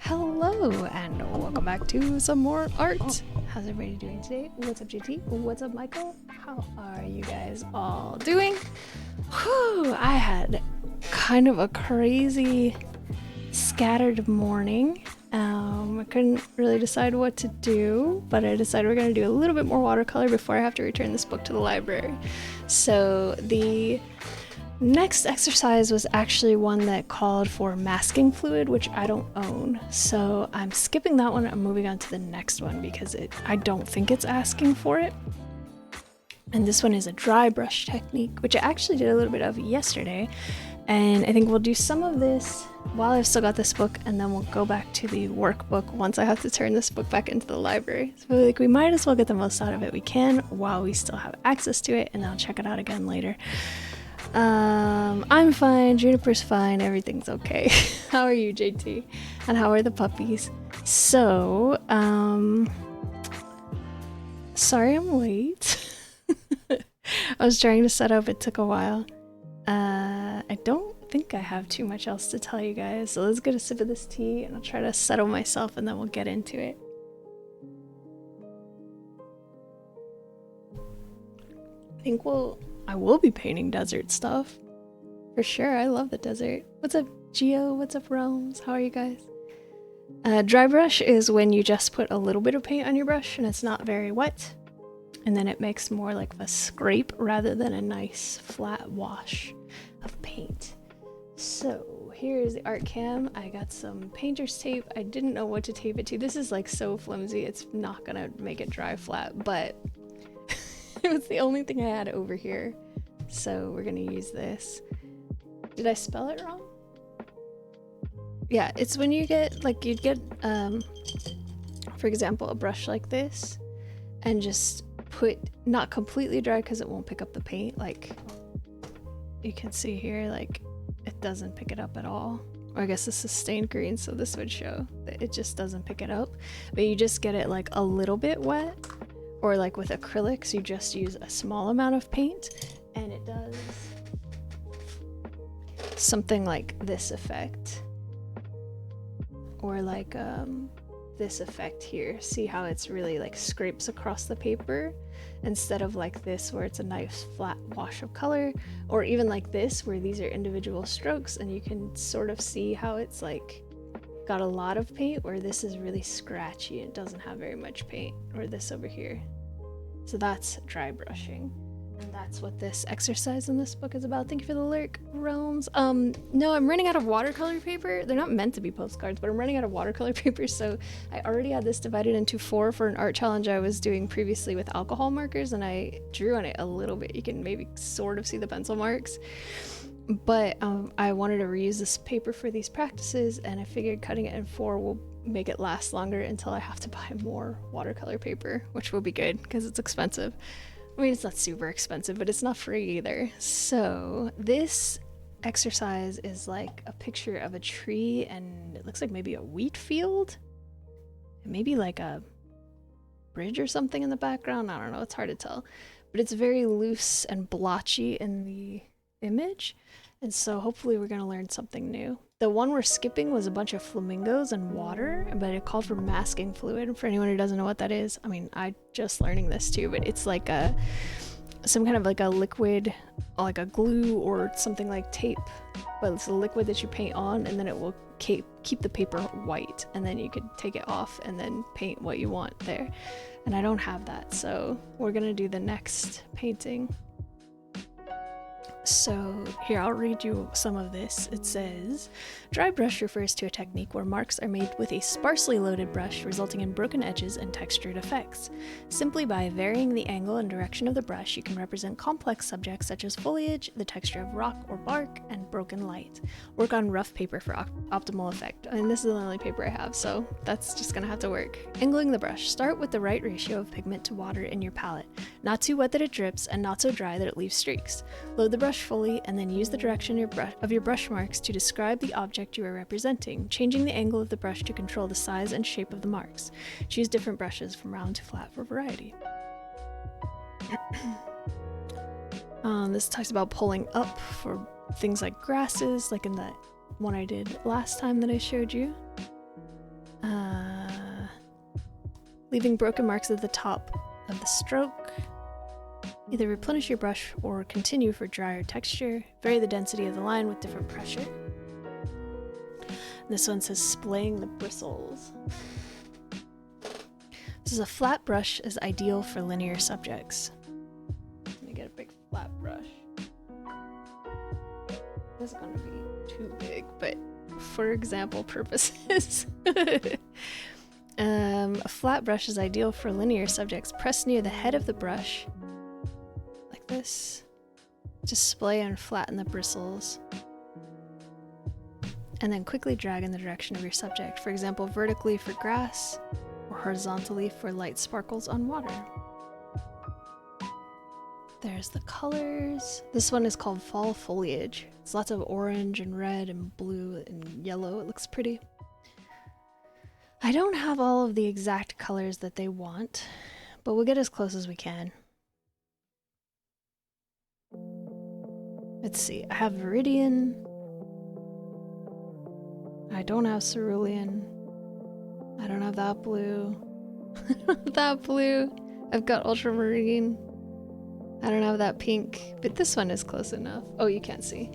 Hello and welcome back to some more art. How's everybody doing today? What's up, JT? What's up, Michael? How are you guys all doing? Whew, I had kind of a crazy scattered morning. I couldn't really decide what to do, but I decided we're going to do a little bit more watercolor before I have to return this book to the library. So the next exercise was actually one that called for masking fluid, which I don't own. So I'm skipping that one. I'm moving on to the next one because I don't think it's asking for it. And this one is a dry brush technique, which I actually did a little bit of yesterday. And I think we'll do some of this while I've still got this book, and then we'll go back to the workbook once I have to turn this book back into the library. So like, we might as well get the most out of it we can while we still have access to it, and I'll check it out again later. I'm fine, Juniper's fine, everything's okay. How are you, JT? And how are the puppies? So, sorry I'm late. I was trying to set up, it took a while. I don't think I have too much else to tell you guys, so let's get a sip of this tea and I'll try to settle myself and then we'll get into it. I will be painting desert stuff. For sure, I love the desert. What's up, Geo? What's up, Realms? How are you guys? Dry brush is when you just put a little bit of paint on your brush and it's not very wet. And then it makes more like a scrape rather than a nice flat wash of paint. So here's the art cam. I got some painter's tape. I didn't know what to tape it to. This is like so flimsy, it's not gonna make it dry flat, but it was the only thing I had over here. So we're gonna use this. Did I spell it wrong? Yeah, it's when you get, like, you'd get, for example, a brush like this, and just put, not completely dry because it won't pick up the paint, like, you can see here, like, it doesn't pick it up at all. Or I guess this is stained green, so this would show that it just doesn't pick it up. But you just get it, like, a little bit wet, or like with acrylics, you just use a small amount of paint, and it does something like this effect. Or like this effect here. See how it's really like scrapes across the paper instead of like this where it's a nice flat wash of color, or even like this where these are individual strokes and you can sort of see how it's like got a lot of paint, where this is really scratchy and doesn't have very much paint, or this over here. So that's dry brushing. And that's what this exercise in this book is about. Thank you for the lurk, Realms. No, I'm running out of watercolor paper. They're not meant to be postcards, but I'm running out of watercolor paper, so I already had this divided into 4 for an art challenge I was doing previously with alcohol markers, and I drew on it a little bit. You can maybe sort of see the pencil marks. But I wanted to reuse this paper for these practices, and I figured cutting it in 4 will make it last longer until I have to buy more watercolor paper, which will be good because it's expensive. I mean, it's not super expensive, but it's not free either. So this exercise is like a picture of a tree, and it looks like maybe a wheat field, and maybe like a bridge or something in the background. I don't know, it's hard to tell, but it's very loose and blotchy in the image, and so hopefully we're gonna learn something new. The one we're skipping was a bunch of flamingos and water, but it called for masking fluid. For anyone who doesn't know what that is, I mean, I just learning this too, but it's like some kind of like a liquid, like a glue or something like tape, but it's a liquid that you paint on, and then it will keep the paper white, and then you could take it off and then paint what you want there. And I don't have that, so we're gonna do the next painting. So here, I'll read you some of this. It says, dry brush refers to a technique where marks are made with a sparsely loaded brush, resulting in broken edges and textured effects. Simply by varying the angle and direction of the brush, you can represent complex subjects such as foliage, the texture of rock or bark, and broken light. Work on rough paper for optimal effect. And this is the only paper I have, so that's just gonna have to work. Angling the brush. Start with the right ratio of pigment to water in your palette. Not too wet that it drips, and not so dry that it leaves streaks. Load the brush fully, and then use the direction of your brush marks to describe the object you are representing, changing the angle of the brush to control the size and shape of the marks. Choose different brushes from round to flat for variety. This talks about pulling up for things like grasses, like in that one I did last time that I showed you. Leaving broken marks at the top of the stroke. Either replenish your brush or continue for drier texture. Vary the density of the line with different pressure. This one says splaying the bristles. This is a flat brush is ideal for linear subjects. Let me get a big flat brush. This is going to be too big, but for example purposes. A flat brush is ideal for linear subjects. Press near the head of the brush this, display and flatten the bristles, and then quickly drag in the direction of your subject, for example vertically for grass or horizontally for light sparkles on water. There's the colors. This one is called Fall Foliage. It's lots of orange and red and blue and yellow. It looks pretty. I don't have all of the exact colors that they want, but we'll get as close as we can. Let's see. I have Viridian. I don't have Cerulean. I don't have that blue. I don't have that blue. I've got Ultramarine. I don't have that pink, but this one is close enough. Oh, you can't see.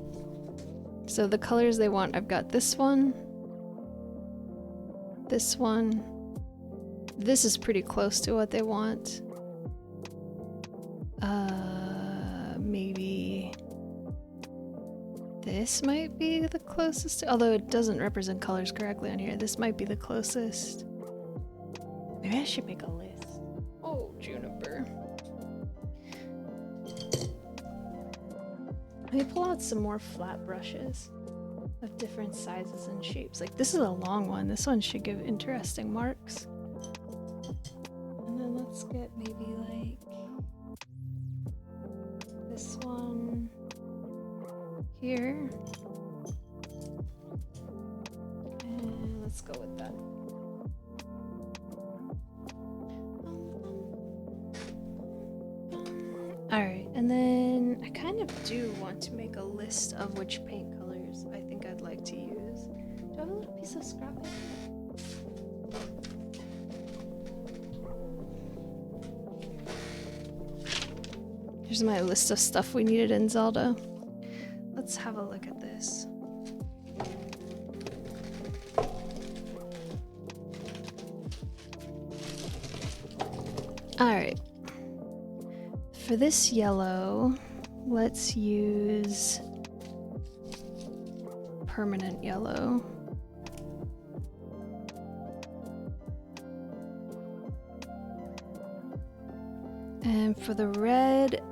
So the colors they want, I've got this one. This one. This is pretty close to what they want. Maybe this might be the closest, although it doesn't represent colors correctly on here. This might be the closest. Maybe I should make a list. Oh, Juniper. Let me pull out some more flat brushes of different sizes and shapes. Like this is a long one. This one should give interesting marks. And then let's get maybe like this one here. And let's go with that. Alright, and then I kind of do want to make a list of which paint colors I think I'd like to use. Do I have a little piece of scrap paper? Here's my list of stuff we needed in Zelda. Let's have a look at this. Alright. For this yellow, let's use permanent yellow. And for the red,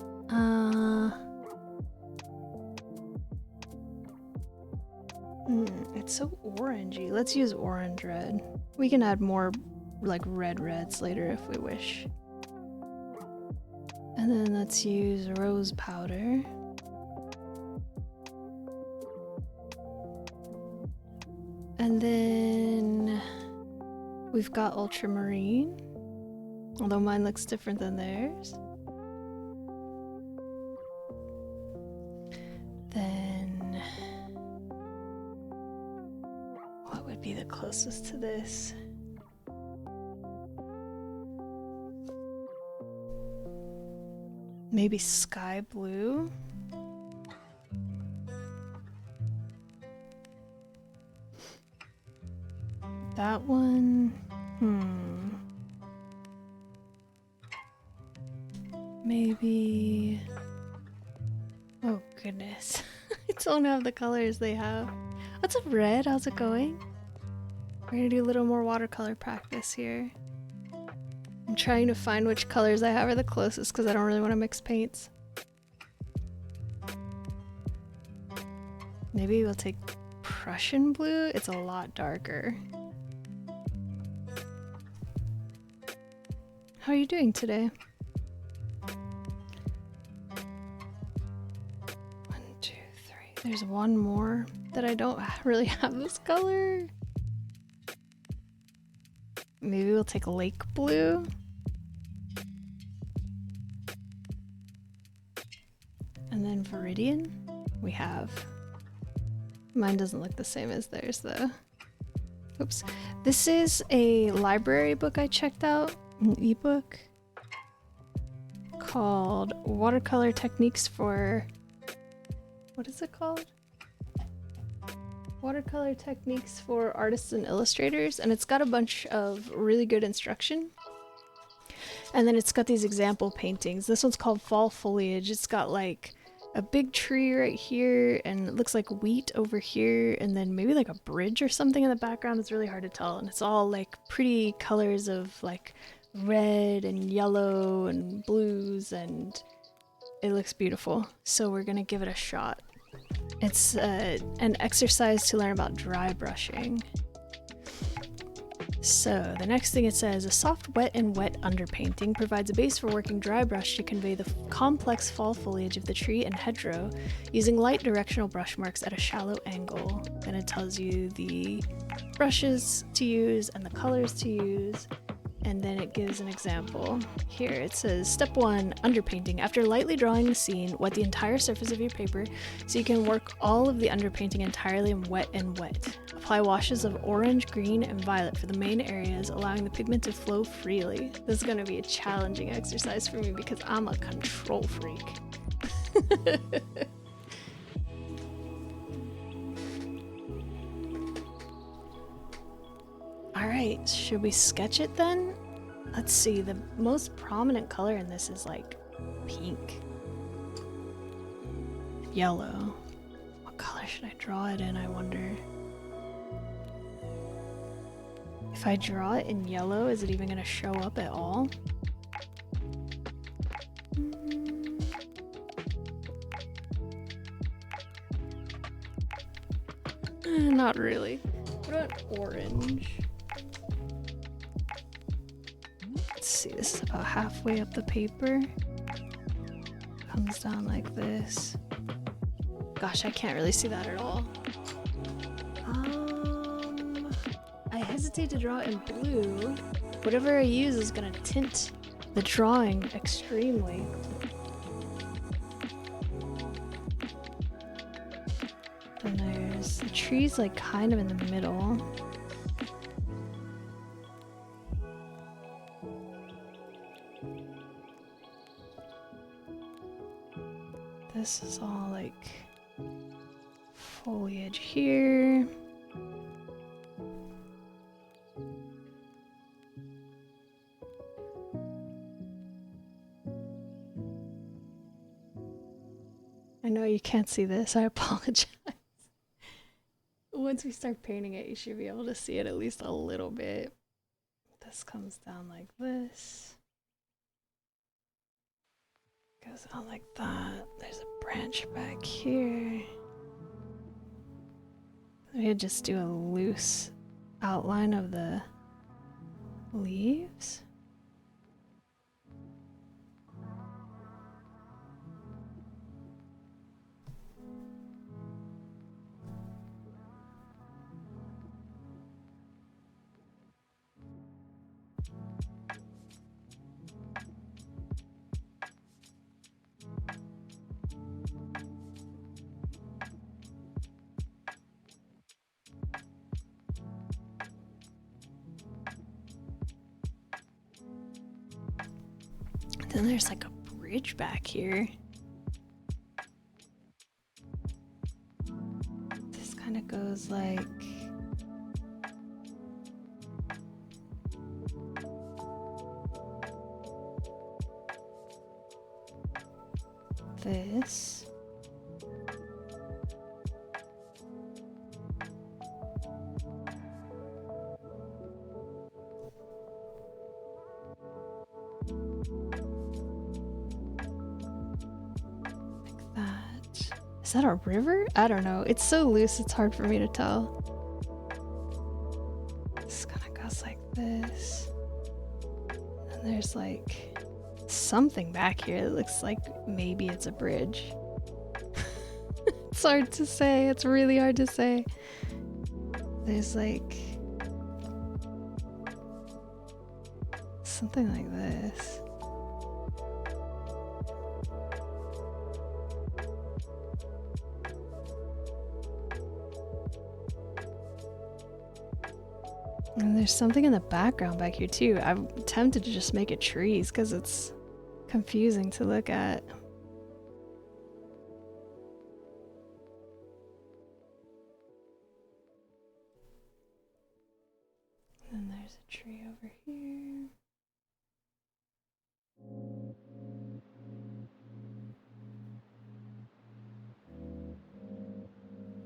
it's so orangey. Let's use orange red. We can add more like red reds later if we wish. And then let's use rose powder. And then we've got ultramarine, although mine looks different than theirs. Then what would be the closest to this? Maybe sky blue. That one, maybe, oh goodness, I don't have the colors they have. What's up, Red? How's it going? We're gonna do a little more watercolor practice here. I'm trying to find which colors I have are the closest because I don't really want to mix paints. Maybe we'll take Prussian blue. It's a lot darker. How are you doing today? 1, 2, 3. There's one more that I don't really have this color. Maybe we'll take lake blue. And then Viridian. We have. Mine doesn't look the same as theirs though. Oops. This is a library book I checked out, an ebook called Watercolor Techniques for, what is it called? Watercolor Techniques for Artists and Illustrators, and it's got a bunch of really good instruction. And then it's got these example paintings. This one's called Fall Foliage. It's got like a big tree right here, and it looks like wheat over here, and then maybe like a bridge or something in the background. It's really hard to tell, and it's all like pretty colors of like red and yellow and blues, and it looks beautiful. So we're gonna give it a shot. It's an exercise to learn about dry brushing. So the next thing it says, a soft wet and wet underpainting provides a base for working dry brush to convey the complex fall foliage of the tree and hedgerow using light directional brush marks at a shallow angle. Then it tells you the brushes to use and the colors to use, and then it gives an example. Here it says, step 1, underpainting. After lightly drawing the scene, wet the entire surface of your paper so you can work all of the underpainting entirely in wet and wet. Apply washes of orange, green, and violet for the main areas, allowing the pigment to flow freely. This is going to be a challenging exercise for me because I'm a control freak. Alright, should we sketch it then? Let's see, the most prominent color in this is like pink. Yellow. What color should I draw it in, I wonder? If I draw it in yellow, is it even going to show up at all? Not really. What about orange? Let's see, this is about halfway up the paper. Comes down like this. Gosh, I can't really see that at all. I hesitate to draw in blue. Whatever I use is gonna tint the drawing extremely. Then there's the trees like kind of in the middle. This is all like foliage here. I know you can't see this, I apologize. Once we start painting it, you should be able to see it at least a little bit. This comes down like this. Goes out like that. There's a branch back here. We could just do a loose outline of the leaves. Then there's like a bridge back here. This kind of goes like this. Is that a river? I don't know. It's so loose, it's hard for me to tell. This kind of goes like this. And there's like something back here that looks like maybe it's a bridge. It's hard to say. It's really hard to say. There's like something like this. And there's something in the background back here too. I'm tempted to just make it trees because it's confusing to look at. And there's a tree over here.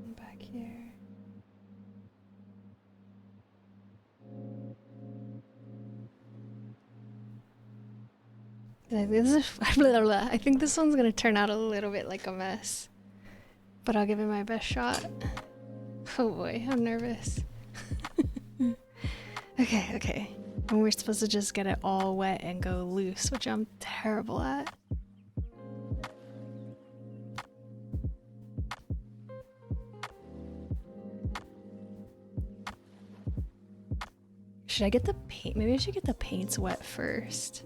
And back here. I think this one's gonna turn out a little bit like a mess, but I'll give it my best shot. Oh boy, I'm nervous. Okay, okay. And we're supposed to just get it all wet and go loose, which I'm terrible at. Should I get the paint? Maybe I should get the paints wet first.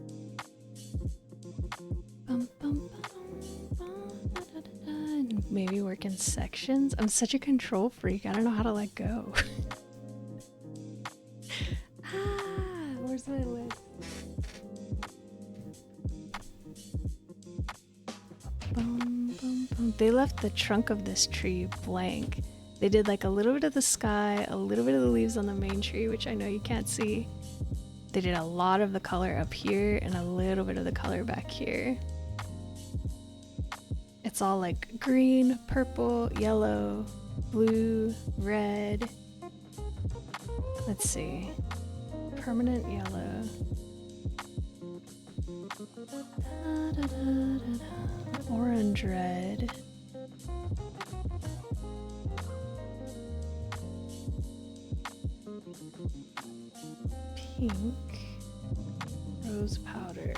And maybe work in sections. I'm such a control freak. I don't know how to let go. Where's my list? They left the trunk of this tree blank. They did like a little bit of the sky, a little bit of the leaves on the main tree, which I know you can't see. They did a lot of the color up here and a little bit of the color back here. It's all like green, purple, yellow, blue, red. Let's see. Permanent yellow. Orange red. Pink. Rose powder.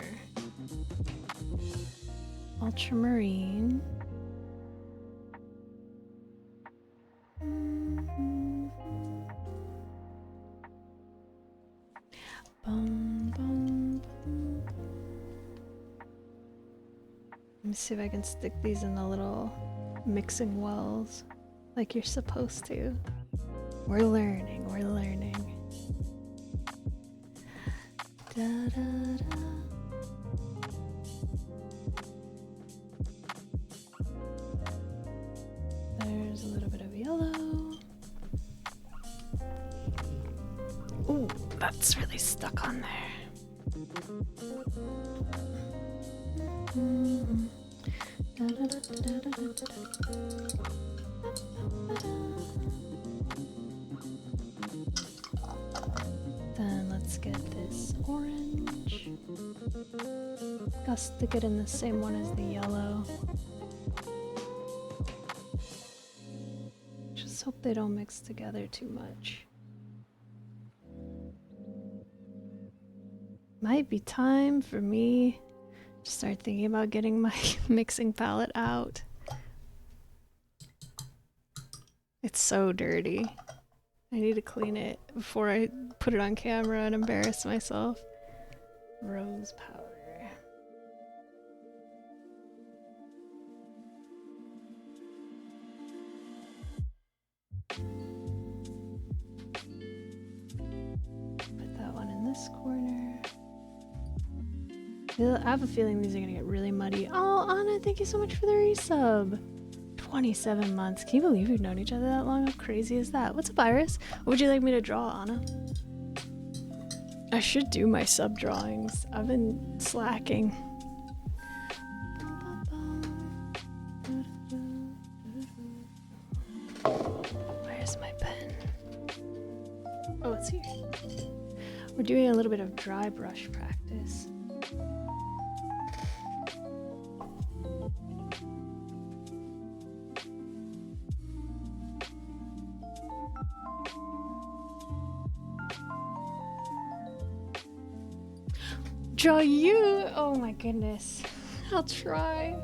Ultramarine. Let me see if I can stick these in the little mixing wells like you're supposed to. We're learning, we're learning. Da, da, da. There's a little bit of yellow. Ooh, that's really stuck on there. Da, da, da, da, da, da, da. Then let's get this orange. I'll stick it in the same one as the yellow. Just hope they don't mix together too much. Might be time for me to start thinking about getting my mixing palette out. It's so dirty. I need to clean it before I put it on camera and embarrass myself. Rose powder. Put that one in this corner. I have a feeling these are gonna get really muddy. Oh, Anna, thank you so much for the resub. 27 months. Can you believe we've known each other that long? How crazy is that? What's up, Iris? What would you like me to draw, Anna? I should do my sub drawings. I've been slacking. Where's my pen? Oh, it's here. We're doing a little bit of dry brush practice. Draw you? Oh my goodness. I'll try.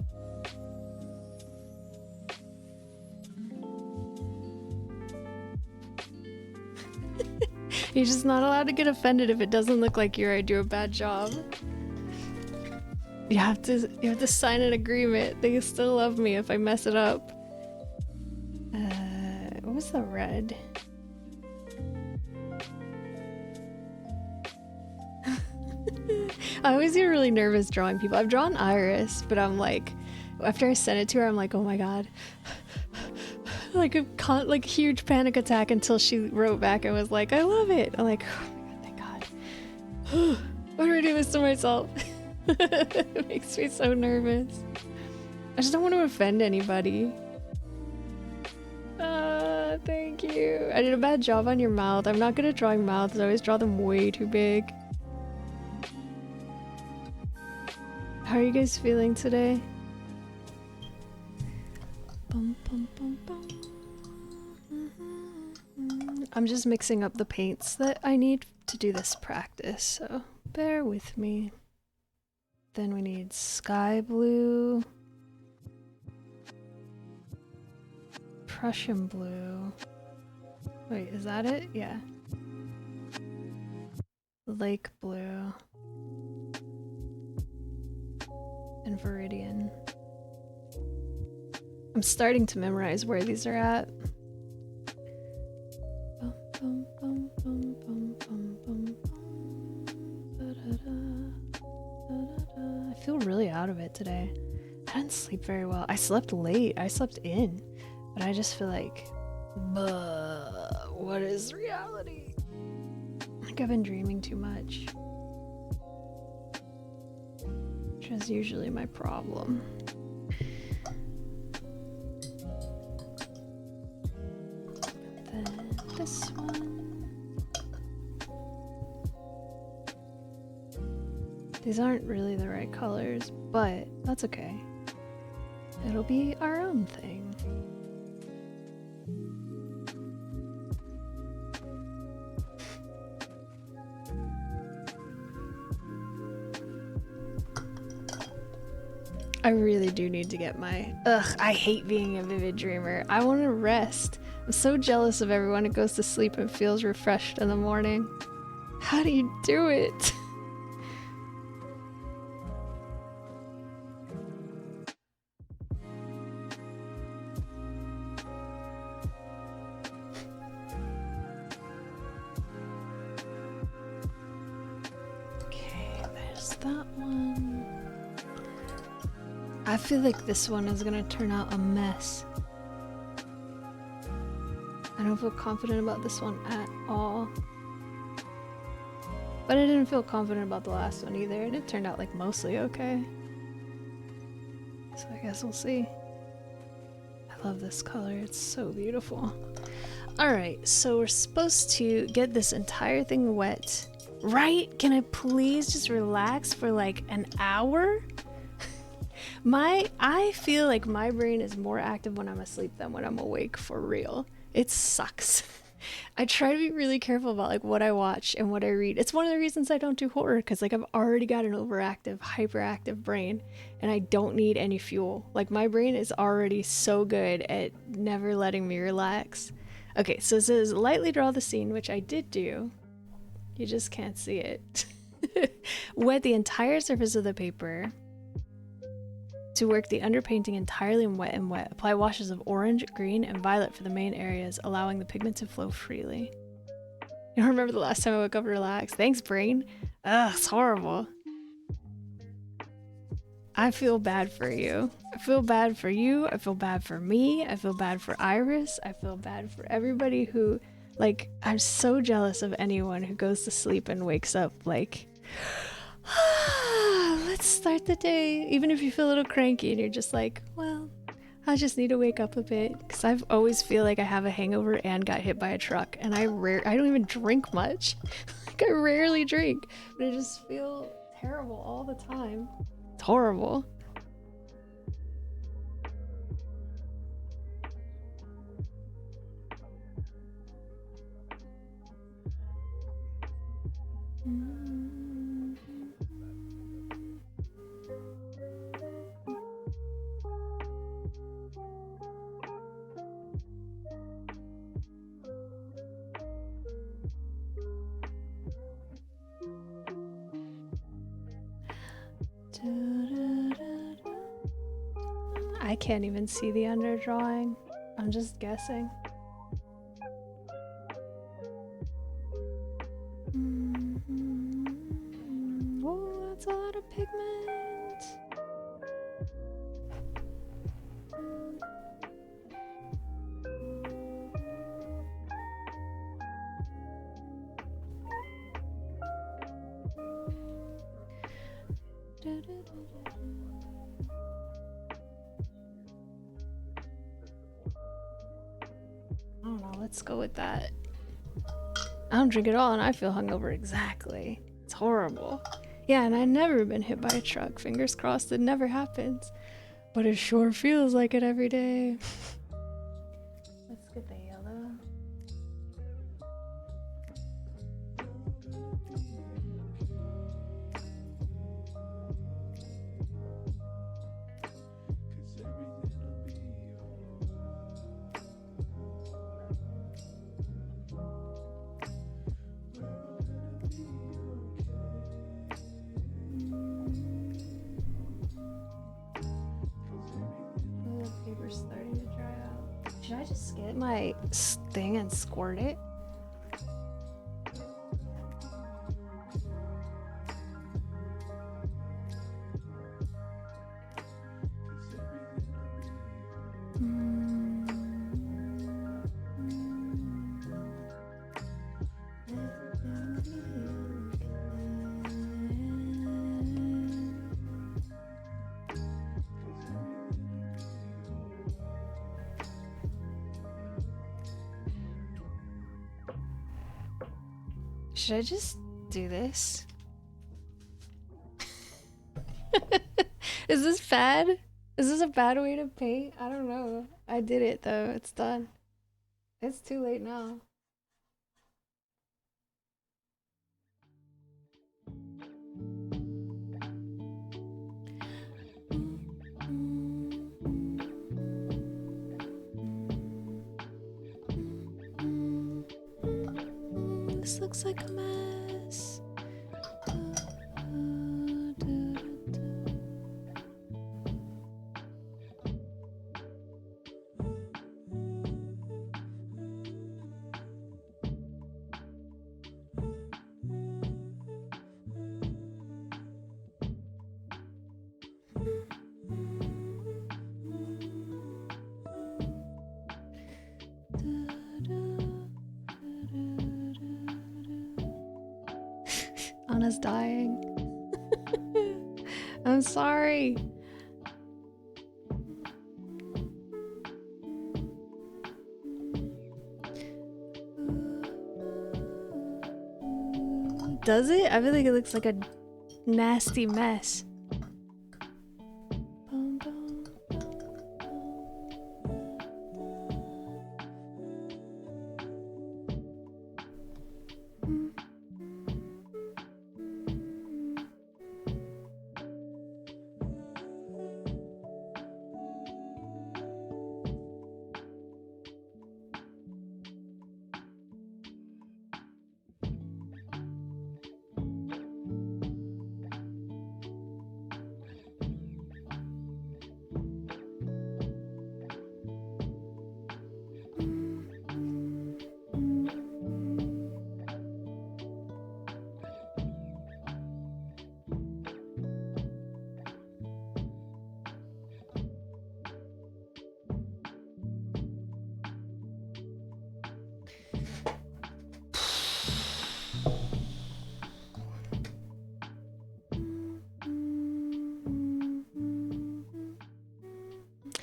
You're just not allowed to get offended if it doesn't look like I do a bad job. You have to sign an agreement. They still love me if I mess it up. What was the red? I always get really nervous drawing people. I've drawn Iris, but I'm like, after I sent it to her, I'm like, oh my god. Like a huge panic attack until she wrote back and was like, I love it. I'm like, oh my god, thank god. Why do I do this to myself? It makes me so nervous. I just don't want to offend anybody. Thank you. I did a bad job on your mouth. I'm not good at drawing mouths. I always draw them way too big. How are you guys feeling today? Bum, bum, bum, bum. I'm just mixing up the paints that I need to do this practice, so bear with me. Then we need sky blue, Prussian blue. Wait, is that it? Yeah. Lake blue. And Viridian. I'm starting to memorize where these are at. I feel really out of it today. I didn't sleep very well. I slept late. I slept in. But I just feel like, what is reality? I think I've been dreaming too much. Which is usually my problem. And then this one. These aren't really the right colors, but that's okay. It'll be our own thing. I really do need to get my... I hate being a vivid dreamer. I want to rest. I'm so jealous of everyone who goes to sleep and feels refreshed in the morning. How do you do it? Okay, there's that one. I feel like this one is gonna turn out a mess. I don't feel confident about this one at all. But I didn't feel confident about the last one either, and it turned out like mostly okay. So I guess we'll see. I love this color, it's so beautiful. Alright, so we're supposed to get this entire thing wet. Right? Can I please just relax for like an hour? I feel like my brain is more active when I'm asleep than when I'm awake, for real. It sucks. I try to be really careful about like what I watch and what I read. It's one of the reasons I don't do horror, because like I've already got an overactive, hyperactive brain and I don't need any fuel. Like my brain is already so good at never letting me relax. Okay, so it says lightly draw the scene, which I did do. You just can't see it. Wet the entire surface of the paper. To work the underpainting entirely in wet and wet, apply washes of orange, green, and violet for the main areas, allowing the pigment to flow freely. You don't remember the last time I woke up and relaxed? Thanks, brain. Ugh, it's horrible. I feel bad for you. I feel bad for you. I feel bad for me. I feel bad for Iris. I feel bad for everybody who, like, I'm so jealous of anyone who goes to sleep and wakes up like... Let's start the day, even if you feel a little cranky and you're just like, well, I just need to wake up a bit, because I always feel like I have a hangover and got hit by a truck, and I don't even drink much. Like I rarely drink, but I just feel terrible all the time. It's horrible. I can't even see the underdrawing. I'm just guessing. Oh, that's a lot of pigment. I don't know, let's go with that. I don't drink at all and I feel hungover. Exactly. It's horrible. Yeah, and I've never been hit by a truck. Fingers crossed it never happens. But it sure feels like it every day. Let's get the yellow. my thing and squirt it? Should I just do this? Is this bad? Is this a bad way to paint? I don't know. I did it though. It's done. It's too late now. This looks like a mess. Anna's dying. I'm sorry. Does it? I feel like it looks like a nasty mess.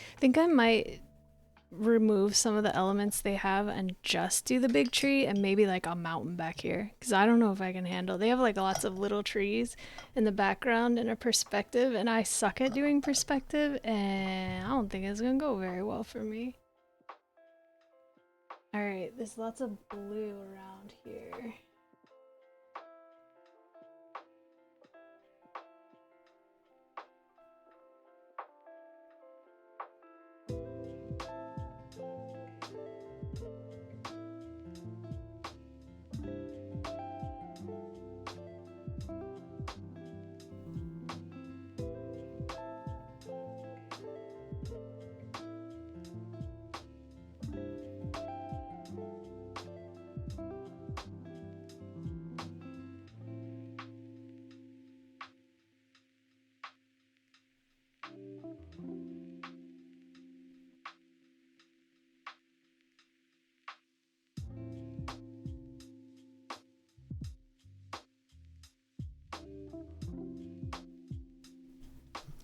I think I might remove some of the elements they have and just do the big tree and maybe like a mountain back here, because I don't know if I can handle. They have like lots of little trees in the background in a perspective, and I suck at doing perspective, and I don't think it's gonna go very well for me. All right, there's lots of blue around here.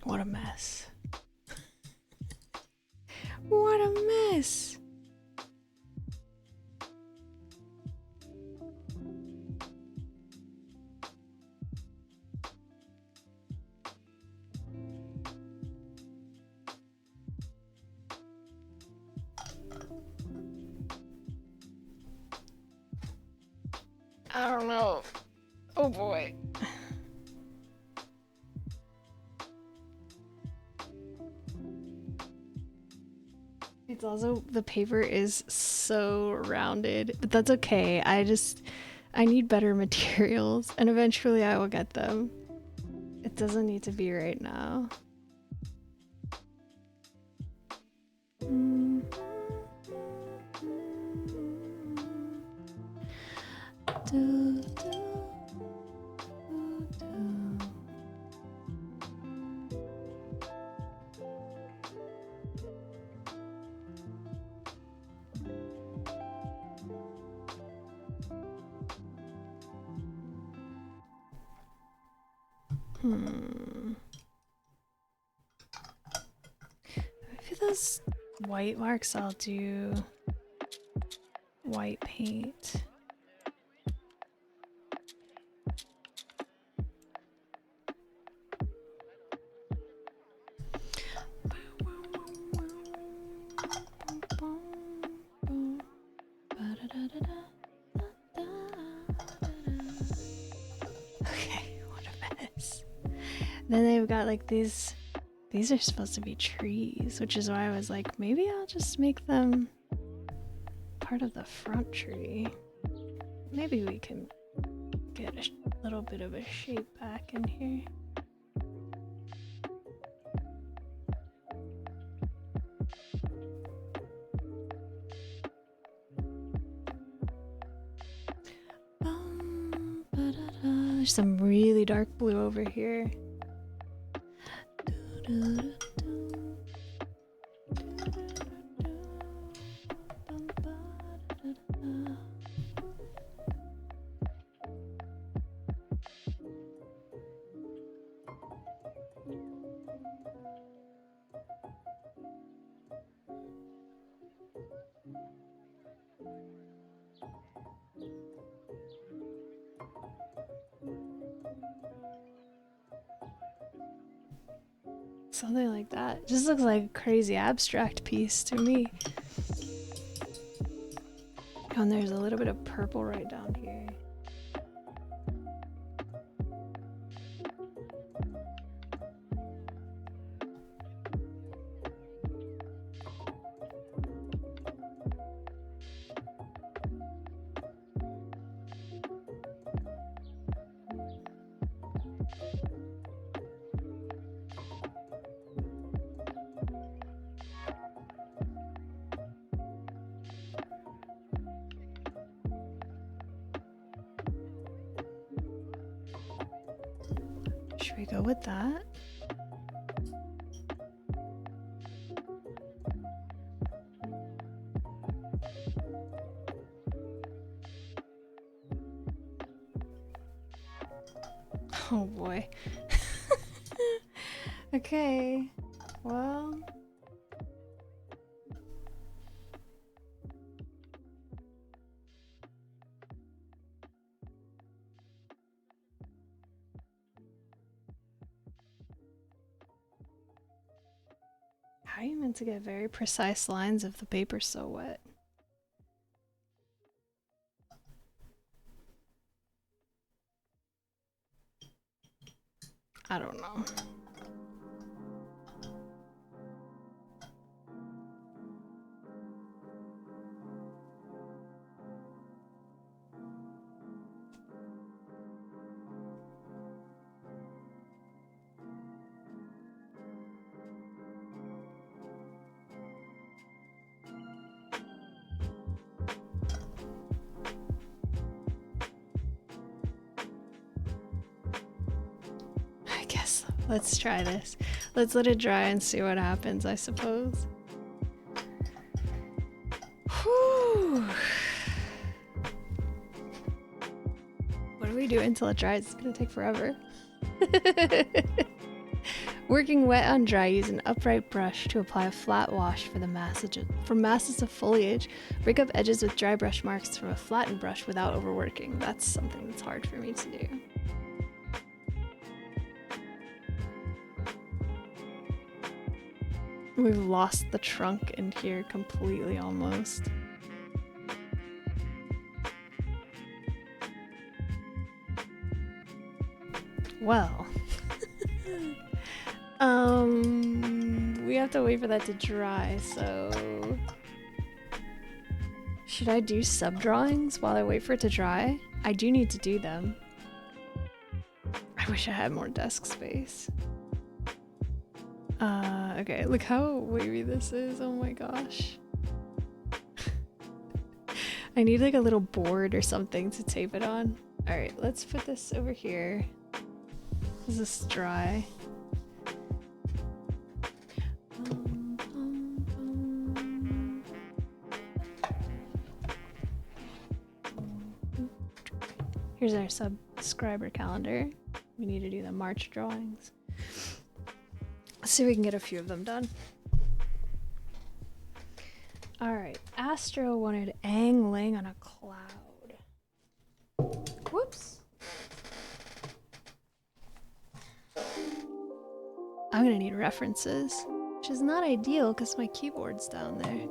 What a mess. What a mess. I don't know. Oh boy. It's also, the paper is so rounded, but that's okay. I need better materials, and eventually I will get them. It doesn't need to be right now. do, do, do. For those white marks, I'll do white paint. Okay, what a mess. Then they've got like these are supposed to be trees, which is why I was like, maybe I'll just make them part of the front tree. Maybe we can get a little bit of a shape back in here. There's some really dark blue over here. Something like that. Just looks like a crazy abstract piece to me. Oh, and there's a little bit of purple right down here. Should we go with that? Oh boy. Okay, well. How are you meant to get very precise lines if the paper's so wet? I don't know. Let's try this. Let's let it dry and see what happens, I suppose. Whew. What do we do until it dries? It's gonna take forever. Working wet on dry, use an upright brush to apply a flat wash for masses of foliage. Break up edges with dry brush marks from a flattened brush without overworking. That's something that's hard for me to do. We've lost the trunk in here completely almost. Well. We have to wait for that to dry, so... Should I do sub-drawings while I wait for it to dry? I do need to do them. I wish I had more desk space. Okay, look how wavy this is. Oh my gosh. I need like a little board or something to tape it on. All right, let's put this over here. Is this dry? Here's our subscriber calendar. We need to do the March drawings. Let's see if we can get a few of them done. Alright, Astro wanted Aang laying on a cloud. Whoops. I'm gonna need references, which is not ideal because my keyboard's down there.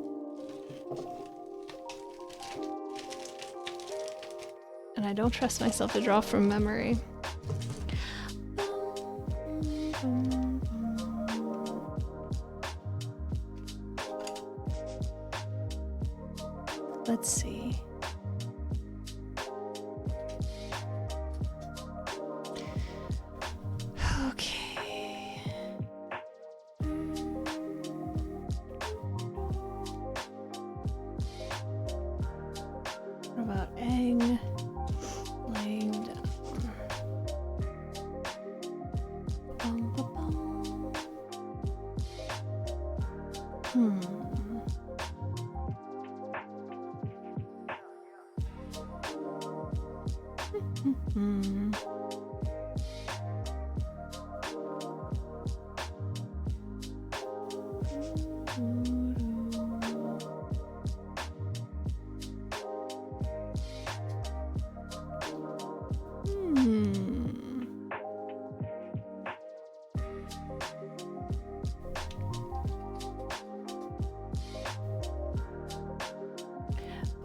And I don't trust myself to draw from memory. Let's see. Okay. What about Aang laying down?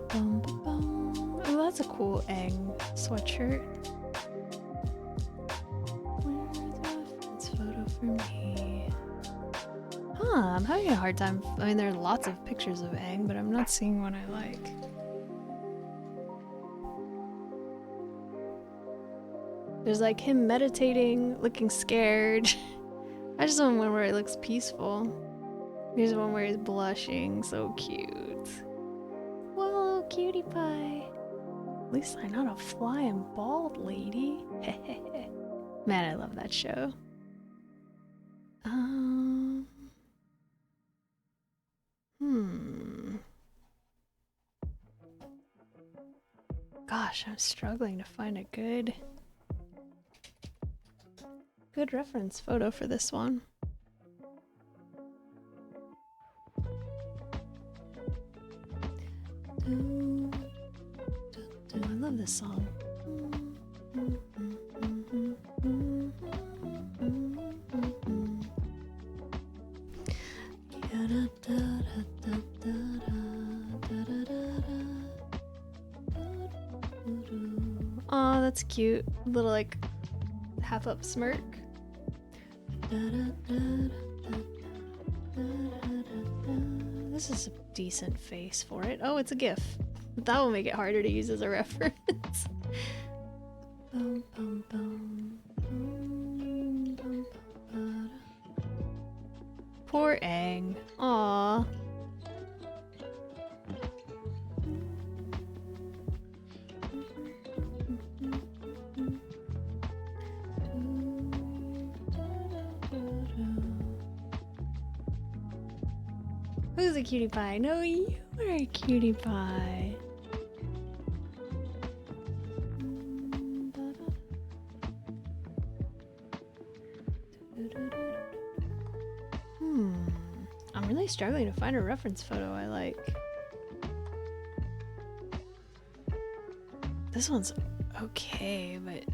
Bum, bum, bum. Oh, that's a cool Aang sweatshirt. Where's the reference photo for me? Huh, I'm having a hard time. I mean, there are lots of pictures of Aang, but I'm not seeing one I like. There's like him meditating, looking scared. I just want one where it looks peaceful. Here's one where he's blushing, so cute. Whoa, cutie pie. At least I'm not a flying bald lady. Man, I love that show. Gosh, I'm struggling to find a good reference photo for this one. I love this song. Aw, that's cute. Little like half up smirk. This is a decent face for it. Oh, it's a GIF. That will make it harder to use as a reference. Poor Aang. Aww. Who's a cutie pie? No, you are a cutie pie. I'm really struggling to find a reference photo I like. This one's okay, but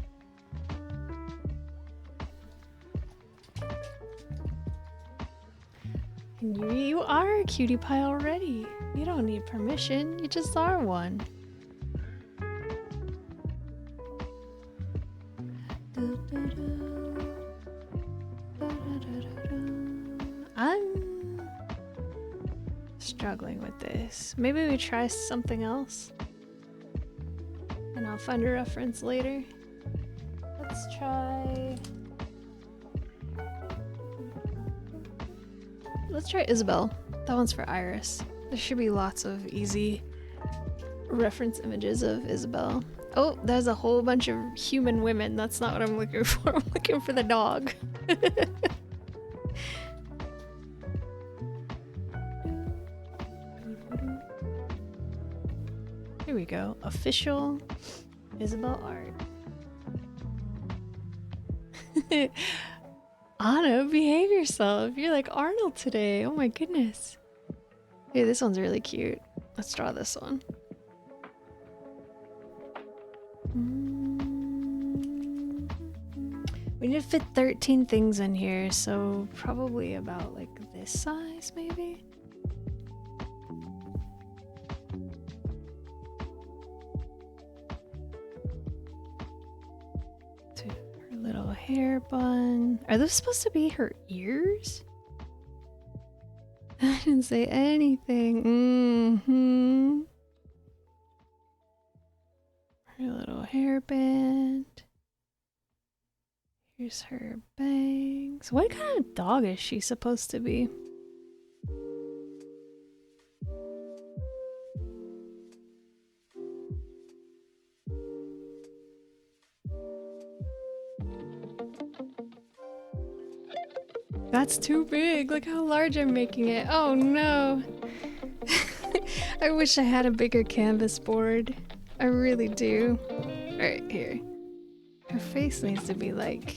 you are a cutie pie already. You don't need permission, you just are one. I'm struggling with this. Maybe we try something else and I'll find a reference later. Let's try Isabel. That one's for Iris. There should be lots of easy reference images of Isabel. Oh, there's a whole bunch of human women. That's not what I'm looking for. I'm looking for the dog. Here we go. Official Isabel art. Anna, behave yourself. You're like Arnold today. Oh my goodness. Hey, this one's really cute. Let's draw this one. We need to fit 13 things in here, so probably about like this size, maybe? Her little hair bun. Are those supposed to be her ears? I didn't say anything. Her little hairband. Here's her bangs. What kind of dog is she supposed to be? That's too big. Look how large I'm making it. Oh no. I wish I had a bigger canvas board. I really do. Alright, here. Her face needs to be like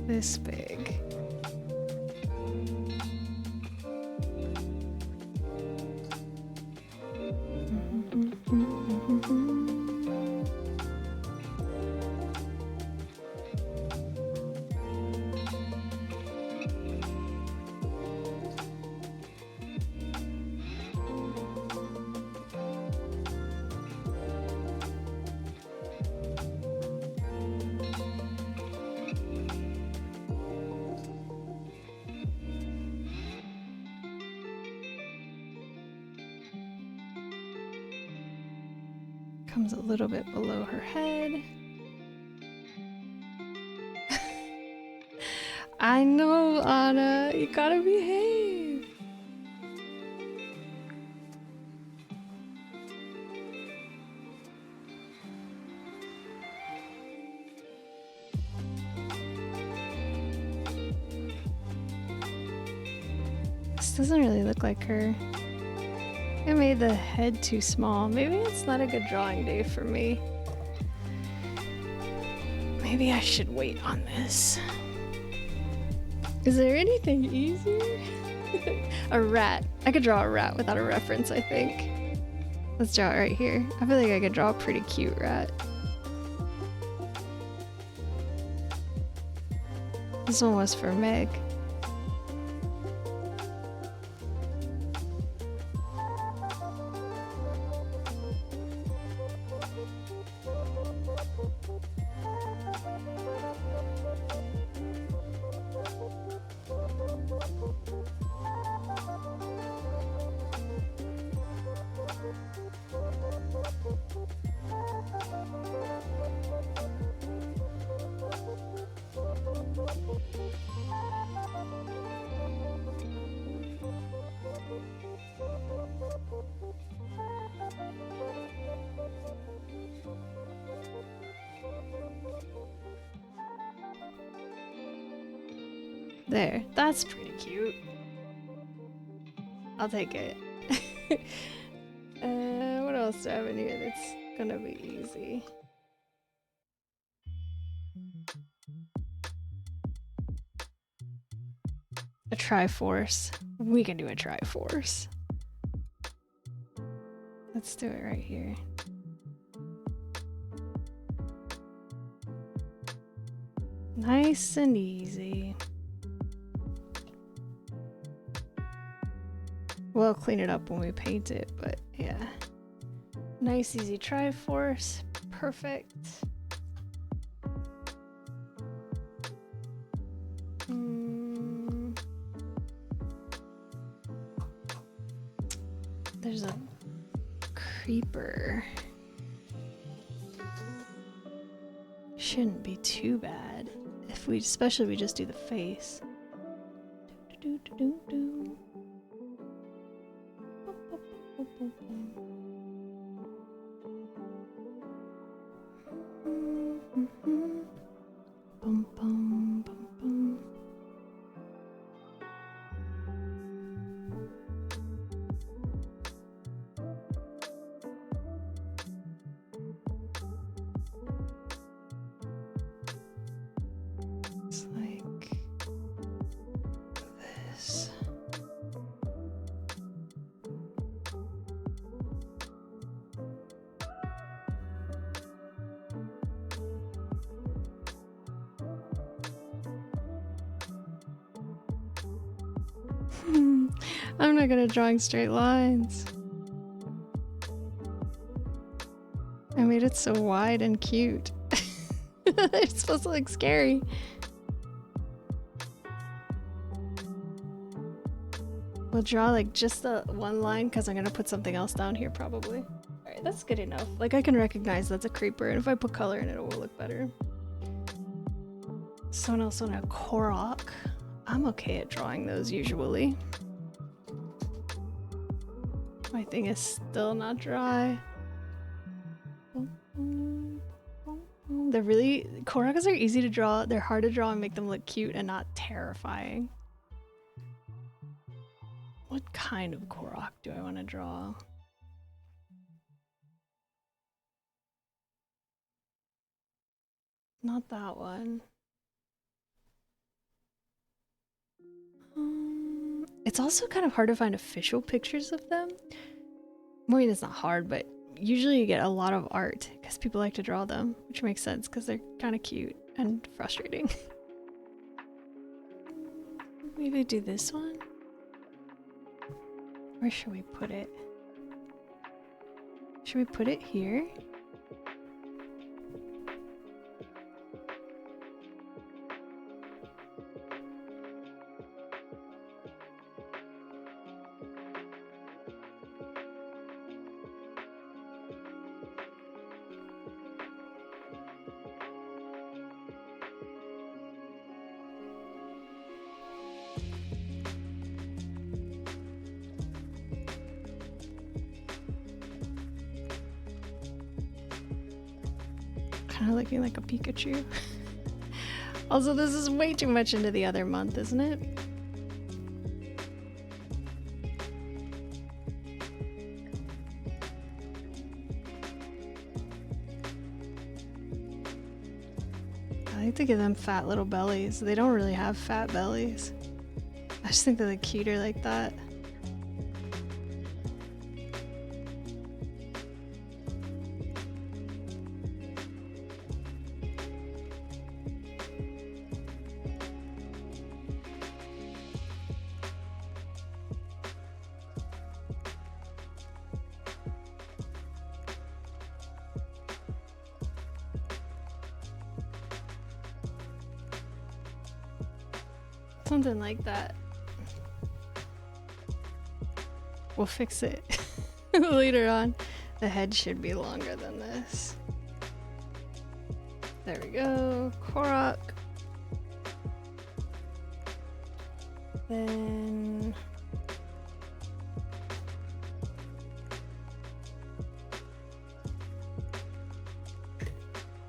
this big. Comes a little bit below her head. I know, Anna, you gotta behave. This doesn't really look like her. I made the head too small. Maybe it's not a good drawing day for me. Maybe I should wait on this. Is there anything easier? A rat. I could draw a rat without a reference, I think. Let's draw it right here. I feel like I could draw a pretty cute rat. This one was for Meg. There, that's pretty cute. I'll take it. What else do I have in here that's gonna be easy? A Triforce. We can do a Triforce. Let's do it right here. Nice and easy. We'll clean it up when we paint it, but yeah. Nice, easy Triforce. Perfect. There's a creeper. Shouldn't be too bad. If we, especially if we just do the face. I'm not good at drawing straight lines. I made it so wide and cute. It's supposed to look scary. We'll draw like just the one line because I'm gonna put something else down here probably. Alright, that's good enough. Like I can recognize that's a creeper, and if I put color in it, it will look better. Someone else on a Korok. I'm okay at drawing those usually. My thing is still not dry. Korokas are easy to draw. They're hard to draw and make them look cute and not terrifying. What kind of Korok do I want to draw? Not that one. It's also kind of hard to find official pictures of them. I mean, it's not hard, but usually you get a lot of art because people like to draw them, which makes sense because they're kind of cute and frustrating. Maybe do this one? Where should we put it? Should we put it here? Kind of looking like a Pikachu. Also, this is way too much into the other month, isn't it? I like to give them fat little bellies. They don't really have fat bellies. I just think they look cuter like that. Something like that. We'll fix it later on. The head should be longer than this. There we go. Korok. Then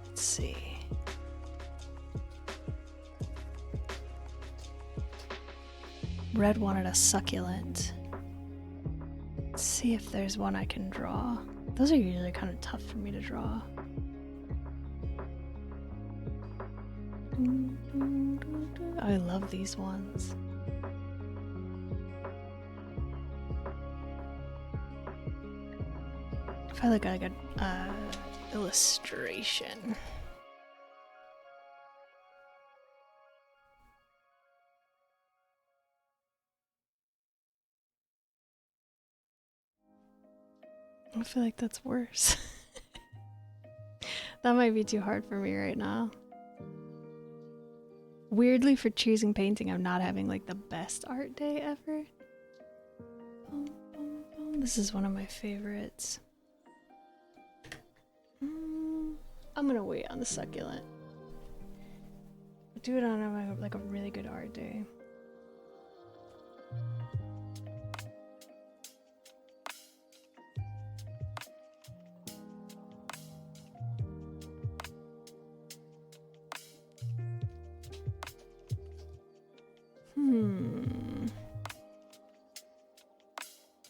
let's see. Red wanted a succulent. Let's see if there's one I can draw. Those are usually kind of tough for me to draw. I love these ones. If I look at like an illustration. I feel like that's worse. That might be too hard for me right now. Weirdly, for choosing painting, I'm not having like the best art day ever. This is one of my favorites. I'm gonna wait on the succulent. I'll do it on like a really good art day. Hmm.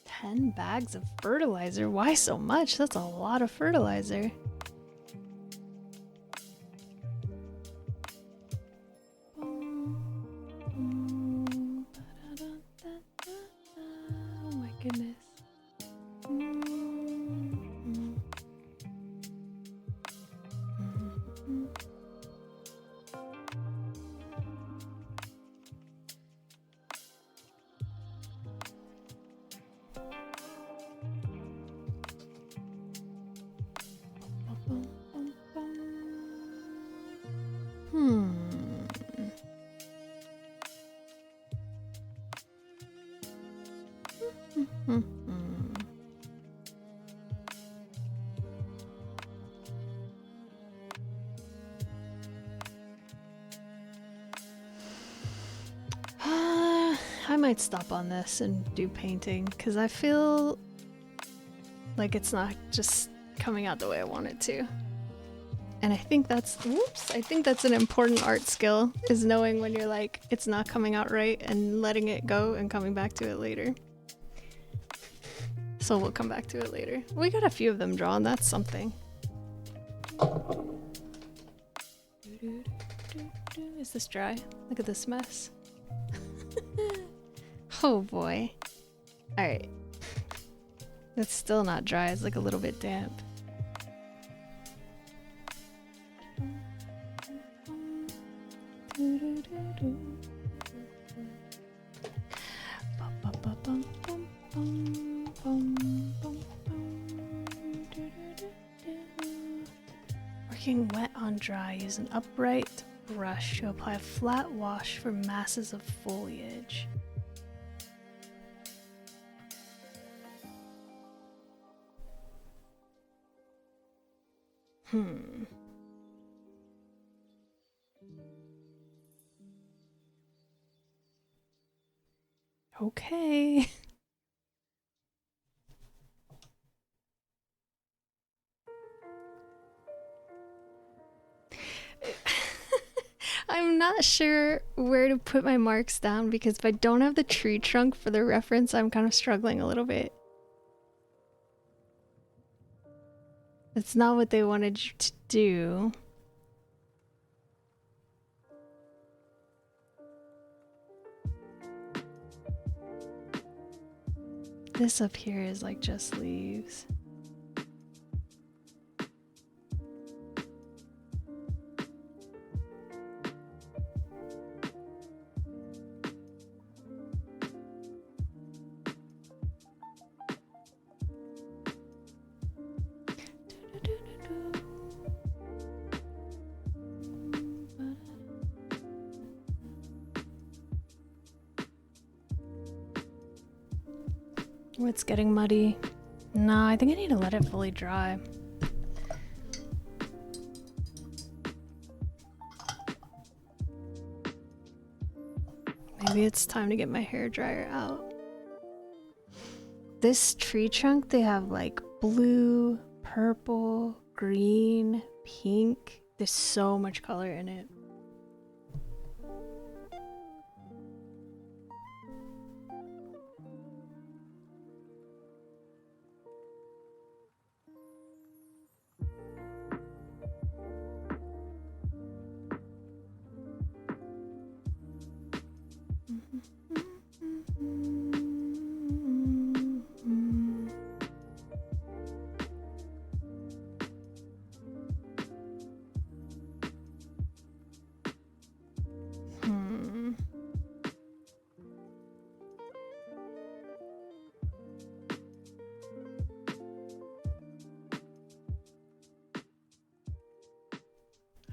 10 bags of fertilizer? Why so much? That's a lot of fertilizer. Oh my goodness. might stop on this and do painting because I feel like it's not just coming out the way I want it to. And I think that's, I think that's an important art skill, is knowing when you're like, it's not coming out right and letting it go and coming back to it later. So we'll come back to it later. We got a few of them drawn, that's something. Is this dry? Look at this mess. Oh boy. Alright. It's still not dry, it's like a little bit damp. Working wet on dry, use an upright brush to apply a flat wash for masses of foliage. Okay. I'm not sure where to put my marks down because if I don't have the tree trunk for the reference, I'm kind of struggling a little bit. It's not what they wanted you to do. This up here is like just leaves. Oh, it's getting muddy. No, I think I need to let it fully dry. Maybe it's time to get my hair dryer out. This tree trunk, they have like blue, purple, green, pink. There's so much color in it.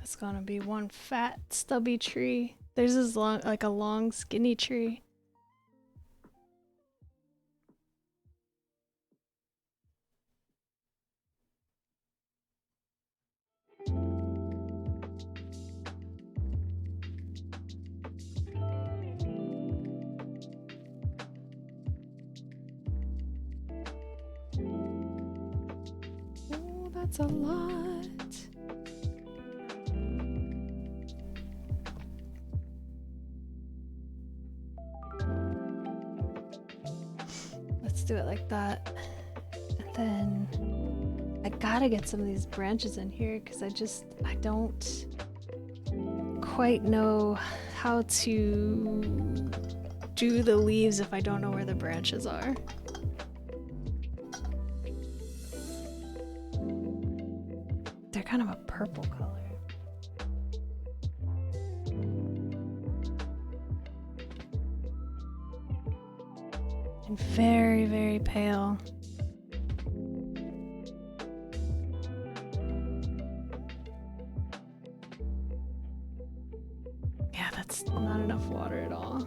It's gonna be one fat stubby tree. There's this long, like a long skinny tree. Oh, that's a lot. Do it like that, and then I gotta get some of these branches in here because I don't quite know how to do the leaves if I don't know where the branches are. They're kind of a purple color. And very, very pale. Yeah, that's not enough water at all.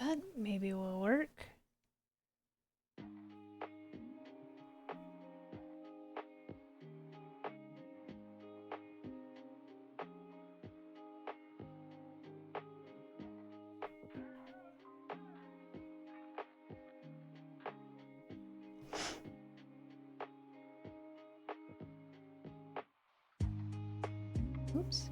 That maybe will work. Oops.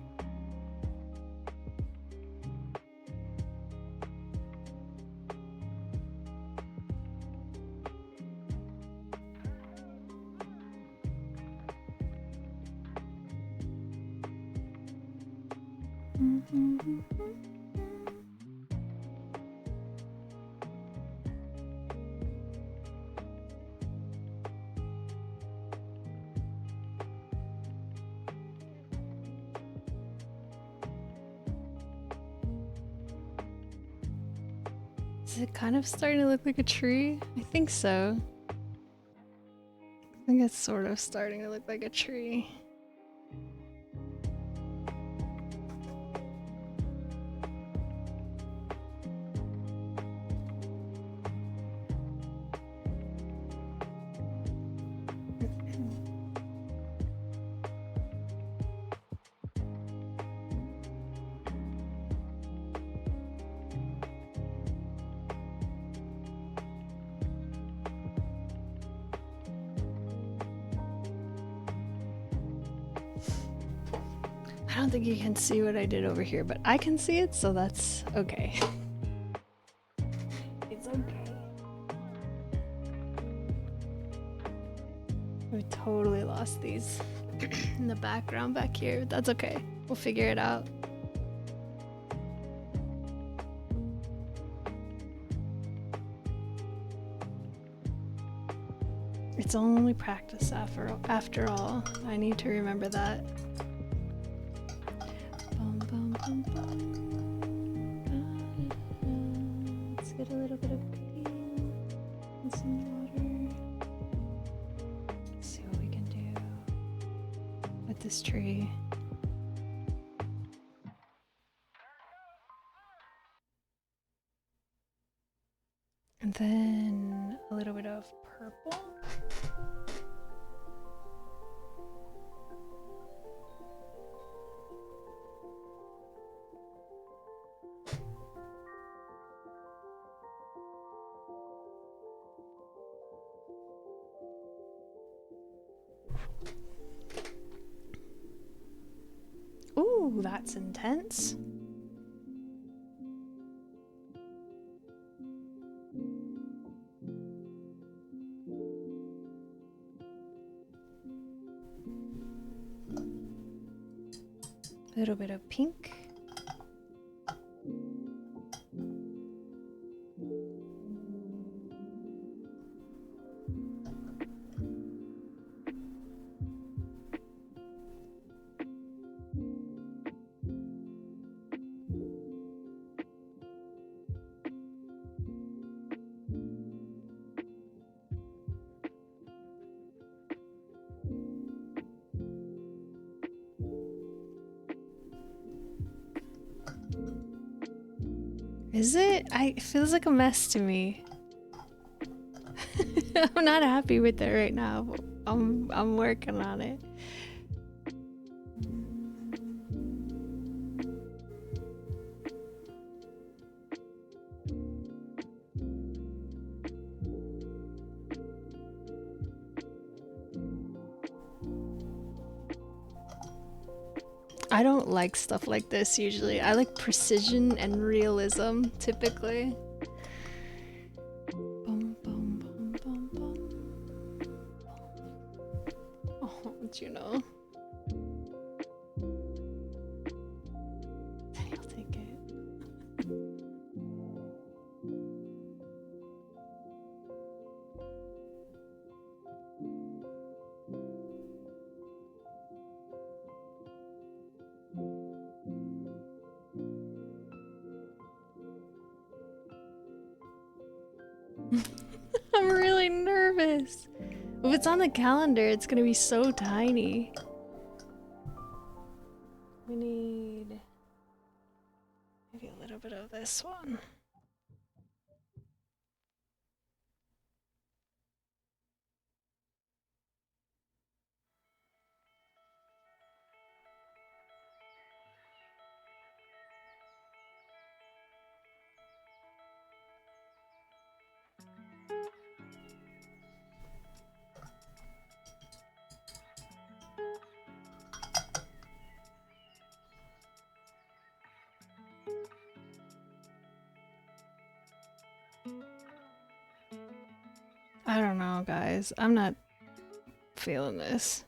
Is it kind of starting to look like a tree? I think so. I think it's sort of starting to look like a tree. I don't think you can see what I did over here, but I can see it, so that's okay. It's okay. We totally lost these in the background back here, but that's okay. We'll figure it out. It's only practice after all. I need to remember that. Let's get a little bit of green and some water. Let's see what we can do with this tree. And then a little bit of purple. Ooh, that's intense. A little bit of pink. Is it? It feels like a mess to me. I'm not happy with it right now, but I'm working on it. I don't like stuff like this usually. I like precision and realism typically. Bum, bum, bum, bum, bum. Oh, you know. I'll take it. I'm really nervous. If it's on the calendar, it's gonna be so tiny. We need maybe a little bit of this one. know, guys. I'm not feeling this.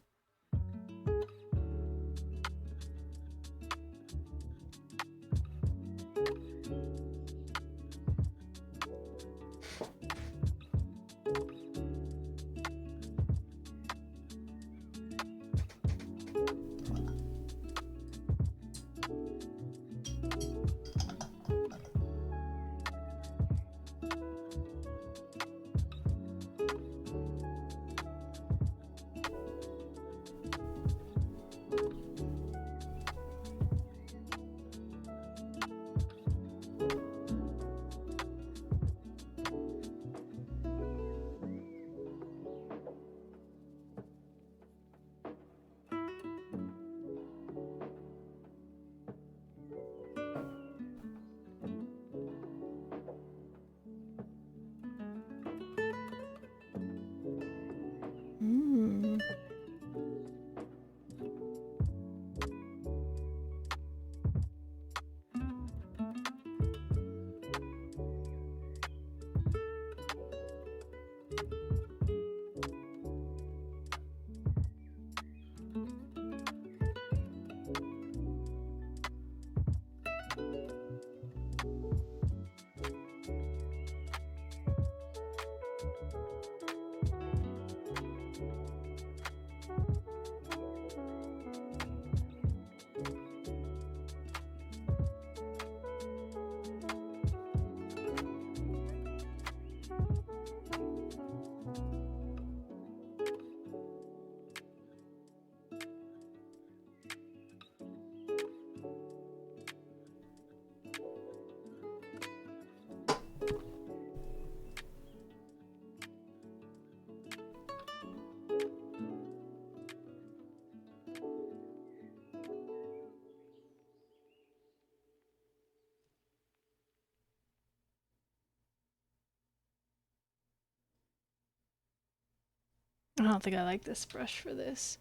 I don't think I like this brush for this.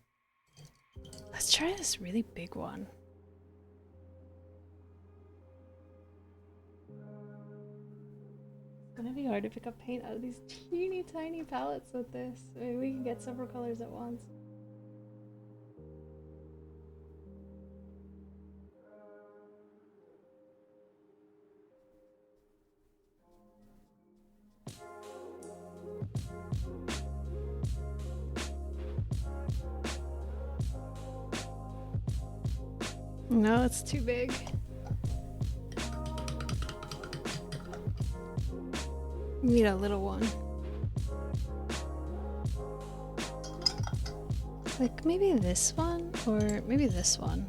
Let's try this really big one. It's gonna be hard to pick up paint out of these teeny tiny palettes with this. Maybe we can get several colors at once. No, it's too big. You need a little one. Like maybe this one, or maybe this one.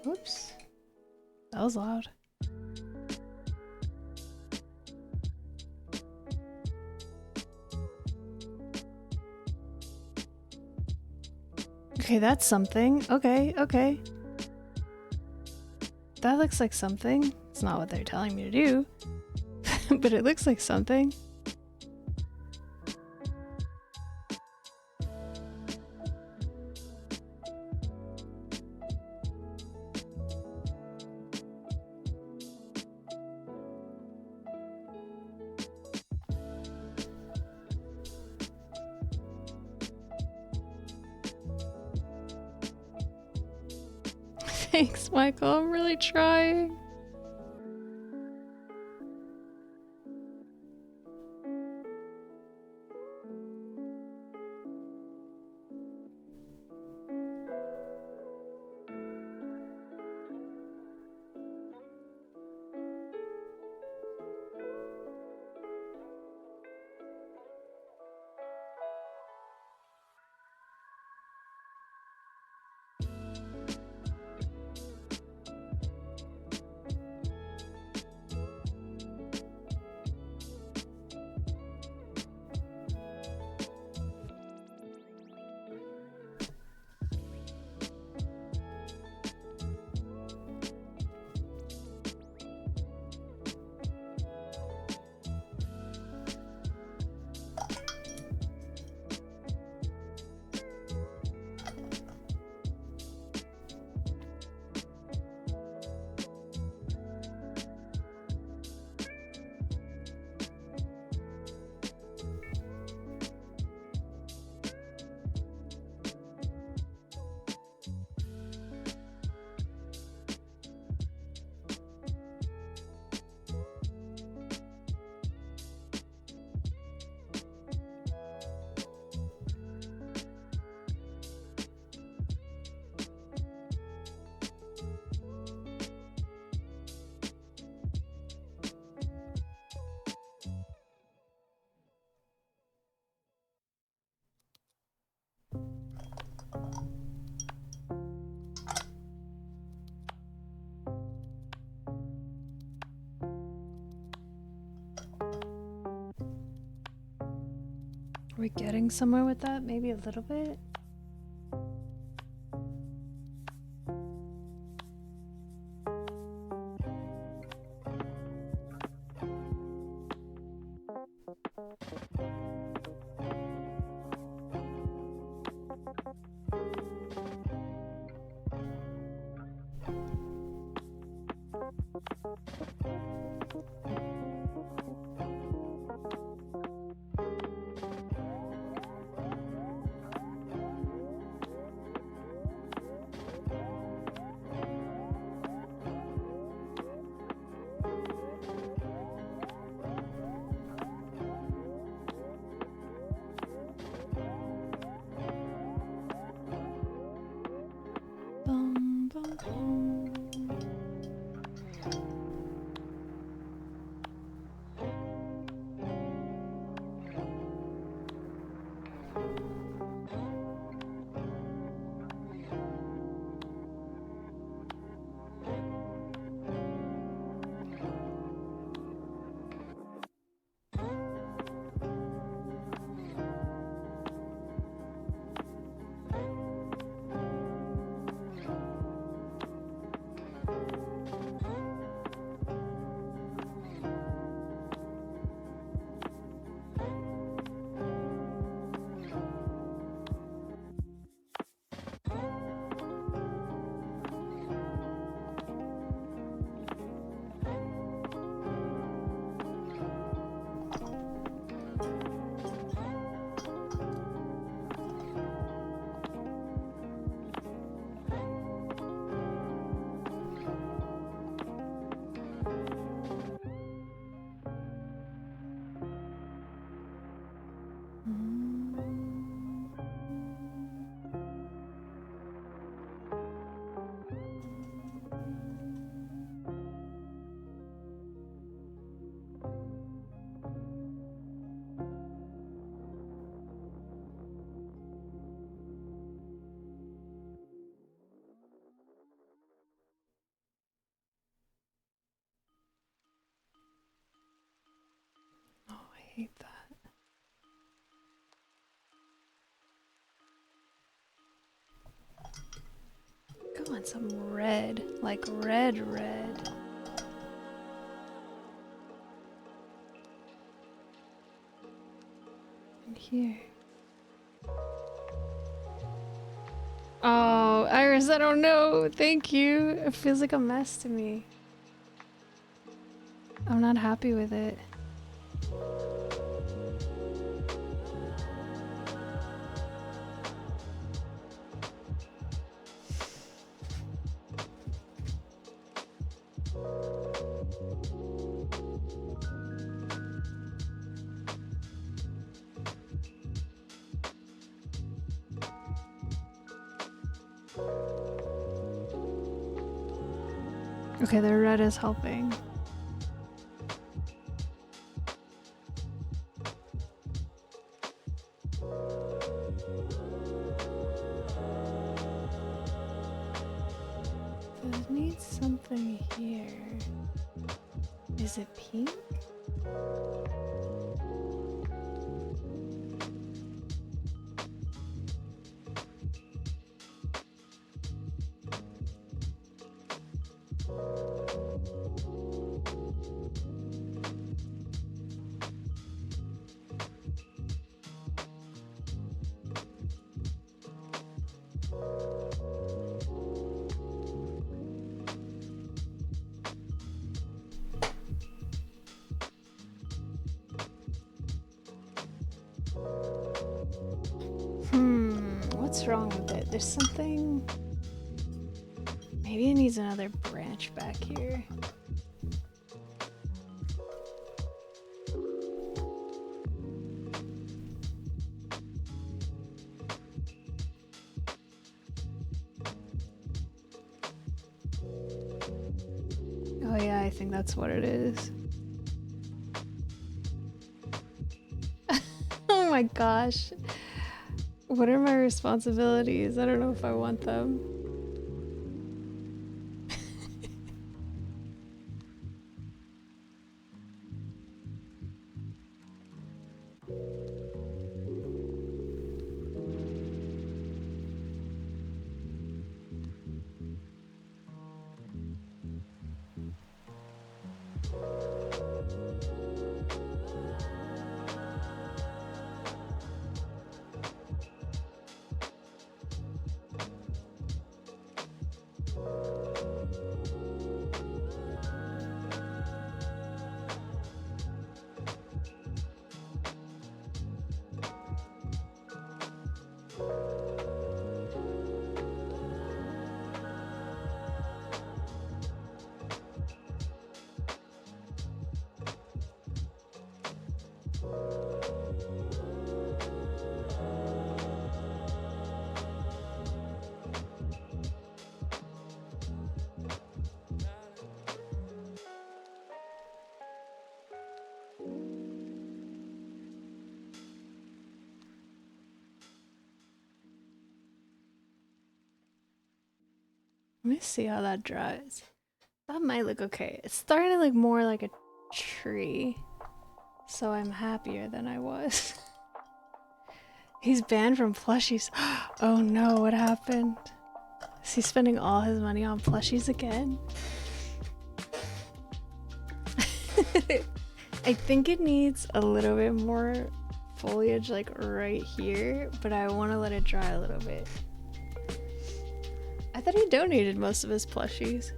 Oops. That was loud. Okay, that's something. Okay, okay. That looks like something. It's not what they're telling me to do, but it looks like something. Thanks, Michael. I'm really trying. Are we getting somewhere with that? Maybe a little bit? Bum, bum, bum. hate that. Come on, some red. Like red. And here. Oh, Iris, I don't know. Thank you. It feels like a mess to me. I'm not happy with it. Okay, the red is helping. It needs something here. Is it pink? What's wrong with it? There's something... Maybe it needs another branch back here. Oh yeah, I think that's what it is. Oh my gosh. What are my responsibilities? I don't know if I want them. Let me see how that dries. That might look okay. It's starting to look more like a tree. So I'm happier than I was. He's banned from plushies. Oh no, what happened? Is he spending all his money on plushies again? I think it needs a little bit more foliage like right here, but I want to let it dry a little bit. I thought he donated most of his plushies.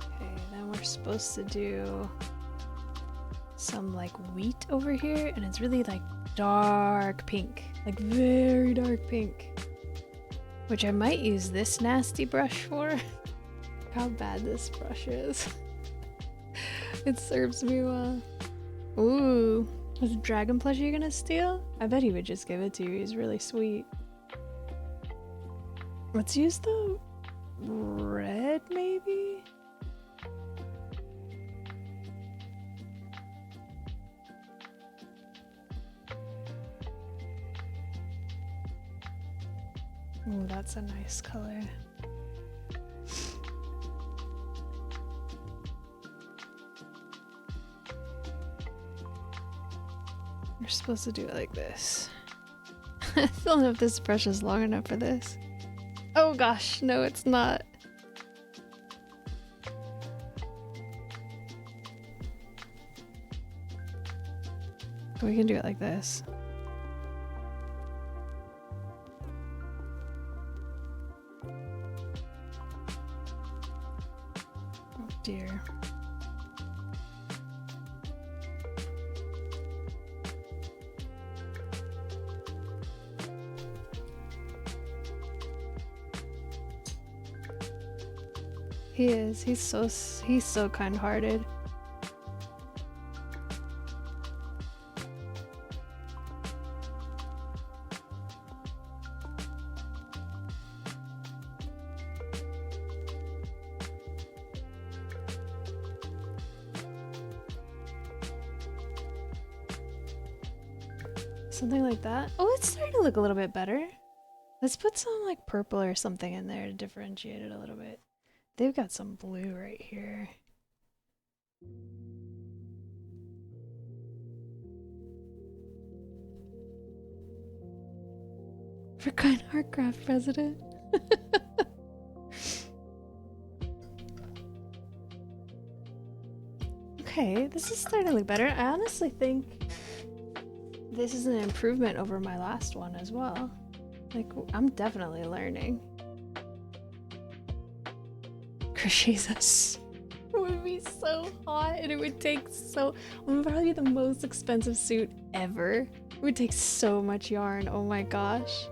Okay, then we're supposed to do some like wheat over here, and it's really like dark pink, like very dark pink, which I might use this nasty brush for. How bad this brush is. It serves me well. Ooh, was Dragon Plushie gonna steal? I bet he would just give it to you. He's really sweet. Let's use the red, maybe? Ooh, that's a nice color. We're supposed to do it like this. I don't know if this brush is long enough for this. Oh gosh, no, it's not. We can do it like this. Oh dear. He is. He's so kind-hearted. Something like that. Oh, it's starting to look a little bit better. Let's put some like purple or something in there to differentiate it a little bit. They've got some blue right here. For kind Heartcraft president. Okay, this is starting to look better. I honestly think this is an improvement over my last one as well. Like, I'm definitely learning. Crochet would be so hot and it would take so... It would probably be the most expensive suit ever. It would take so much yarn. Oh my gosh.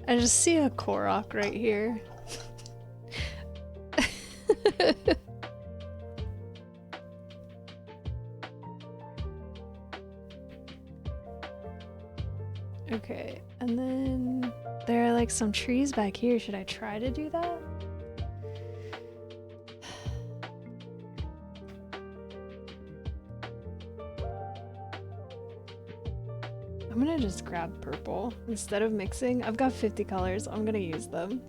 I just see a Korok right here. Okay, and then there are like some trees back here. Should I try to do that? I'm gonna just grab purple. Instead of mixing, I've got 50 colors. I'm gonna use them.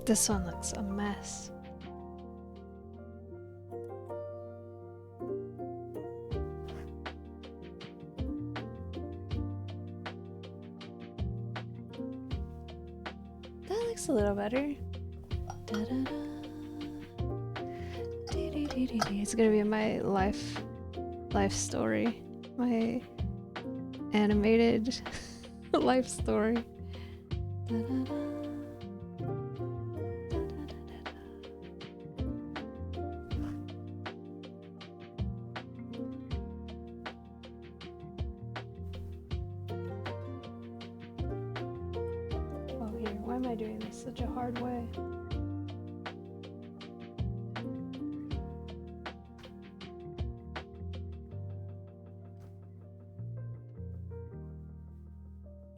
This one looks a mess. That looks a little better. It's gonna be my life story. My animated life story. Such a hard way.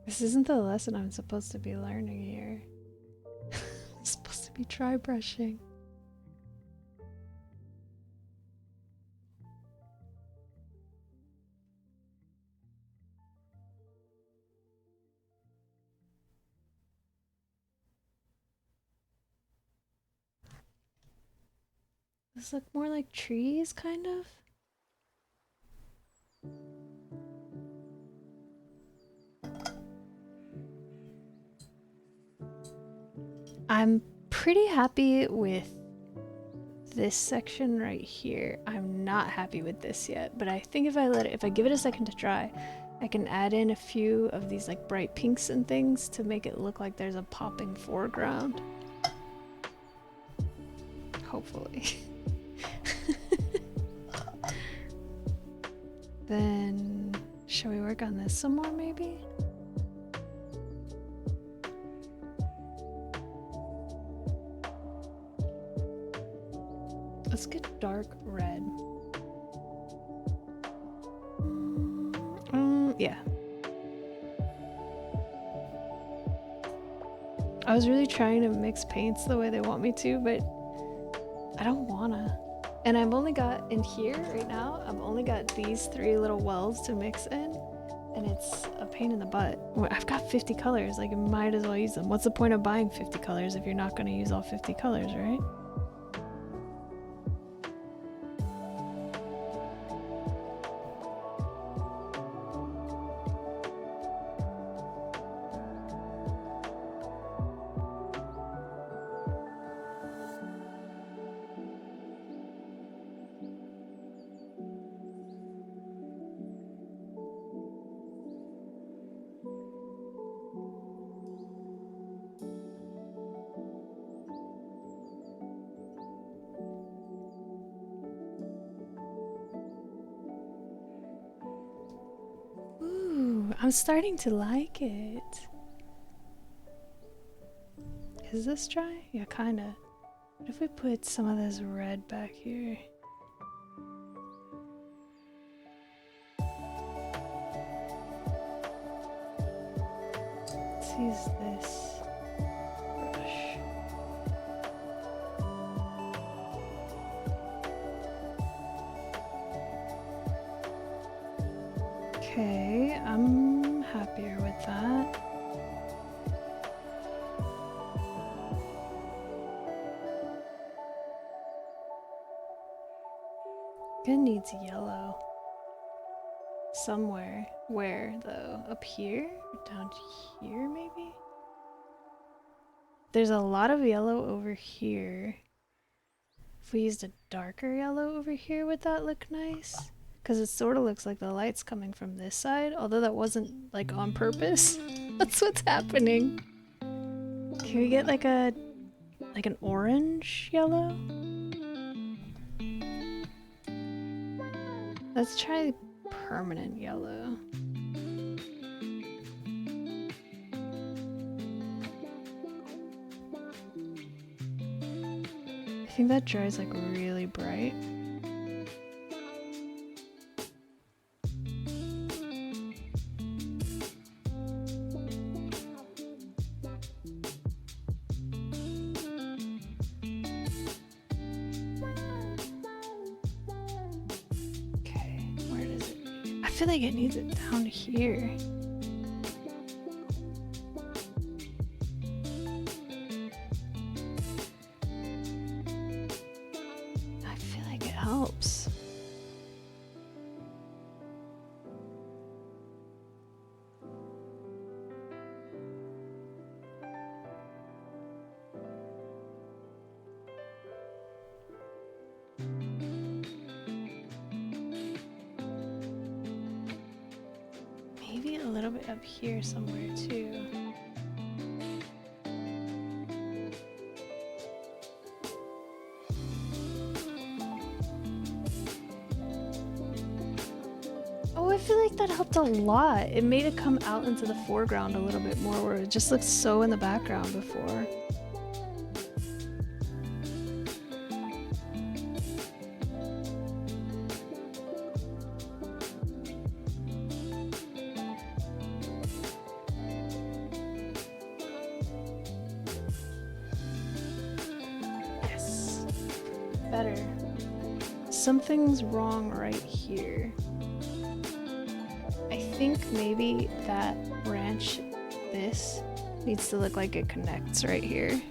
This isn't the lesson I'm supposed to be learning here. I'm supposed to be dry brushing. These look more like trees, kind of. I'm pretty happy with this section right here. I'm not happy with this yet, but I think if I give it a second to dry, I can add in a few of these like bright pinks and things to make it look like there's a popping foreground. Hopefully. Then, shall we work on this some more maybe? Let's get dark red. Yeah. I was really trying to mix paints the way they want me to, but I don't wanna. And I've only got, in here right now, I've only got these 3 little wells to mix in, and it's a pain in the butt. I've got 50 colors, like I might as well use them. What's the point of buying 50 colors if you're not gonna use all 50 colors, right? I'm starting to like it. Is this dry? Yeah, kinda. What if we put some of this red back here? Let's use this brush. Okay, I'm happier with that. It needs yellow. Somewhere. Where though? Up here? Or down here maybe? There's a lot of yellow over here. If we used a darker yellow over here, would that look nice? Because it sort of looks like the light's coming from this side, although that wasn't like on purpose. That's what's happening. Can we get like an orange yellow? Let's try permanent yellow. I think that dries like really bright. I feel like it needs it down here. I feel like it helps. Maybe a little bit up here somewhere too. Oh, I feel like that helped a lot. It made it come out into the foreground a little bit more, where it just looked so in the background before. Better. Something's wrong right here. I think maybe that branch, this, needs to look like it connects right here.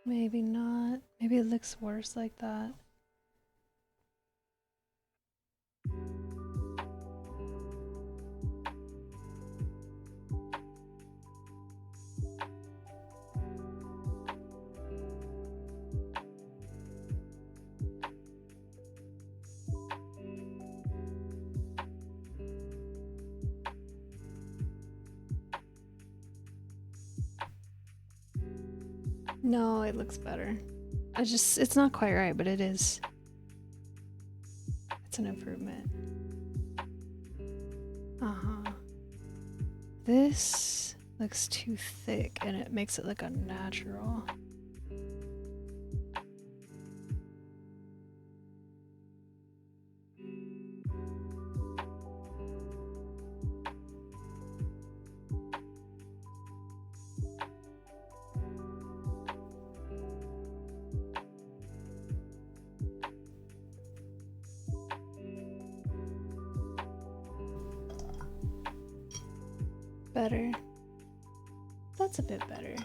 Maybe not. Maybe it looks worse like that. No, it looks better. It's not quite right, but it is. It's an improvement. Uh-huh. This looks too thick and it makes it look unnatural. Better. That's a bit better.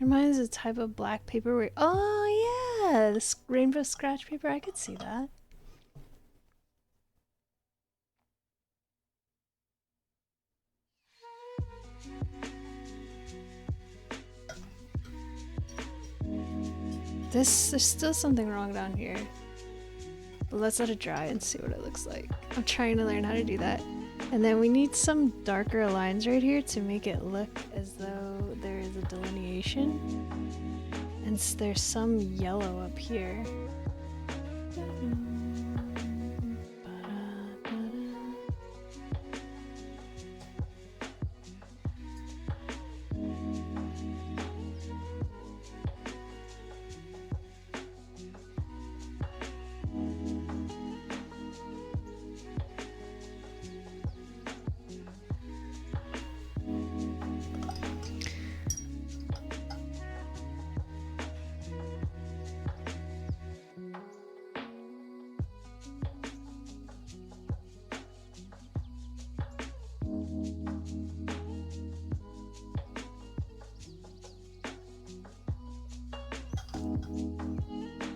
Reminds a type of black paper where, oh yeah, this rainbow scratch paper, I could see that. There's still something wrong down here. But let's let it dry and see what it looks like. I'm trying to learn how to do that. And then we need some darker lines right here to make it look as though there is a delineation. And there's some yellow up here.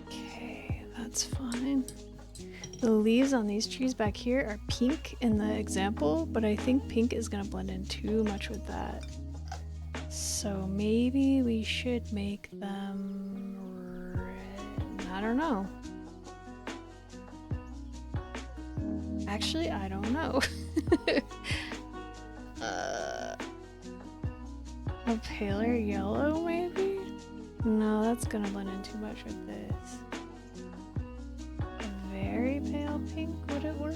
Okay, that's fine. The leaves on these trees back here are pink in the example, but I think pink is gonna blend in too much with that. So maybe we should make them red. I don't know. Actually, I don't know. A paler yellow, maybe? No, that's gonna blend in too much with this. A very pale pink, would it work?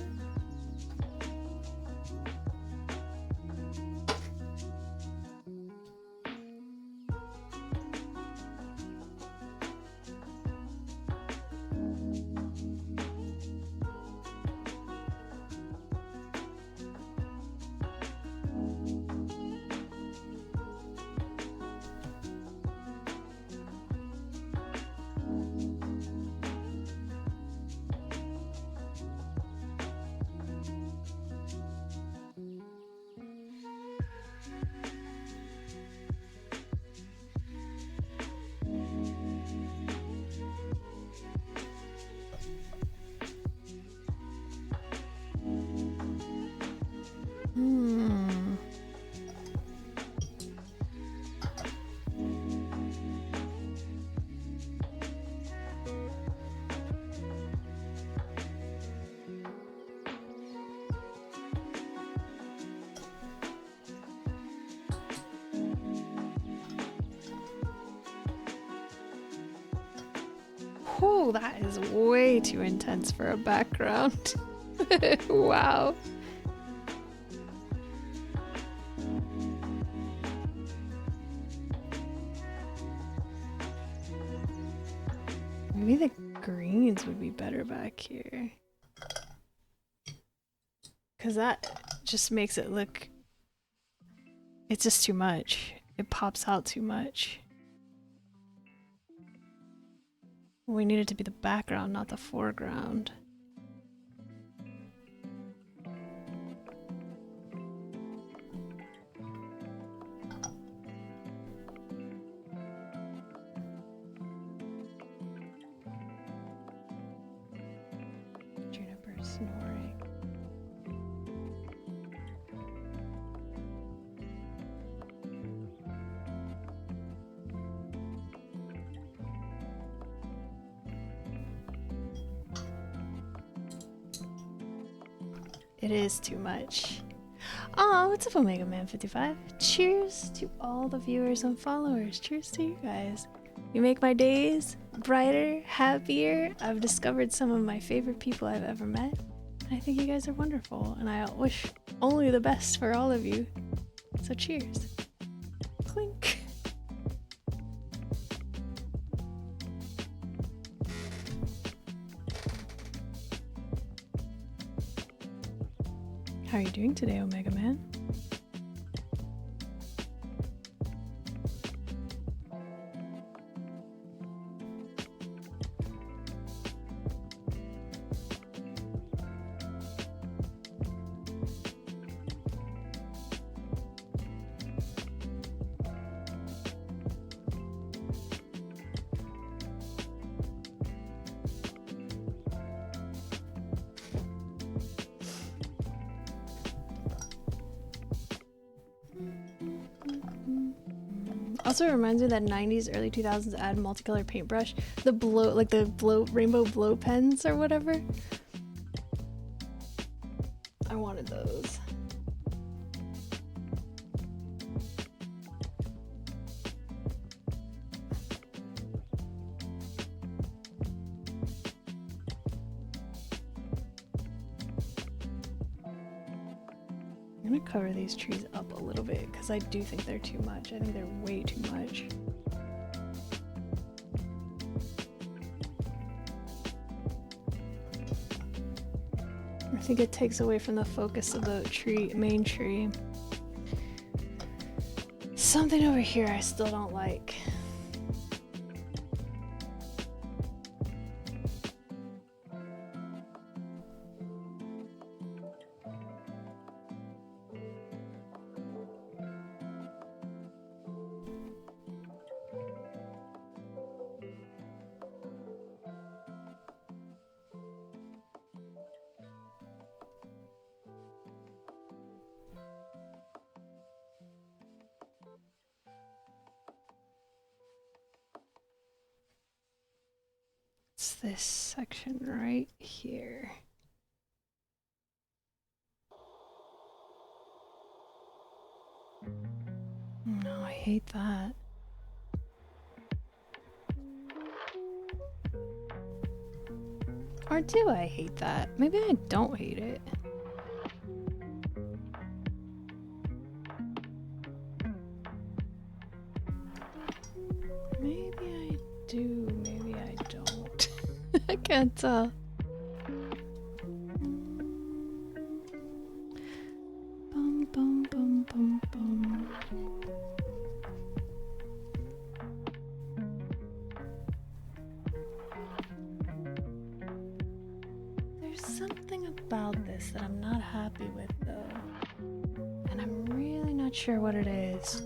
Oh, that is way too intense for a background. Wow. Maybe the greens would be better back here. Because that just makes it look It's just too much. It pops out too much. We need it to be the background, not the foreground. Juniper snoring. It is too much. Oh, what's up, Omega Man 55? Cheers to all the viewers and followers. Cheers to you guys. You make my days brighter, happier. I've discovered some of my favorite people I've ever met. And I think you guys are wonderful. And I wish only the best for all of you. So cheers. Clink. How are you doing today, Omega Man? Also, it reminds me that 90s, early 2000s ad multicolor paintbrush, the blow, like the rainbow blow pens or whatever. I wanted those. I'm gonna cover these trees up a little bit because I do think they're too much. I think they're way too much. I think it takes away from the focus of the main tree. Something over here I still don't like. It's this section right here. No, I hate that. Or do I hate that? Maybe I don't hate it. Maybe I do, maybe I don't. I can't tell. Bum, bum, bum, bum, bum. There's something about this that I'm not happy with, though. And I'm really not sure what it is.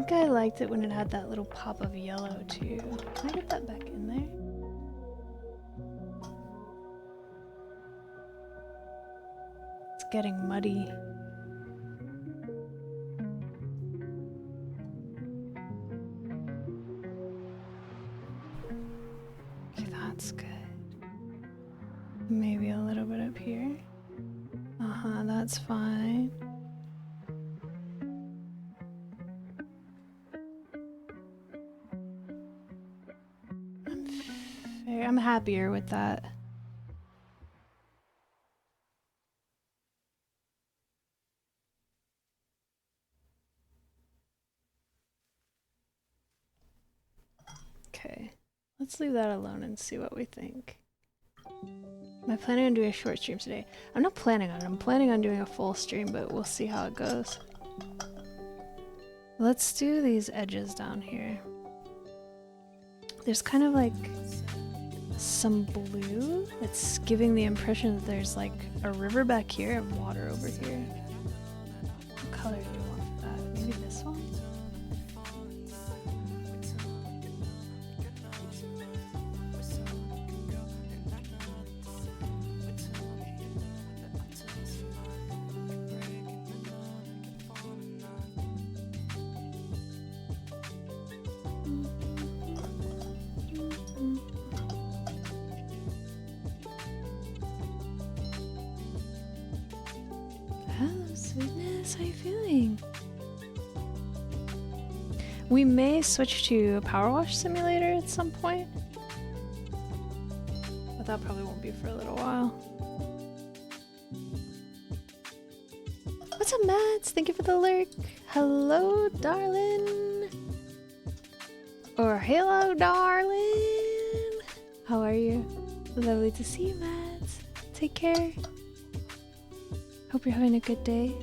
think I liked it when it had that little pop of yellow too. Can I get that back in there? It's getting muddy. Okay, that's good. Maybe a little bit up here. Uh-huh, that's fine. I'm happier with that. Okay, let's leave that alone and see what we think. Am I planning on doing a short stream today? I'm not planning on it. I'm planning on doing a full stream, but we'll see how it goes. Let's do these edges down here. There's kind of like some blue that's giving the impression that there's like a river back here and water over here. What color do you want for that? Maybe this one? How you feeling? We may switch to a power wash simulator at some point, but that probably won't be for a little while. What's up, Mads? Thank you for the lurk. Hello, darling. Or hello, darling. How are you? Lovely to see you, Mads. Take care. Hope you're having a good day.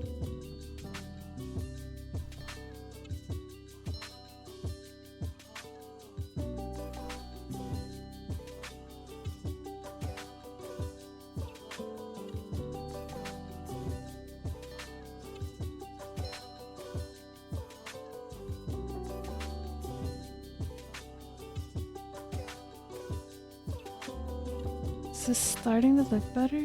Is this starting to look better?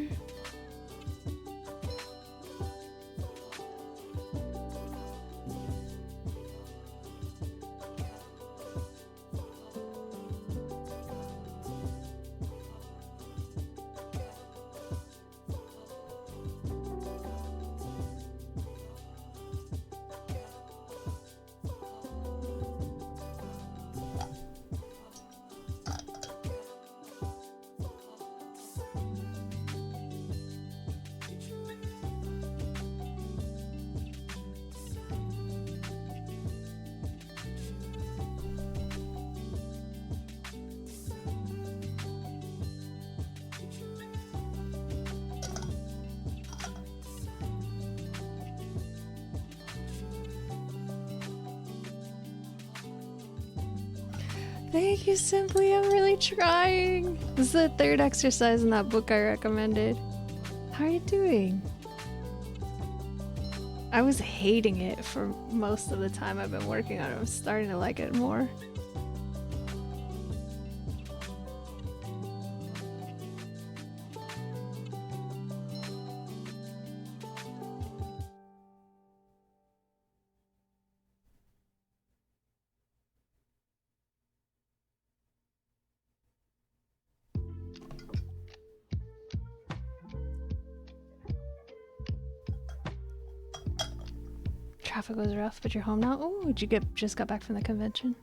Thank you, Simply. I'm really trying. This is the third exercise in that book I recommended. How are you doing? I was hating it for most of the time I've been working on it. I'm starting to like it more. Traffic was rough, but you're home now. Oh, did you just got back from the convention?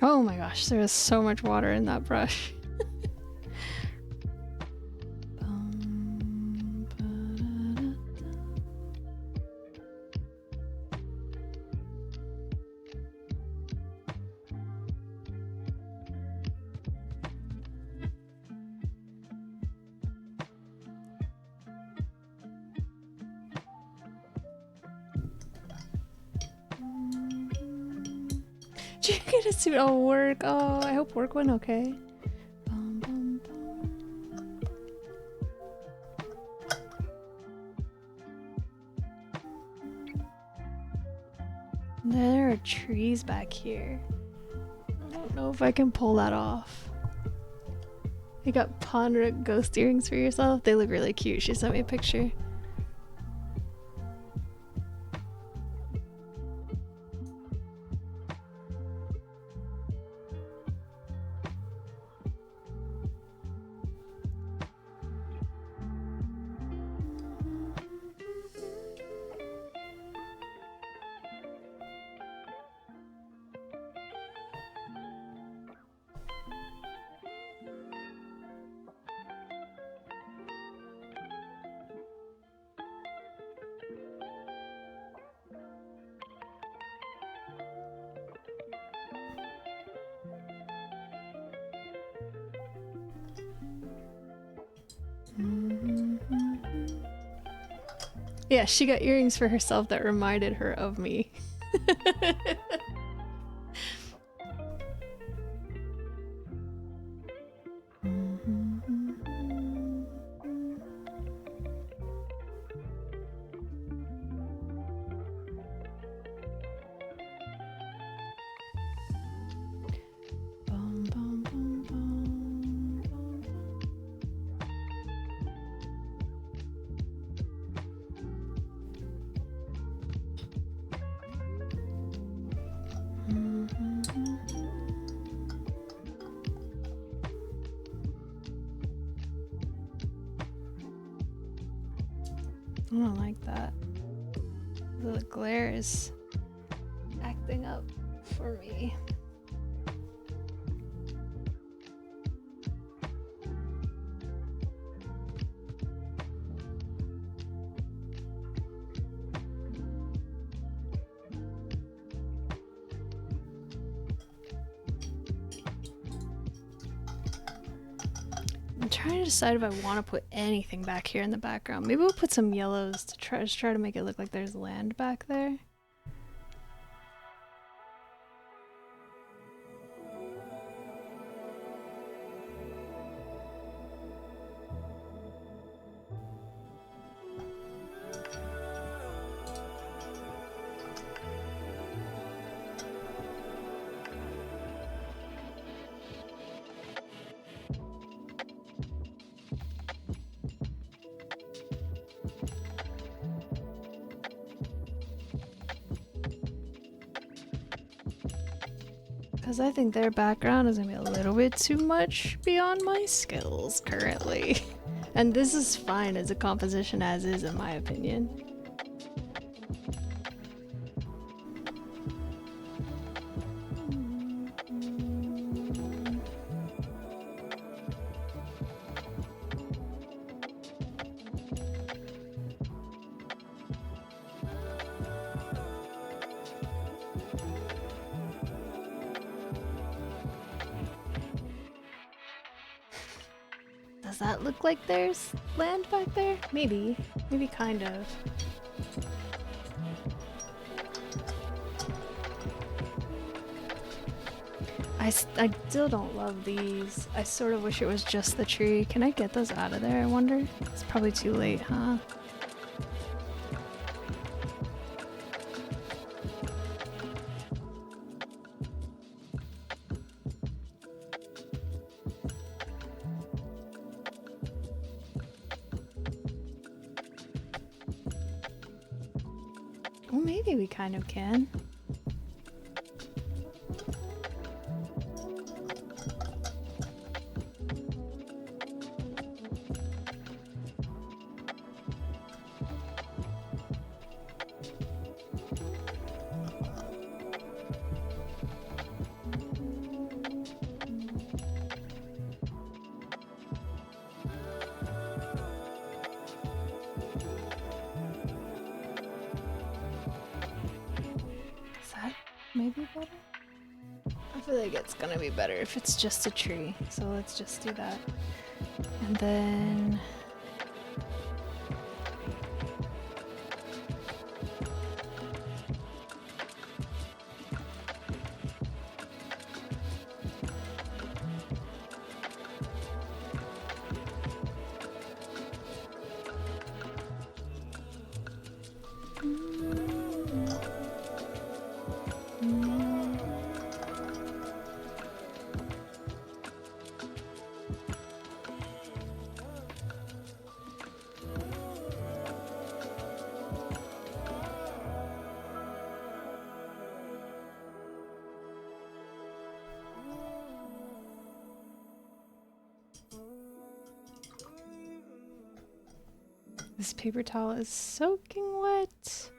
Oh my gosh, there is so much water in that brush. Did you get a suit? Oh, work. Oh, I hope work went okay. There are trees back here. I don't know if I can pull that off. You got pawn ghost earrings for yourself? They look really cute. She sent me a picture. Yeah, she got earrings for herself that reminded her of me. I don't like that. The glare is acting up for me. I'm trying to decide if I want to put anything back here in the background. Maybe we'll put some yellows to try to make it look like there's land back there. Because I think their background is going to be a little bit too much beyond my skills currently. And this is fine as a composition as is, in my opinion. Does that look like there's land back there? Maybe. Maybe kind of. I still don't love these. I sort of wish it was just the tree. Can I get those out of there, I wonder? It's probably too late, huh? Well, maybe we kind of can. Maybe better? I feel like it's gonna be better if it's just a tree, so let's just do that. And then This paper towel is soaking wet.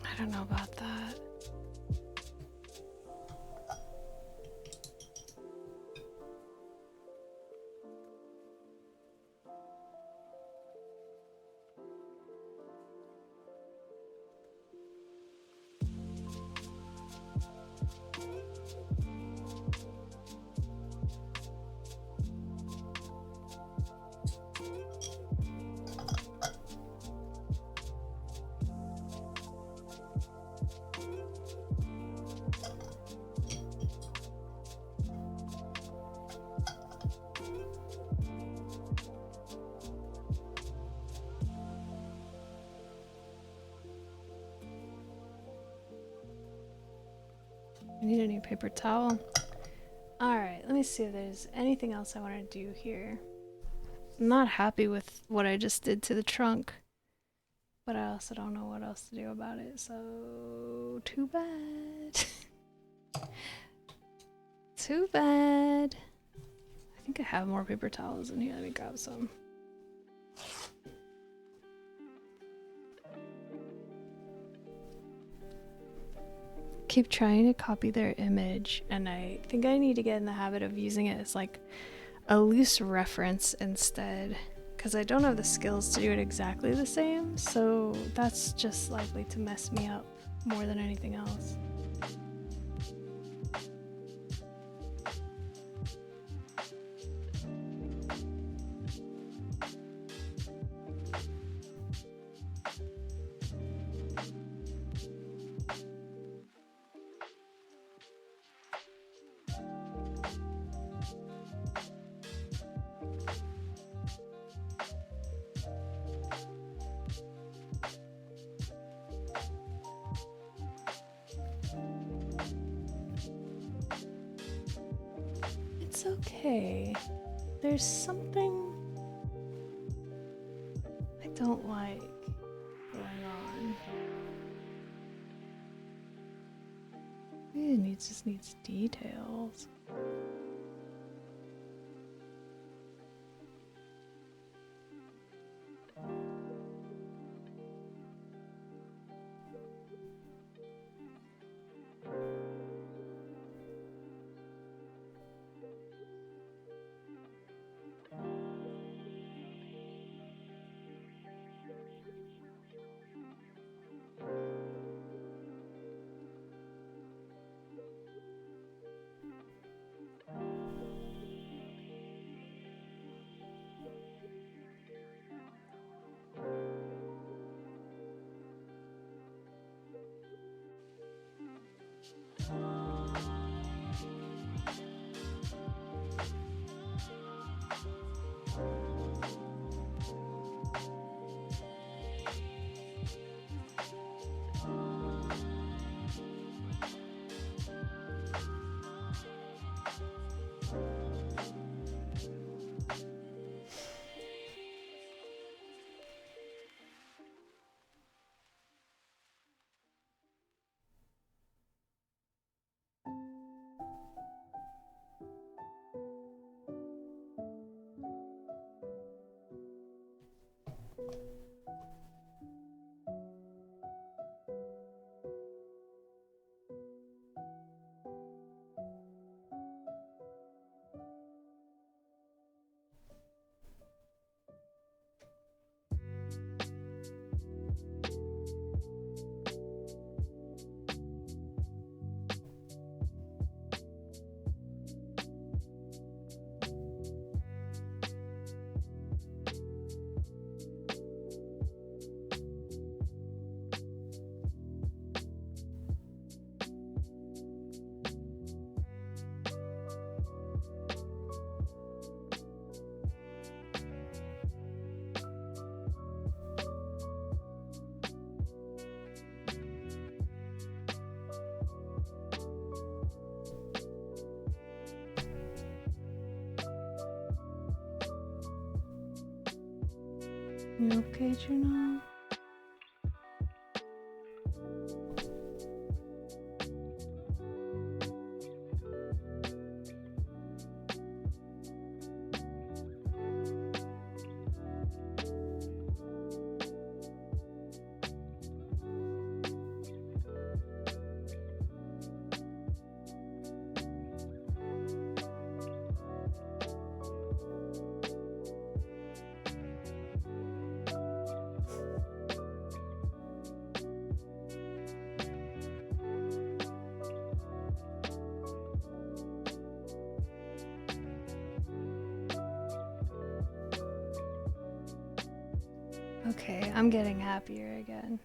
I don't know about that. I need a new paper towel. Alright, let me see if there's anything else I want to do here. I'm not happy with what I just did to the trunk, but I also don't know what else to do about it, so too bad. Too bad. I think I have more paper towels in here. Let me grab some. Keep trying to copy their image, and I think I need to get in the habit of using it as like a loose reference instead, because I don't have the skills to do it exactly the same, so that's just likely to mess me up more than anything else. It's okay. There's something I don't like going on. Maybe it just needs details. You okay, Juno? Okay, I'm getting happier again.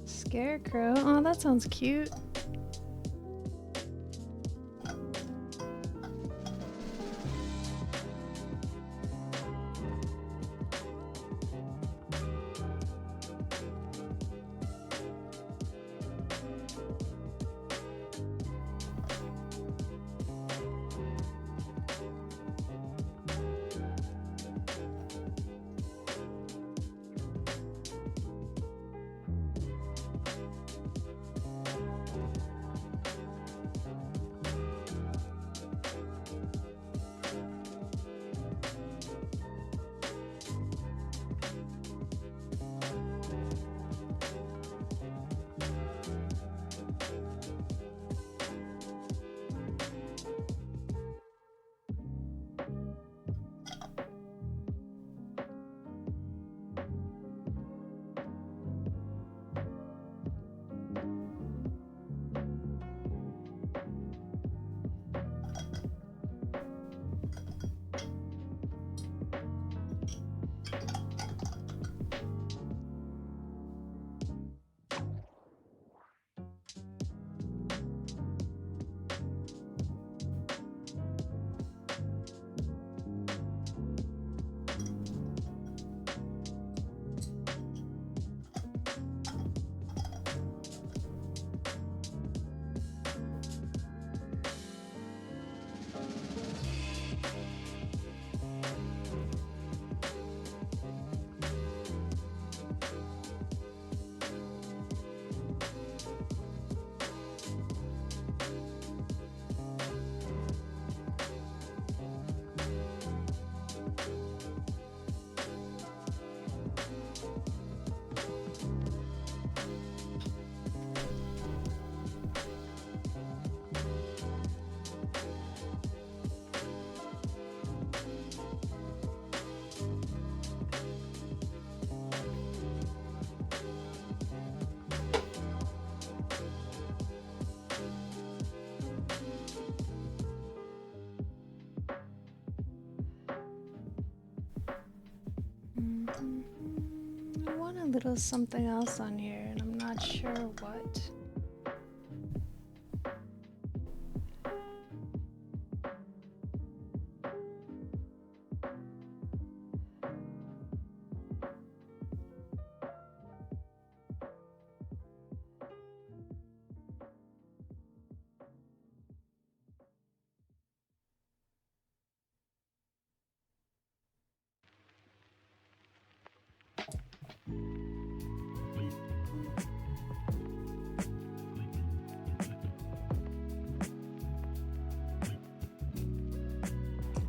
Scarecrow? Oh, that sounds cute. I want a little something else on here, and I'm not sure what.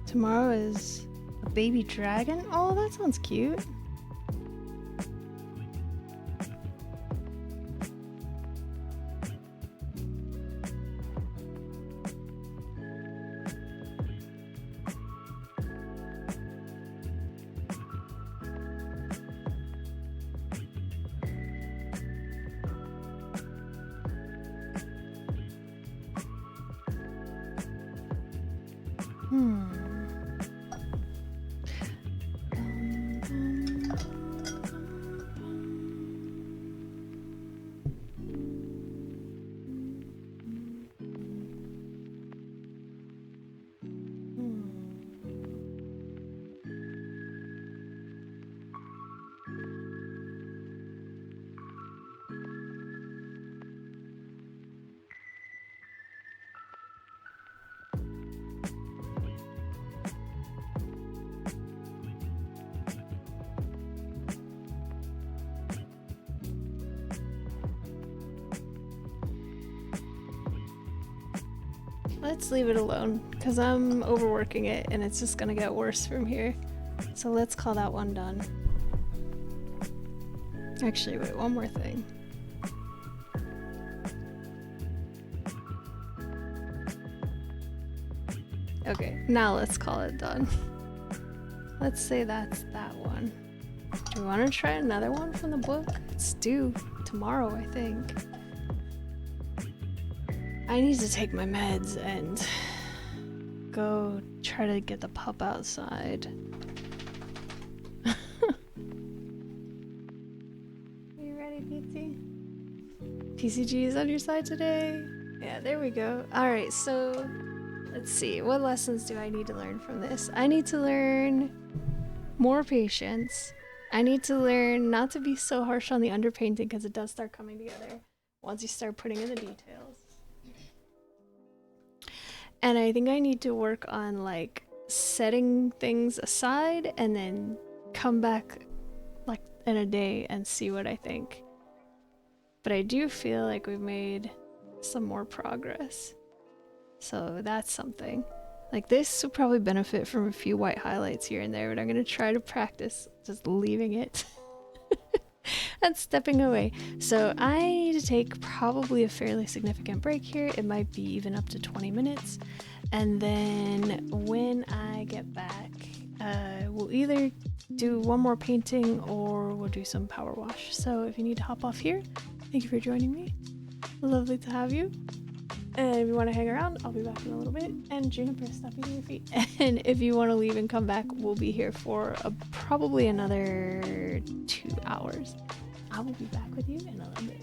Tomorrow is a baby dragon? Oh, that sounds cute. let's leave it alone because I'm overworking it and it's just gonna get worse from here. So let's call that one done. Actually, wait, one more thing. Okay, now let's call it done. Let's say that's that one. Do we want to try another one from the book? It's due tomorrow, I think. I need to take my meds and go try to get the pup outside. Are you ready, PT? PCG is on your side today? Yeah, there we go. Alright, so let's see. What lessons do I need to learn from this? I need to learn more patience. I need to learn not to be so harsh on the underpainting because it does start coming together once you start putting in the details. And I think I need to work on like setting things aside and then come back like in a day and see what I think. But I do feel like we've made some more progress. So that's something. Like this would probably benefit from a few white highlights here and there, but I'm gonna try to practice just leaving it and stepping away. So I need to take probably a fairly significant break here. It might be even up to 20 minutes. And then when I get back, we'll either do one more painting or we'll do some power wash. So if you need to hop off here, thank you for joining me. Lovely to have you. And if you want to hang around, I'll be back in a little bit. And Juniper, stop eating your feet. And if you want to leave and come back, we'll be here for probably another 2 hours. I will be back with you in a little bit.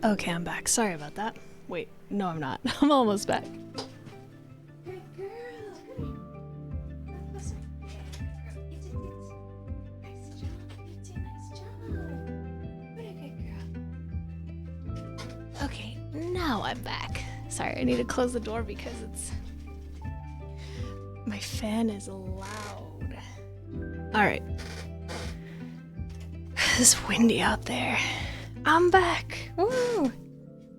Okay, I'm back. Sorry about that. Wait, no, I'm not. I'm almost back. Good girl. Nice job. You did a nice job. What a good girl. Okay, now I'm back. Sorry, I need to close the door because my fan is loud. Alright. It's windy out there. I'm back. Woo!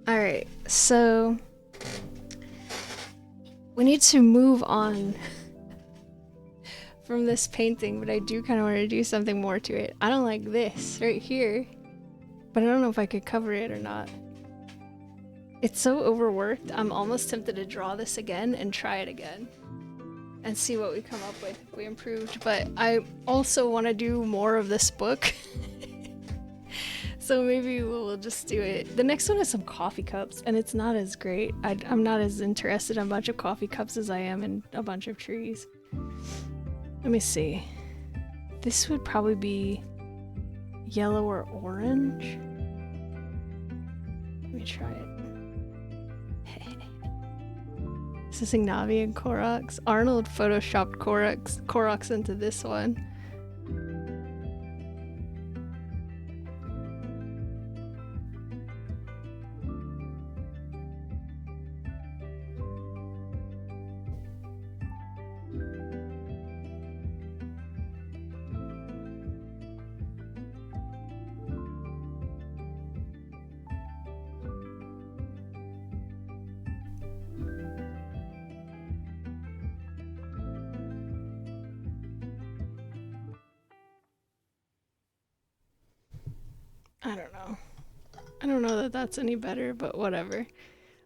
Alright, so we need to move on from this painting, but I do kind of want to do something more to it. I don't like this right here, but I don't know if I could cover it or not. It's so overworked, I'm almost tempted to draw this again and try it again and see what we come up with if we improved, but I also want to do more of this book. So maybe we'll just do it. The next one is some coffee cups, and it's not as great. I'm not as interested in a bunch of coffee cups as I am in a bunch of trees. Let me see. This would probably be yellow or orange. Let me try it. This is Ignavi and Koroks. Arnold photoshopped Koroks into this one. I don't know. I don't know that that's any better, but whatever.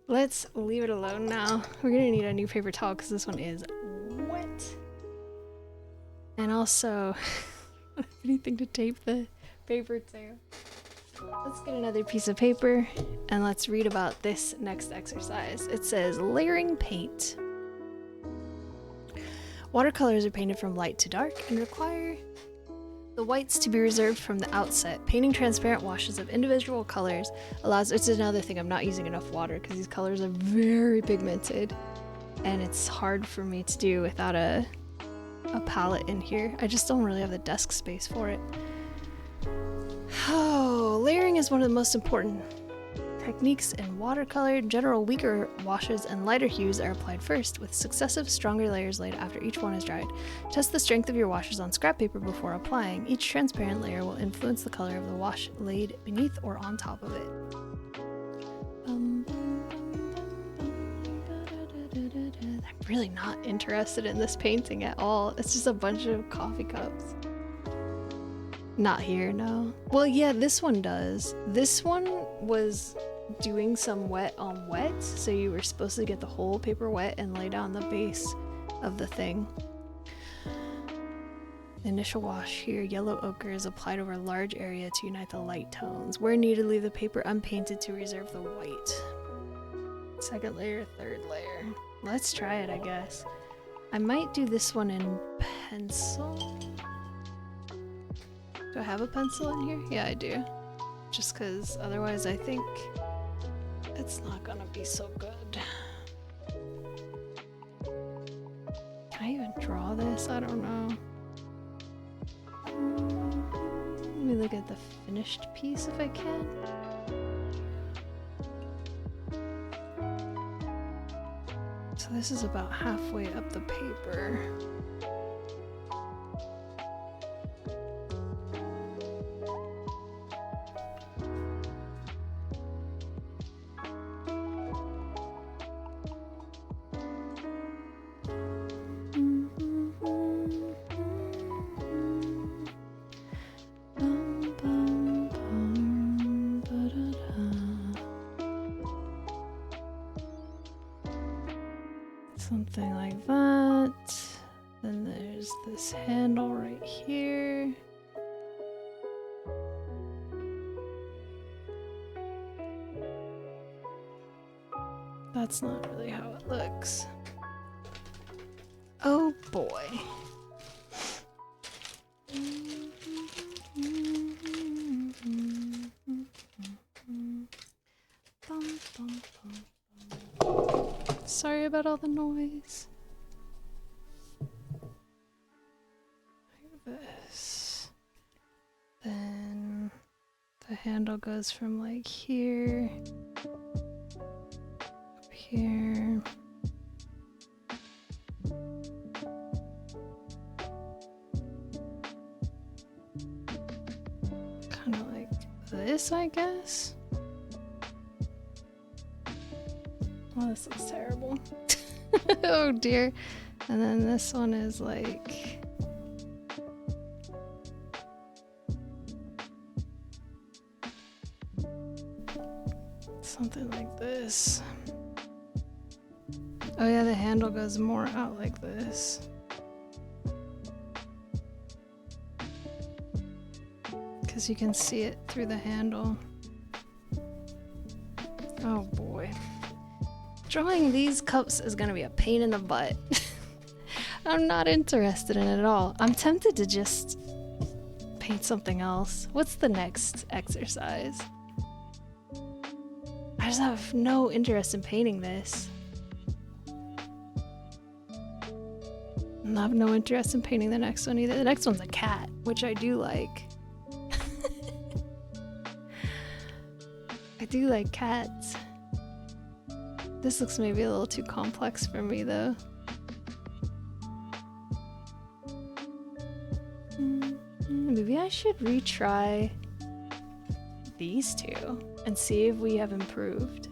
Let's leave it alone now. We're gonna need a new paper towel because this one is wet. And also, anything to tape the paper to. Let's get another piece of paper and let's read about this next exercise. It says layering paint. Watercolors are painted from light to dark and require the whites to be reserved from the outset. Painting transparent washes of individual colors allows, it's another thing, I'm not using enough water because these colors are very pigmented and it's hard for me to do without a palette in here. I just don't really have the desk space for it. Oh, layering is one of the most important techniques in watercolor. In general, weaker washes and lighter hues are applied first, with successive stronger layers laid after each one is dried. Test the strength of your washes on scrap paper before applying. Each transparent layer will influence the color of the wash laid beneath or on top of it. I'm really not interested in this painting at all. It's just a bunch of coffee cups. Not here, no. Well, yeah, this one does. This one was doing some wet on wet, so you were supposed to get the whole paper wet and lay down the base of the thing. The initial wash here, yellow ochre, is applied over a large area to unite the light tones. Where needed, leave the paper unpainted to reserve the white. Second layer, third layer. Let's try it, I guess. I might do this one in pencil. Do I have a pencil in here? Yeah, I do. Just because otherwise I think it's not gonna be so good. Can I even draw this? I don't know. Let me look at the finished piece if I can. So this is about halfway up the paper. Something like that. Then there's this handle right here. That's not really how it looks. Oh boy. Sorry about all the noise. Like this. Then the handle goes from like here up here. Kind of like this, I guess. Oh, this looks terrible. Oh dear. And then this one is like something like this. Oh yeah, the handle goes more out like this. Because you can see it through the handle. Oh boy. Drawing these cups is gonna be a pain in the butt. I'm not interested in it at all. I'm tempted to just paint something else. What's the next exercise? I just have no interest in painting this. I have no interest in painting the next one either. The next one's a cat, which I do like. I do like cats. This looks maybe a little too complex for me though. Maybe I should retry these two and see if we have improved.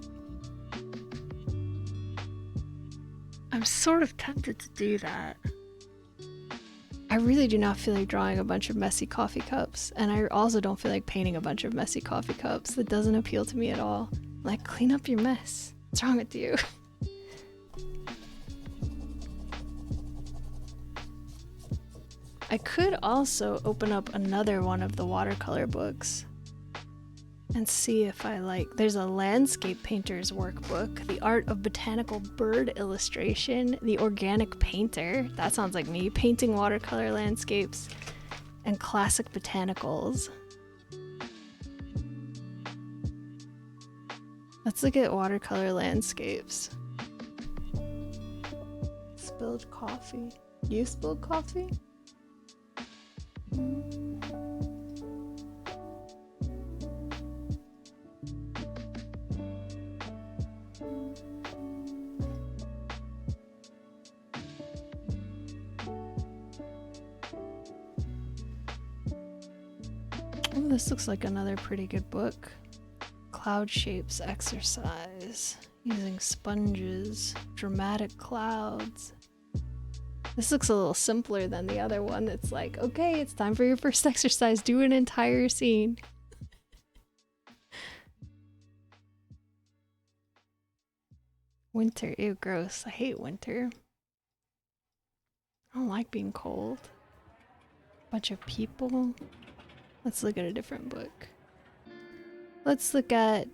I'm sort of tempted to do that. I really do not feel like drawing a bunch of messy coffee cups, and I also don't feel like painting a bunch of messy coffee cups. That doesn't appeal to me at all. Like, clean up your mess. What's wrong with you? I could also open up another one of the watercolor books and see if I like. There's a landscape painter's workbook, the art of botanical bird illustration, the organic painter. That sounds like me, painting watercolor landscapes, and classic botanicals. Let's look at watercolor landscapes. Spilled coffee. You spilled coffee? Oh, this looks like another pretty good book. Cloud shapes exercise. Using sponges. Dramatic clouds. This looks a little simpler than the other one that's like, okay, it's time for your first exercise. Do an entire scene. Winter. Ew, gross. I hate winter. I don't like being cold. Bunch of people. Let's look at a different book. Let's look at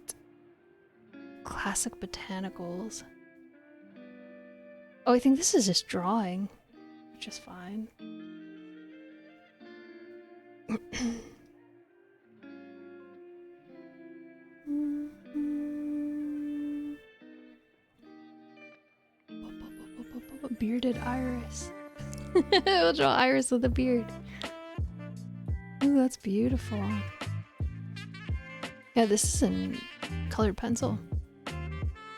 classic botanicals. Oh, I think this is just drawing, which is fine. Bearded iris. We'll draw iris with a beard. Ooh, that's beautiful. Yeah, this is in colored pencil.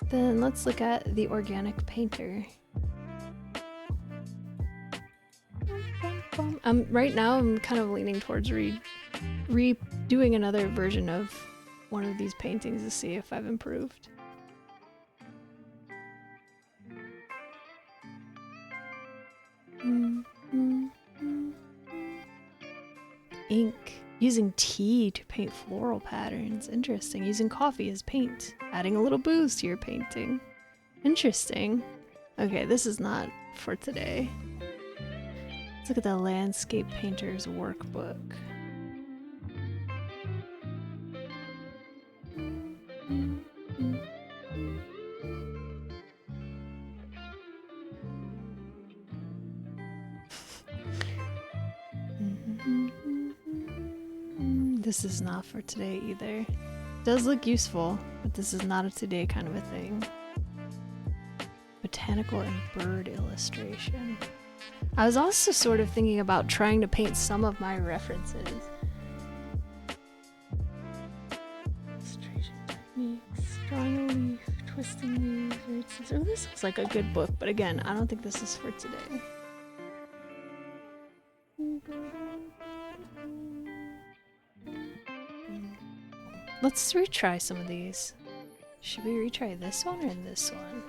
Then let's look at the organic painter. Right now I'm kind of leaning towards redoing another version of one of these paintings to see if I've improved. Ink. Using tea to paint floral patterns. Interesting. Using coffee as paint. Adding a little booze to your painting. Interesting. Okay, this is not for today. Let's look at the landscape painter's workbook. This is not for today either. does look useful, but this is not a today kind of a thing. Botanical and bird illustration. I was also sort of thinking about trying to paint some of my references. Illustration techniques, drawing a leaf, twisting leaves, roots. Oh, this looks like a good book, but again, I don't think this is for today. Let's retry some of these. Should we retry this one or this one?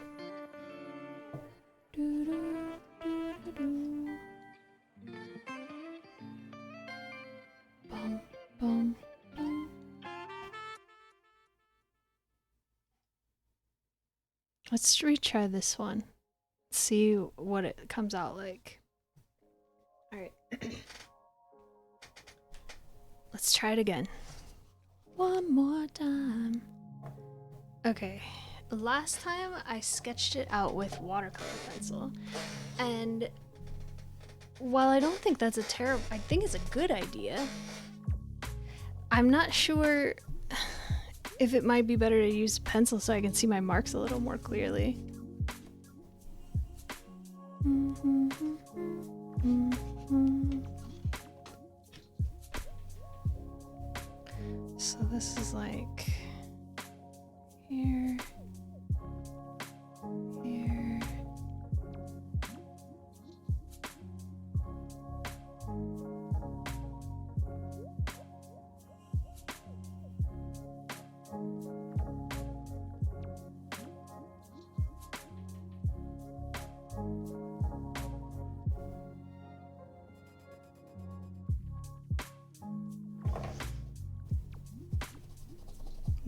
Bum, bum, bum. Let's retry this one. See what it comes out like. Alright. Let's try it again. One more time. Okay. Last time I sketched it out with watercolor pencil, and while I don't think that's a terrible, I think it's a good idea. I'm not sure if it might be better to use pencil so I can see my marks a little more clearly. So this is like here, here.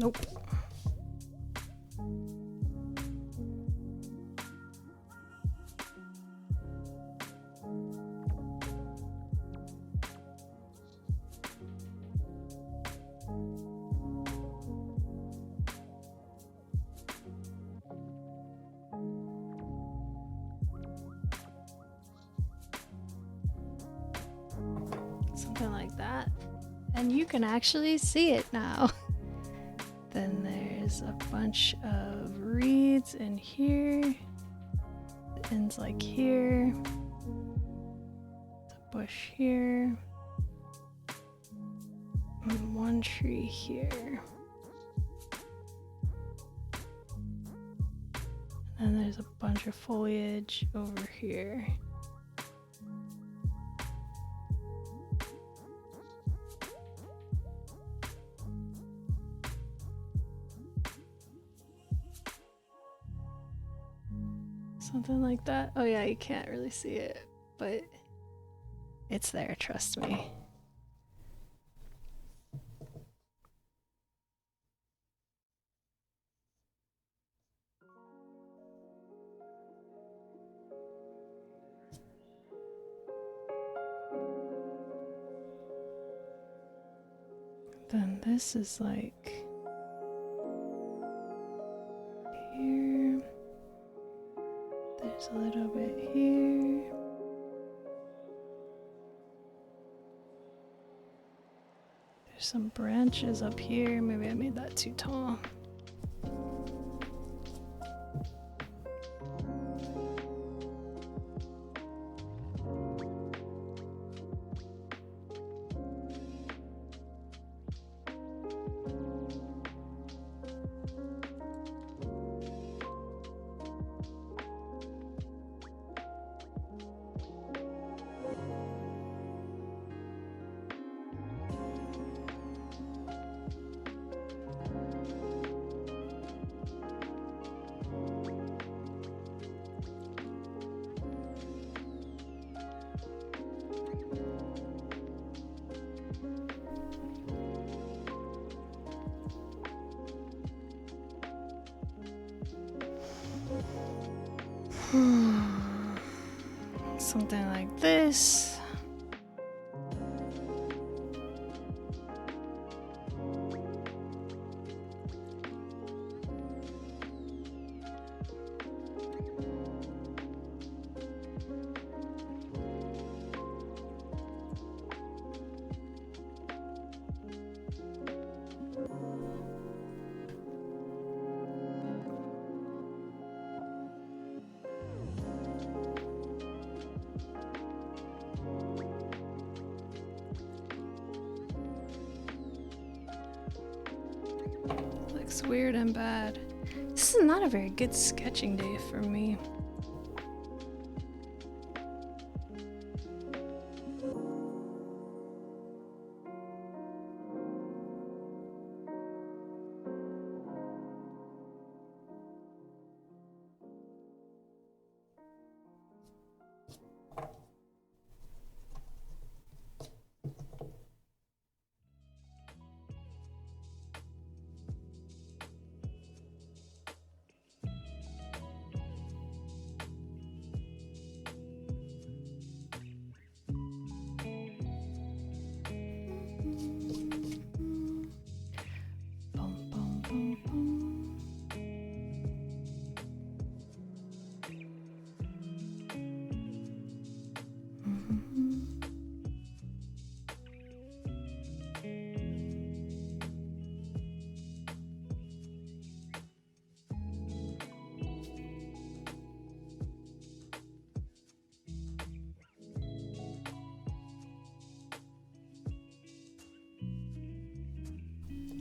Nope. Something like that. And you can actually see it now. Then there's a bunch of reeds in here. It ends like here. There's a bush here. And one tree here. And then there's a bunch of foliage over here. Something like that. Oh yeah, you can't really see it, but it's there, trust me. Then this is like here. There's a little bit here. There's some branches up here. Maybe I made that too tall. Something like this. looks weird and bad. This is not a very good sketching day for me.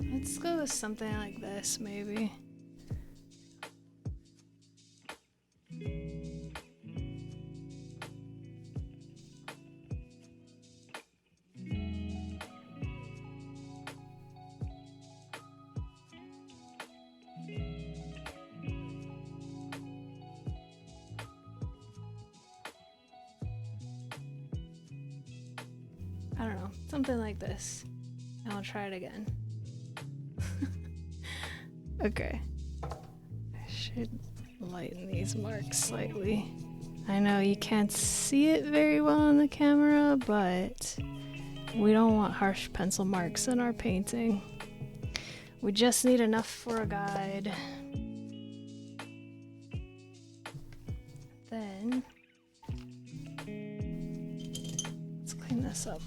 Let's go with something like this, maybe. I don't know, something like this. And I'll try it again. Okay. I should lighten these marks slightly. I know you can't see it very well on the camera, but we don't want harsh pencil marks in our painting. We just need enough for a guide. Then let's clean this up.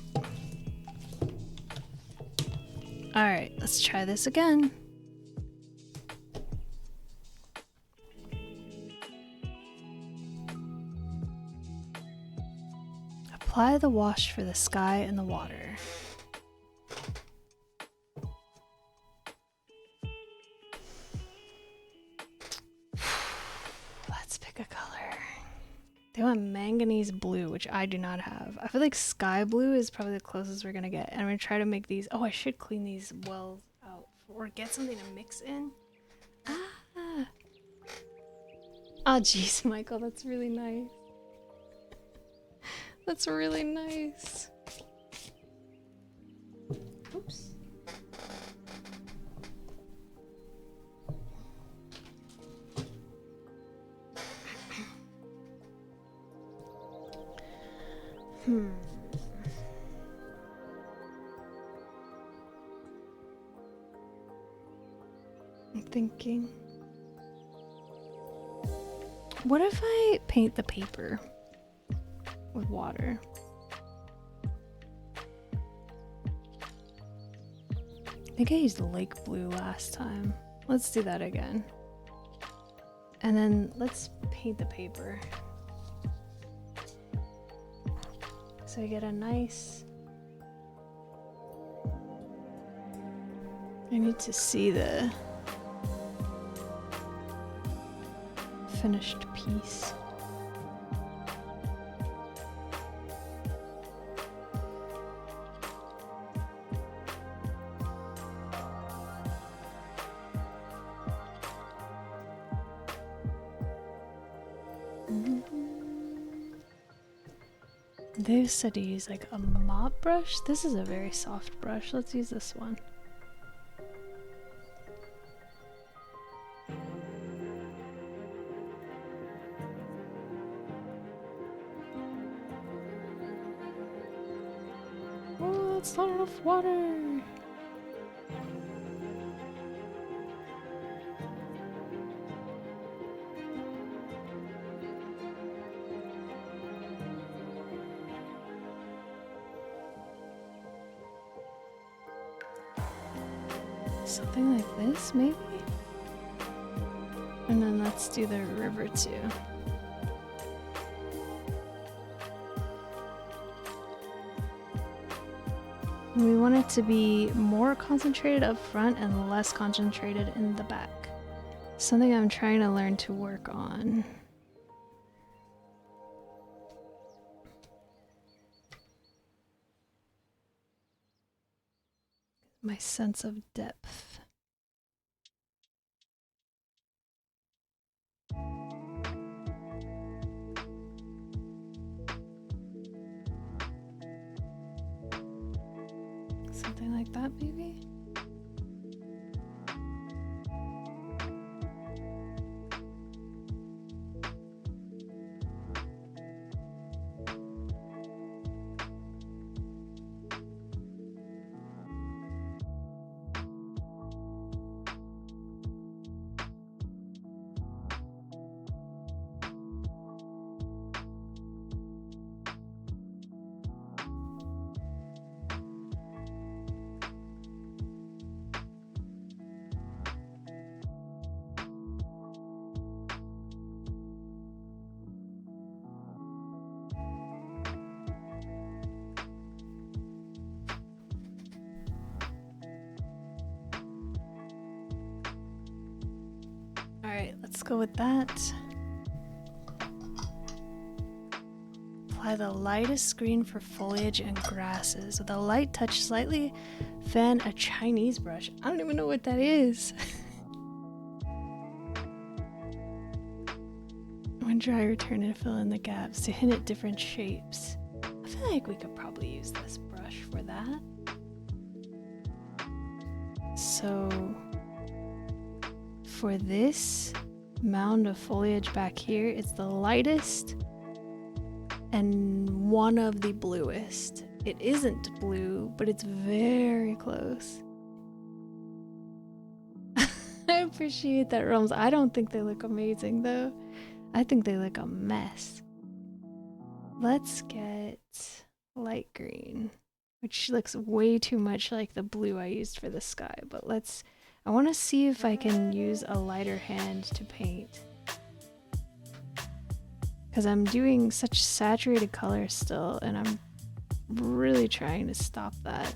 All right, let's try this again. Apply the wash for the sky and the water. Let's pick a color. They want manganese blue, which I do not have. I feel like sky blue is probably the closest we're gonna get. And I'm gonna try to make these. Oh, I should clean these wells out or get something to mix in. Ah. Oh, jeez, Michael, that's really nice. That's really nice. Oops. I'm thinking, what if I paint the paper with water? I think I used lake blue last time. Let's do that again. And then let's paint the paper. So you get a nice... I need to see the finished piece. They said to use like a mop brush. This is a very soft brush. Let's use this one. Oh, that's not enough water. Something like this, maybe? And then let's do the river too. We want it to be more concentrated up front and less concentrated in the back. Something I'm trying to learn to work on. My sense of depth. Something like that, maybe? Alright, let's go with that. Apply the lightest green for foliage and grasses. With a light touch, slightly fan a Chinese brush. I don't even know what that is. When dry, return and fill in the gaps to hint at different shapes. I feel like we could probably use this brush for that. So for this mound of foliage back here, it's the lightest and one of the bluest. It isn't blue, but it's very close. I appreciate that, Roms. I don't think they look amazing though. I think they look a mess. Let's get light green, which looks way too much like the blue I used for the sky, but I want to see if I can use a lighter hand to paint. Because I'm doing such saturated colors still, and I'm really trying to stop that.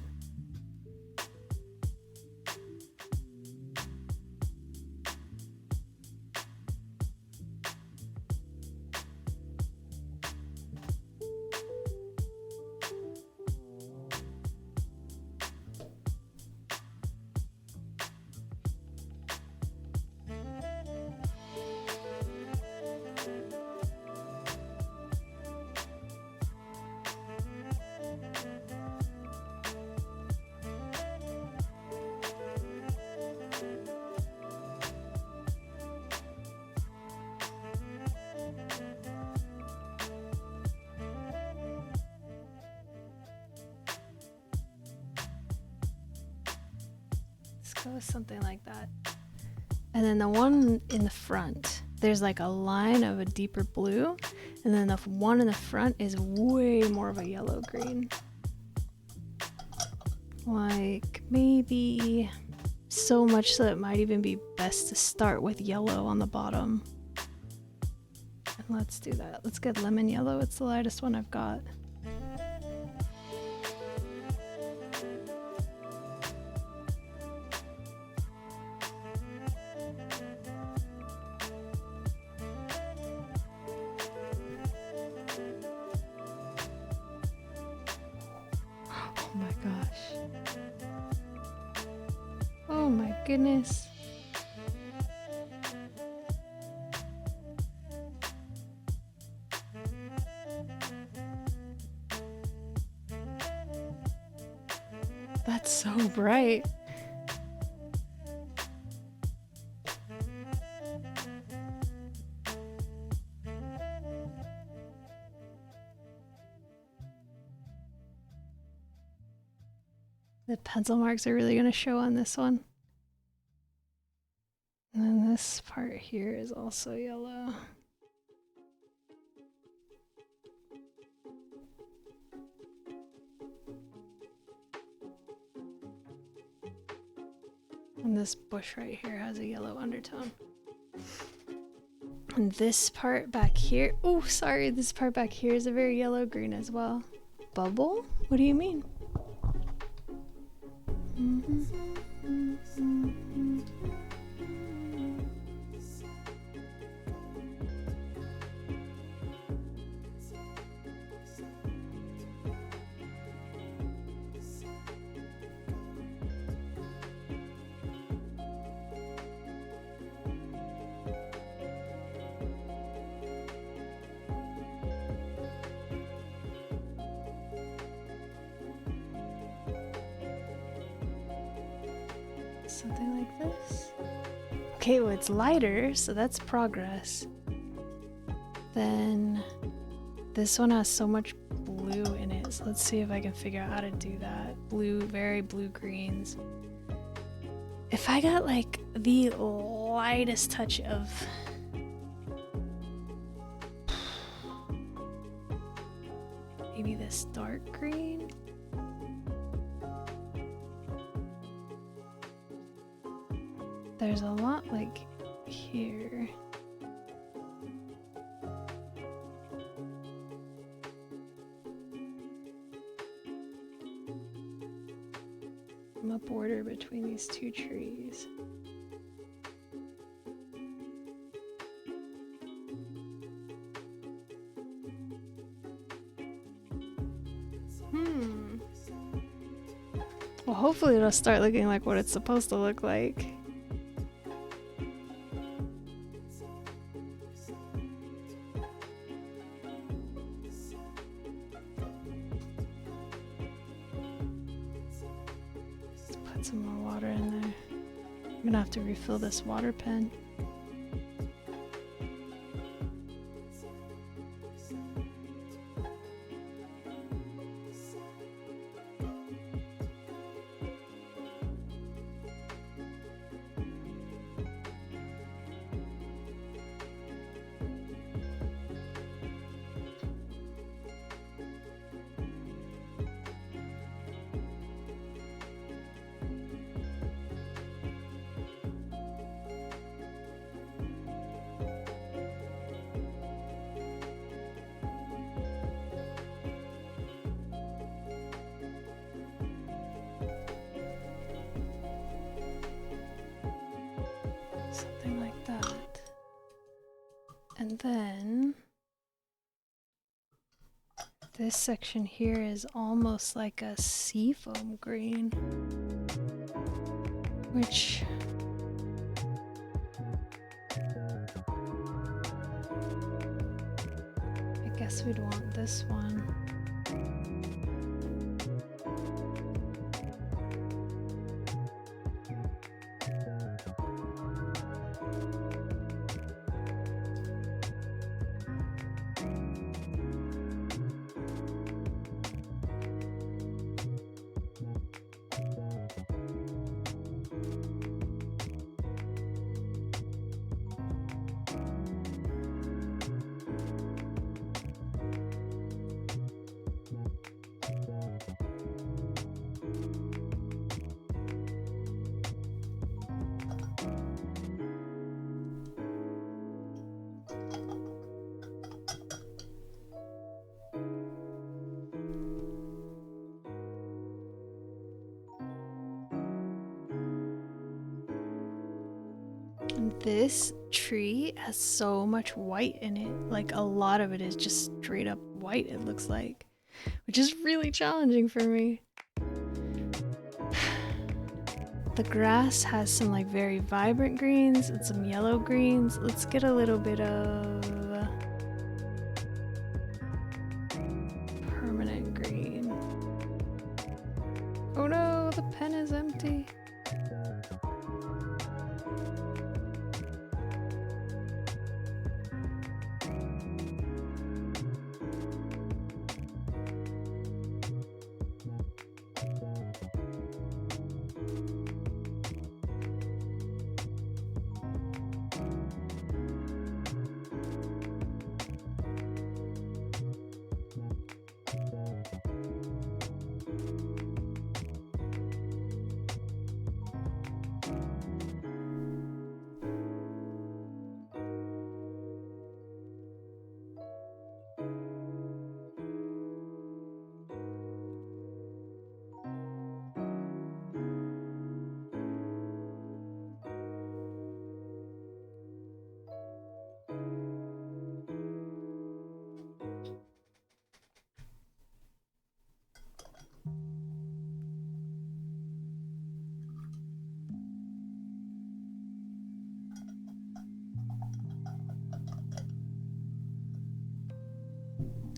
Go with something like that. And then the one in the front, there's like a line of a deeper blue, and then the one in the front is way more of a yellow green. Like maybe so much so it might even be best to start with yellow on the bottom. And let's do that. Let's get lemon yellow. It's the lightest one I've got. Oh my goodness. That's so bright. The pencil marks are really going to show on this one. And then this part here is also yellow. And this bush right here has a yellow undertone. And this part back here, oh sorry, this part back here is a very yellow green as well. Bubble? What do you mean? Something like this. Okay, well it's lighter, so that's progress. Then this one has so much blue in it, so let's see if I can figure out how to do that. Blue, very blue greens. If I got like the lightest touch of maybe this dark green. There's a lot like here. I'm a border between these two trees. Well, hopefully it'll start looking like what it's supposed to look like. Some more water in there. I'm gonna have to refill this water pen. Something like that. And then this section here is almost like a seafoam green, which I guess we'd want this one. This tree has so much white in it, like a lot of it is just straight up white, it looks like, which is really challenging for me. The grass has some like very vibrant greens and some yellow greens. Let's get a little bit of permanent green. Oh no, the pen is empty.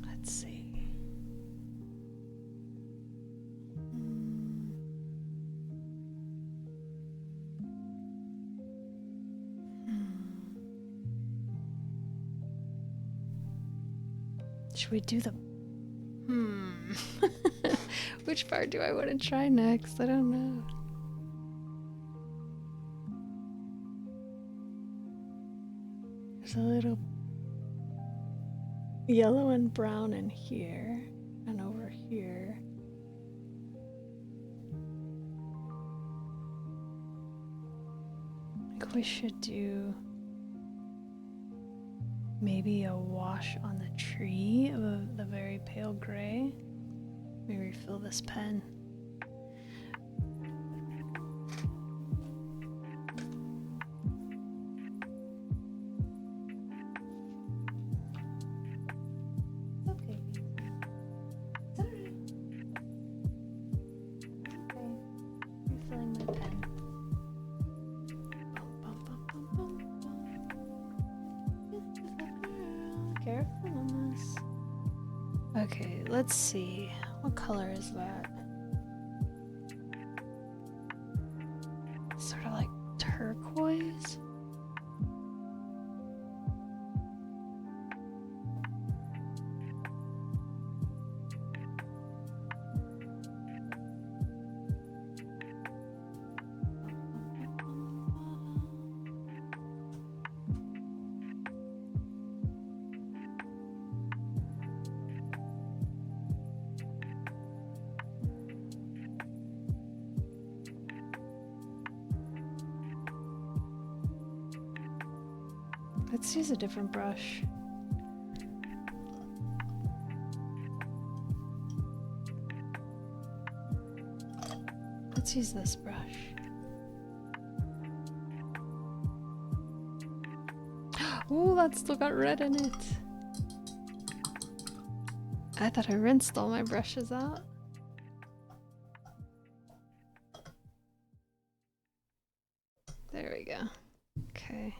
Let's see. Should we do the... Which part do I want to try next? I don't know. There's a little yellow and brown in here and over here. I think we should do maybe a wash on the tree of the very pale gray. Let me refill this pen. Okay. It's alright. Okay. Refilling my pen. Careful on this. Okay, let's see. What color is that? Sort of like turquoise. Let's use a different brush. Let's use this brush. Ooh, that's still got red in it. I thought I rinsed all my brushes out. There we go. Okay.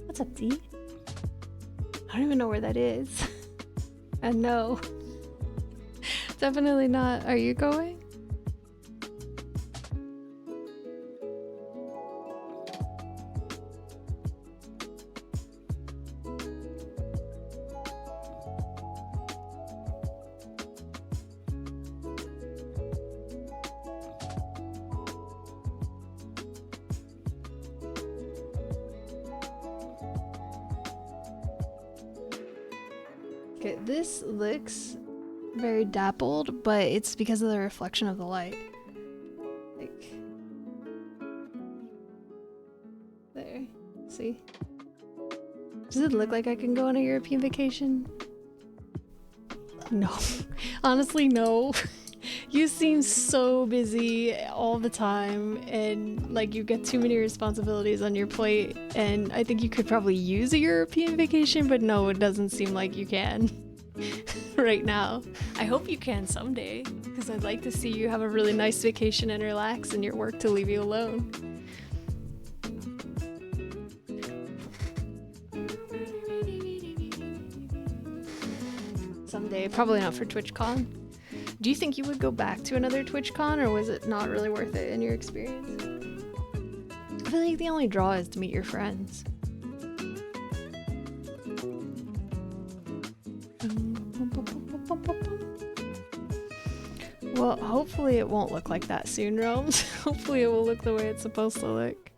What's up, D? I don't even know where that is. And no. Definitely not. Are you going? Okay, this looks very dappled, but it's because of the reflection of the light. Like, there. See? Does it look like I can go on a European vacation? No. Honestly, no. You seem so busy all the time, and like you get too many responsibilities on your plate, and I think you could probably use a European vacation, but no, it doesn't seem like you can right now. I hope you can someday, because I'd like to see you have a really nice vacation and relax, and your work to leave you alone. Someday, probably not for TwitchCon. Do you think you would go back to another TwitchCon, or was it not really worth it in your experience? I feel like the only draw is to meet your friends. Well, hopefully it won't look like that soon, Romes. Hopefully it will look the way it's supposed to look.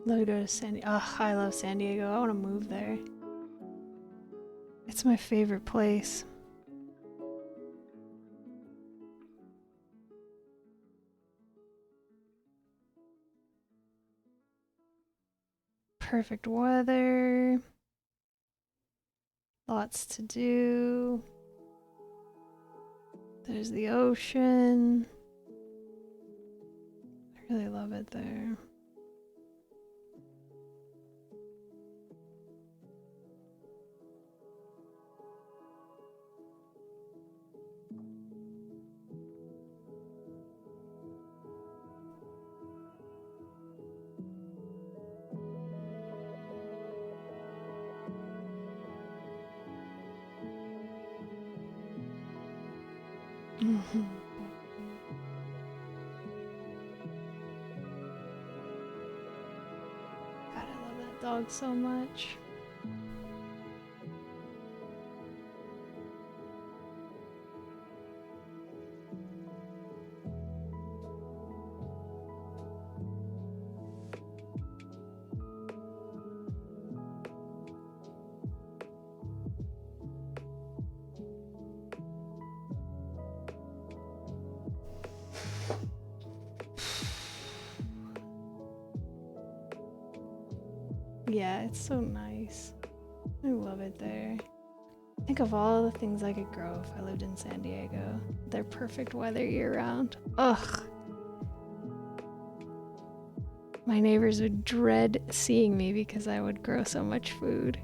Love to go to San Diego. Oh, I love San Diego. I want to move there. It's my favorite place. perfect weather. Lots to do. There's the ocean. I really love it there. God, I love that dog so much. Yeah, it's so nice. I love it there. Think of all the things I could grow if I lived in San Diego. They're perfect weather year round. Ugh. My neighbors would dread seeing me because I would grow so much food.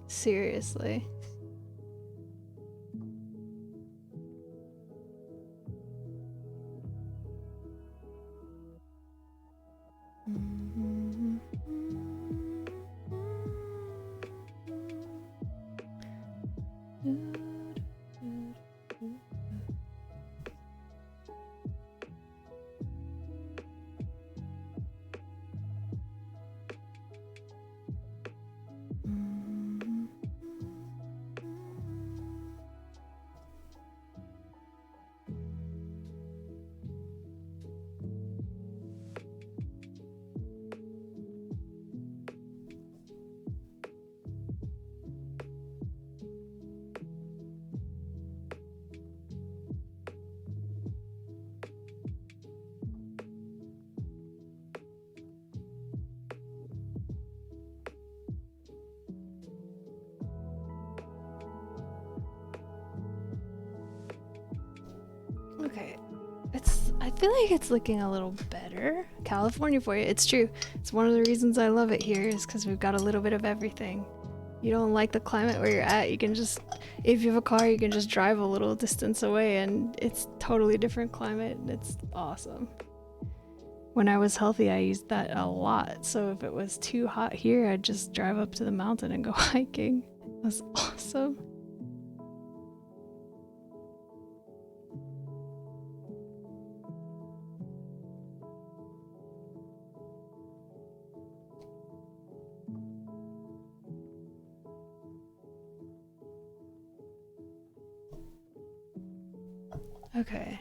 Seriously. Okay, I feel like it's looking a little better. California for you, it's true. It's one of the reasons I love it here is because we've got a little bit of everything. You don't like the climate where you're at, you can just, if you have a car, you can just drive a little distance away and it's totally different climate and it's awesome. When I was healthy, I used that a lot. So if it was too hot here, I'd just drive up to the mountain and go hiking. It was awesome. Okay.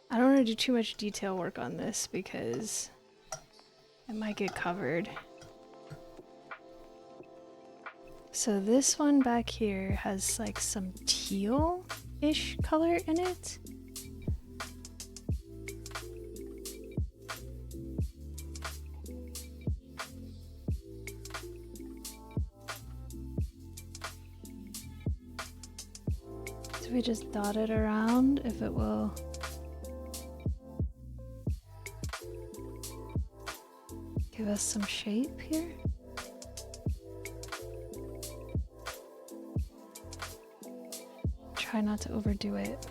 I don't want to do too much detail work on this because it might get covered. So this one back here has like some teal-ish color in it. So we just dot it around if it will. Give us some shape here. Try not to overdo it.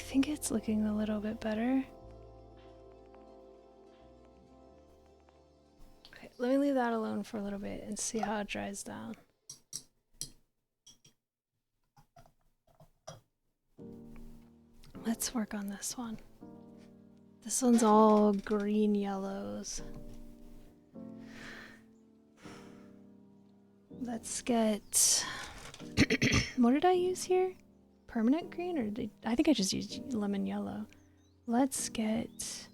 think it's looking a little bit better. Okay, let me leave that alone for a little bit and see how it dries down. Let's work on this one. This one's all green yellows. Let's get... What did I use here? Permanent green, or I think I just used lemon yellow. Let's get...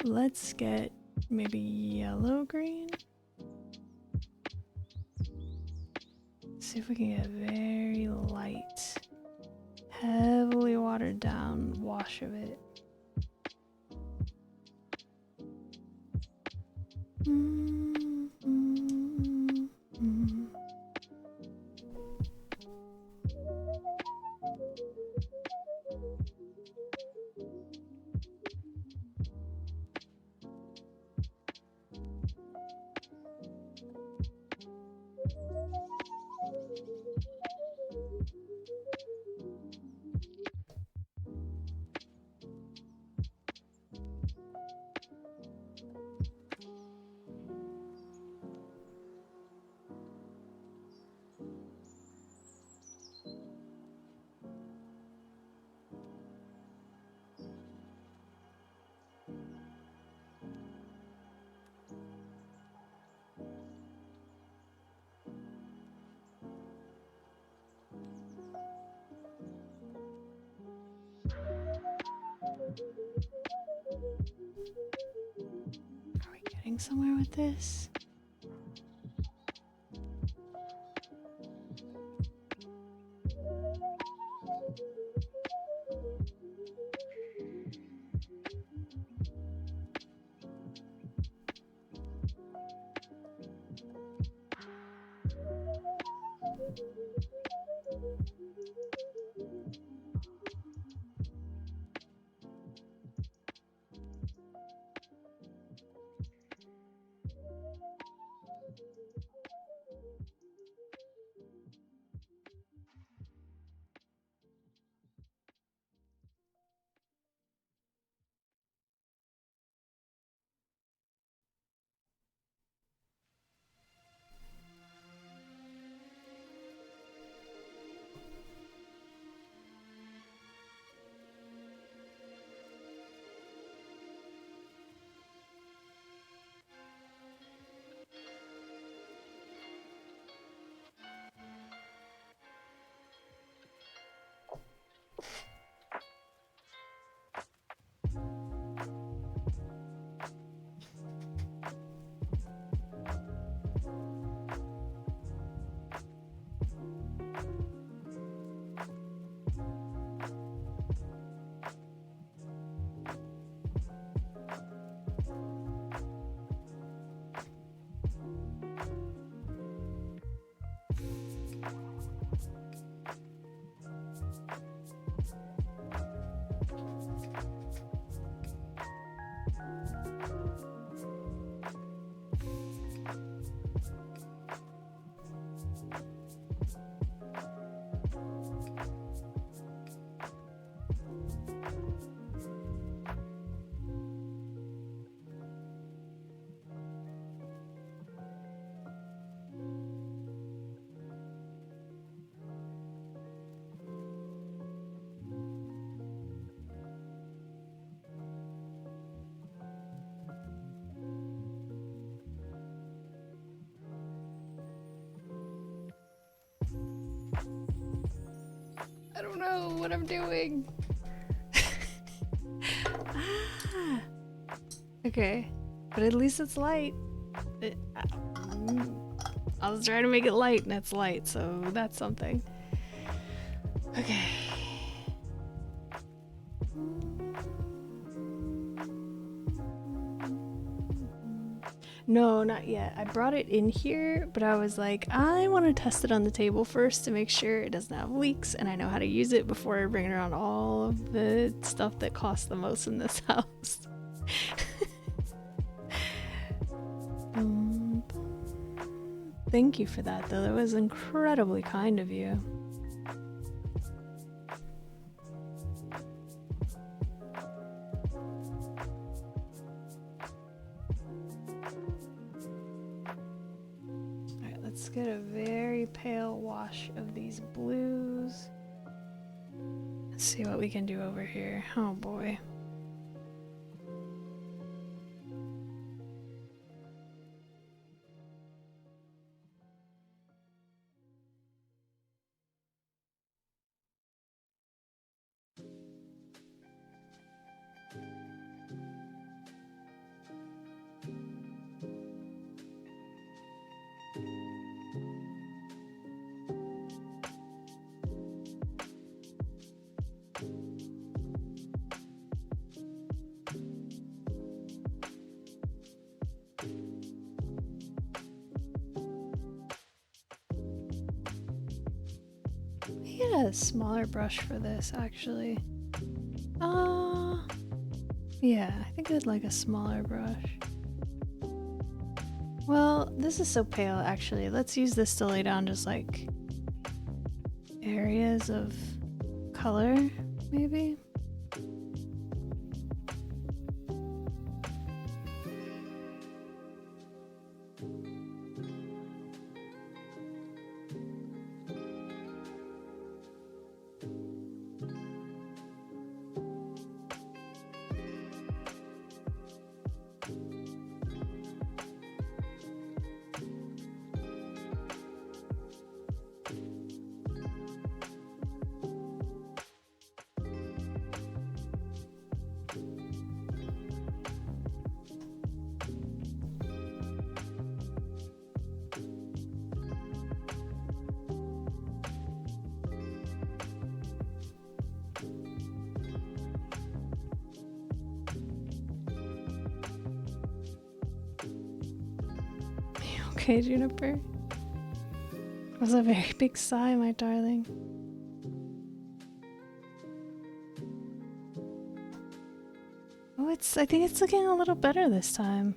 Let's get maybe yellow green. See if we can get a very light, heavily watered down wash of it. Are we getting somewhere with this? I don't know what I'm doing. Okay, but at least it's light. I was trying to make it light and it's light, so that's something. Okay. No, not yet. I brought it in here, but I was like, I want to test it on the table first to make sure it doesn't have leaks and I know how to use it before I bring it around all of the stuff that costs the most in this house. Thank you for that, though. That was incredibly kind of you. Alright, let's get a very pale wash of these blues. Let's see what we can do over here. Oh boy. Get a smaller brush for this, actually. Yeah, I think I'd like a smaller brush. Well, this is so pale, actually. Let's use this to lay down just like areas of color, maybe? Okay, Juniper. That was a very big sigh, my darling. Oh, I think it's looking a little better this time.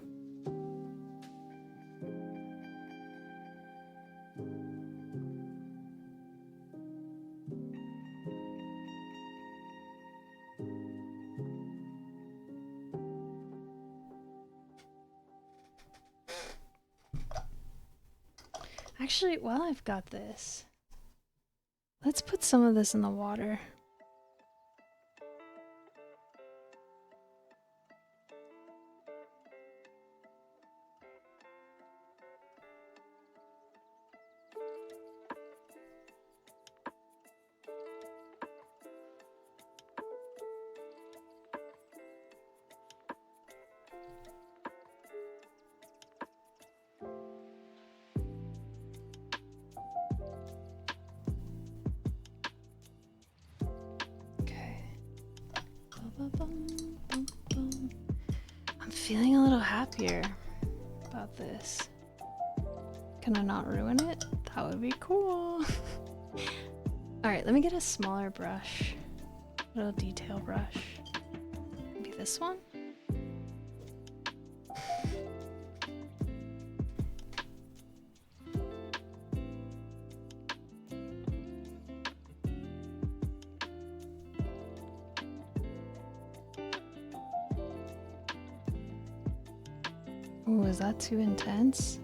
Actually, while I've got this, let's put some of this in the water. I'm feeling a little happier about this. Can I not ruin it? That would be cool. Alright, let me get a smaller brush. A little detail brush. Maybe this one? Ooh, is that too intense?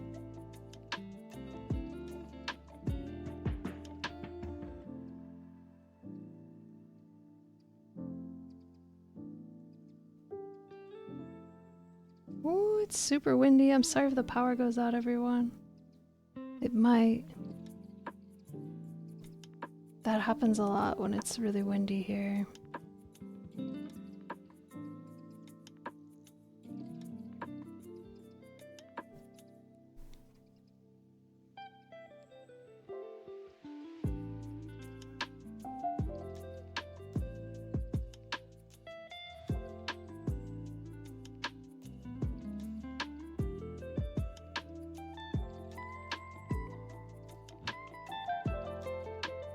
Ooh, it's super windy. I'm sorry if the power goes out, everyone. It might. That happens a lot when it's really windy here.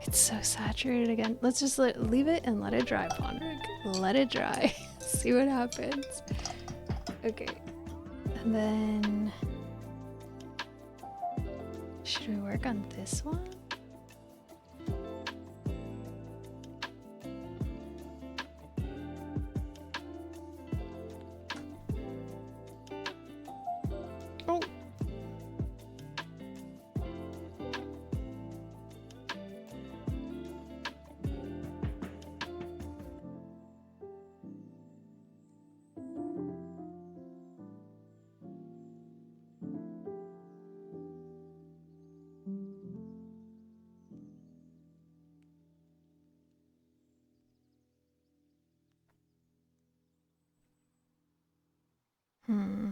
It's so saturated again. Let's just leave it and let it dry, Pondrick. Let it dry. See what happens. Okay. And then Should we work on this one? Oh. Hmm.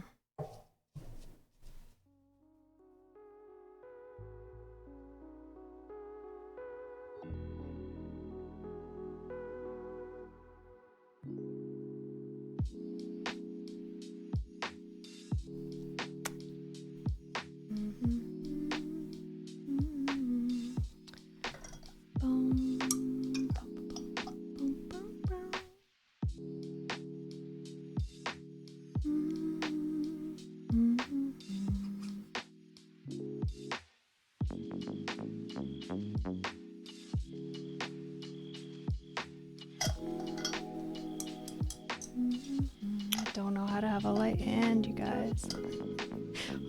I don't know how to have a light hand, you guys.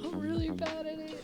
I'm really bad at it.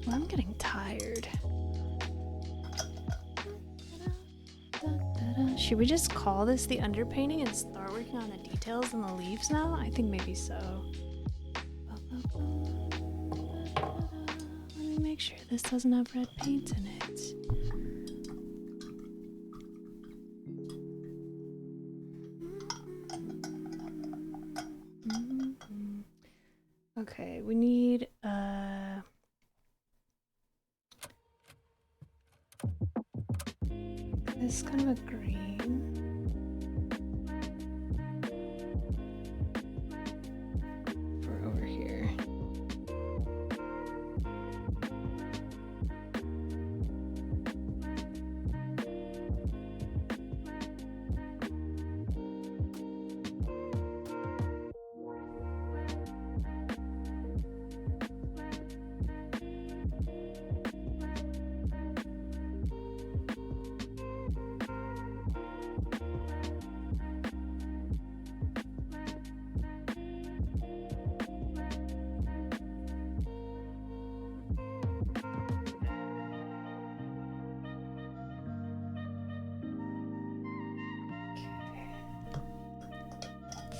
Well, I'm getting tired. Should we just call this the underpainting and start working on the details and the leaves now? I think maybe so. Let me make sure this doesn't have red paint in it. Okay, we need this is kind of a green. For over here.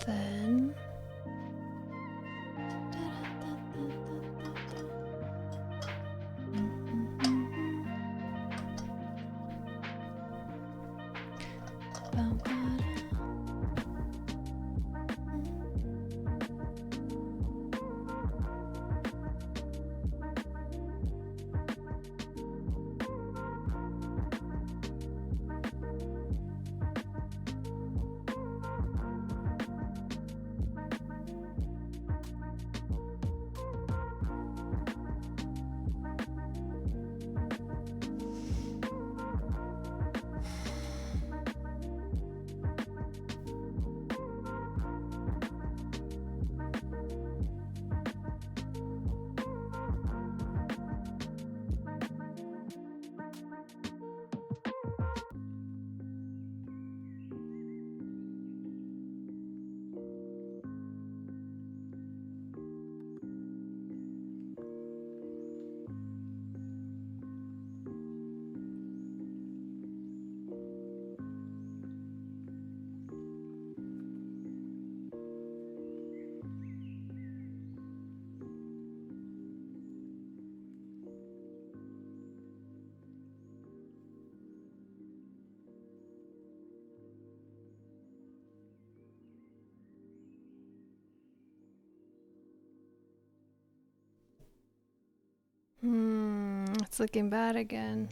Then It's looking bad again.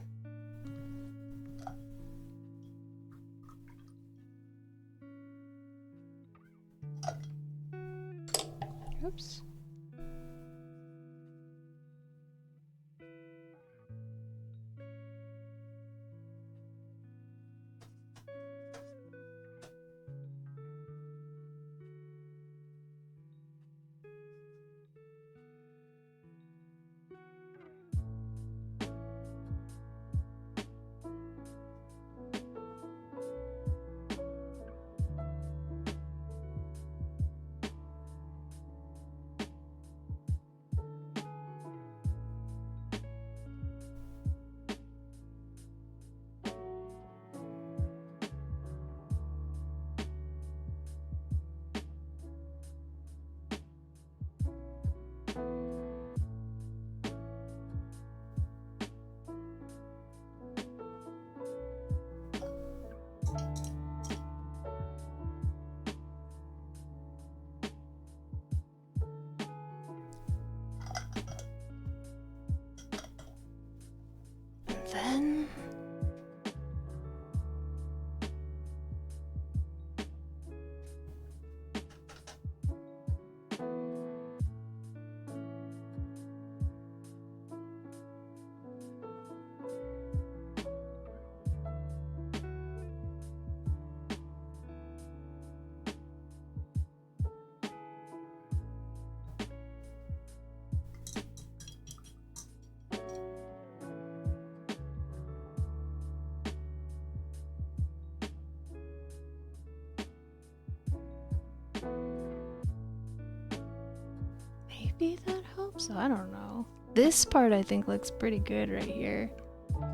Oops. Then maybe that helps. I don't know. This part I think looks pretty good right here.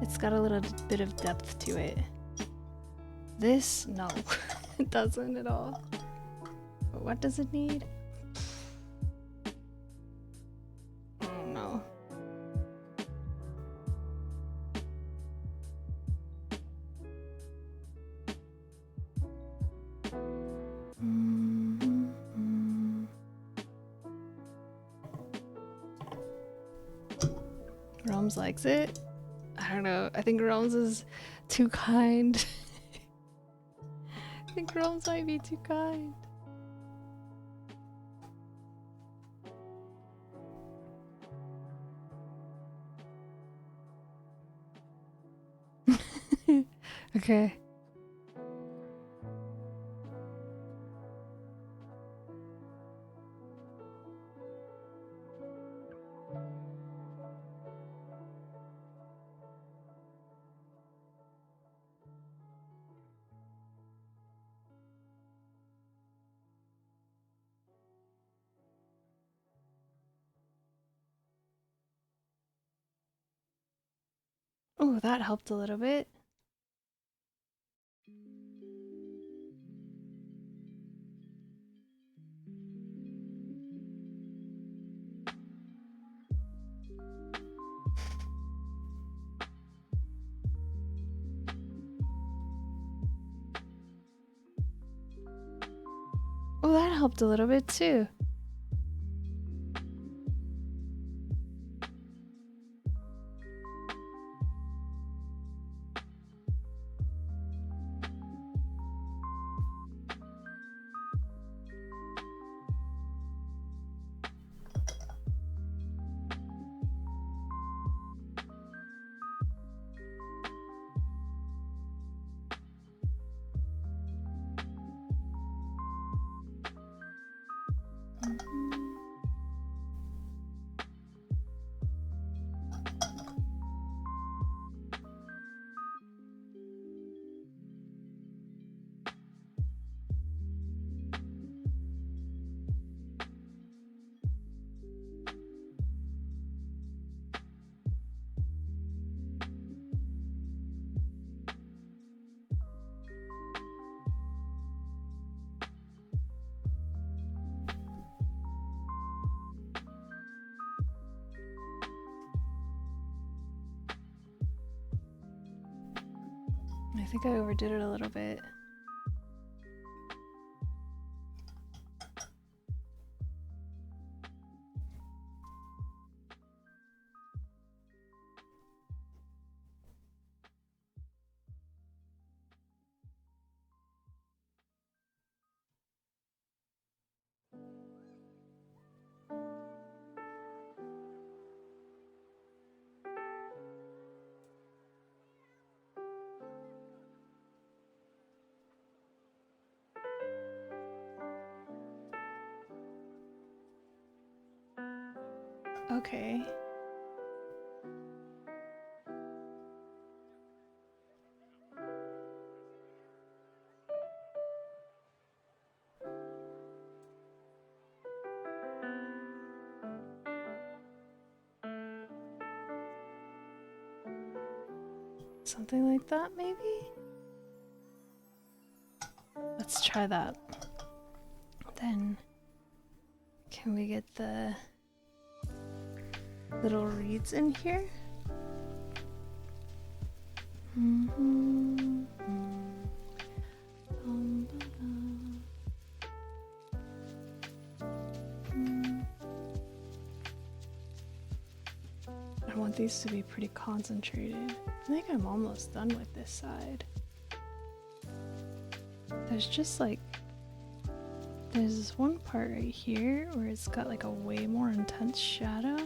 It's got a little bit of depth to it. This, no, it doesn't at all. But what does it need? I don't know. Rome's likes it. I don't know. I think Rome's is too kind. I think Rome's might be too kind. Okay. Oh, that helped a little bit. Oh, that helped a little bit too. I think I overdid it a little bit. Okay. Something like that, maybe? Let's try that. Then, can we get the little reeds in here? I want these to be pretty concentrated. I think I'm almost done with this side. There's just like, there's this one part right here where it's got like a way more intense shadow.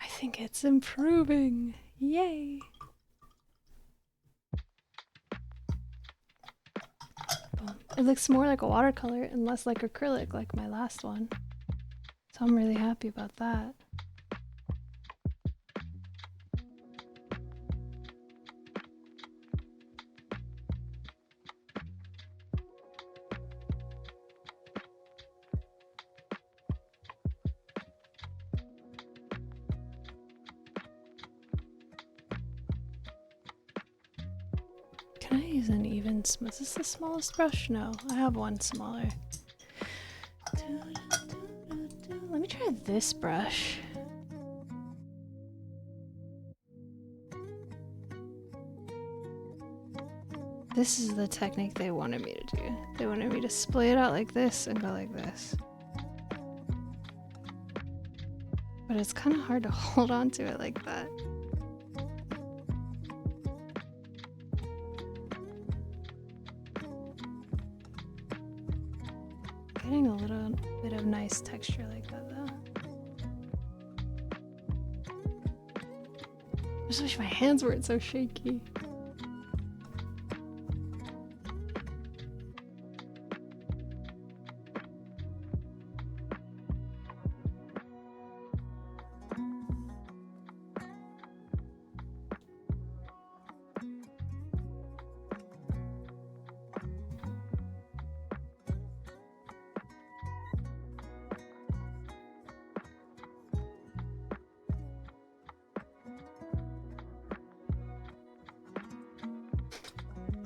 I think it's improving. Yay! Boom. It looks more like a watercolor and less like acrylic like my last one. So I'm really happy about that. Can I use an even small? Is this the smallest brush? No, I have one smaller. Let me try this brush. This is the technique they wanted me to do. They wanted me to splay it out like this and go like this. But it's kind of hard to hold on to it like that. Getting a little bit of nice texture like that though. I just wish my hands weren't so shaky.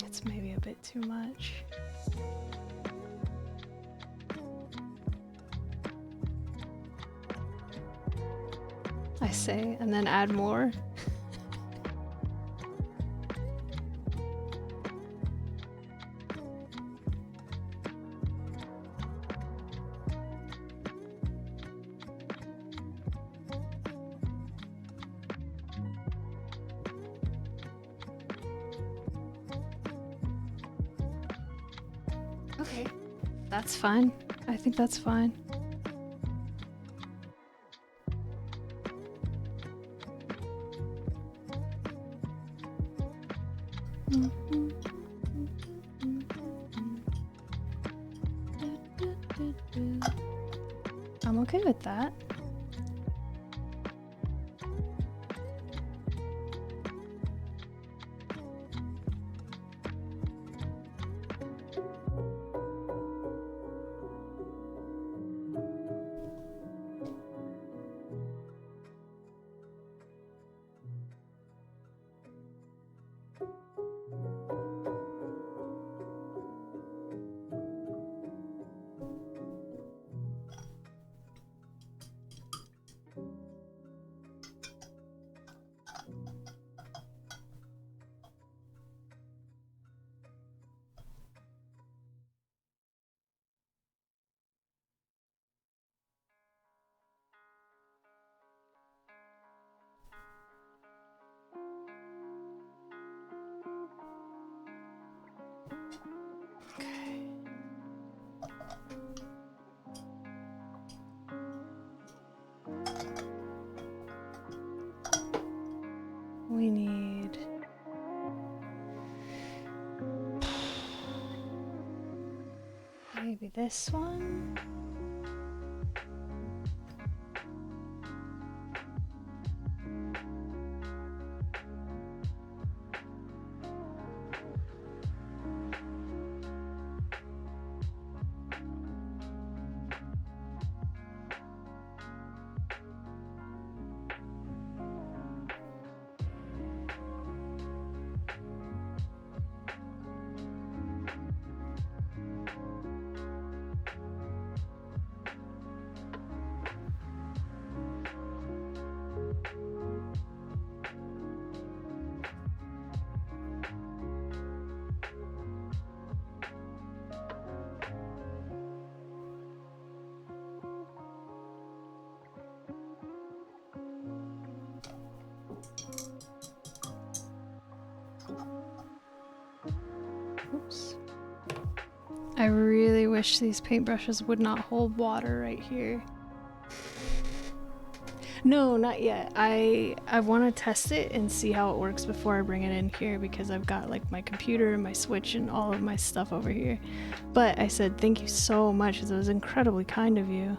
It's maybe a bit too much. I say, and then add more. Okay, that's fine. I think that's fine. I'm okay with that. Maybe this one? Oops. I really wish these paintbrushes would not hold water right here. No, not yet. I want to test it and see how it works before I bring it in here, because I've got like my computer and my Switch and all of my stuff over here. But I said thank you so much, because it was incredibly kind of you.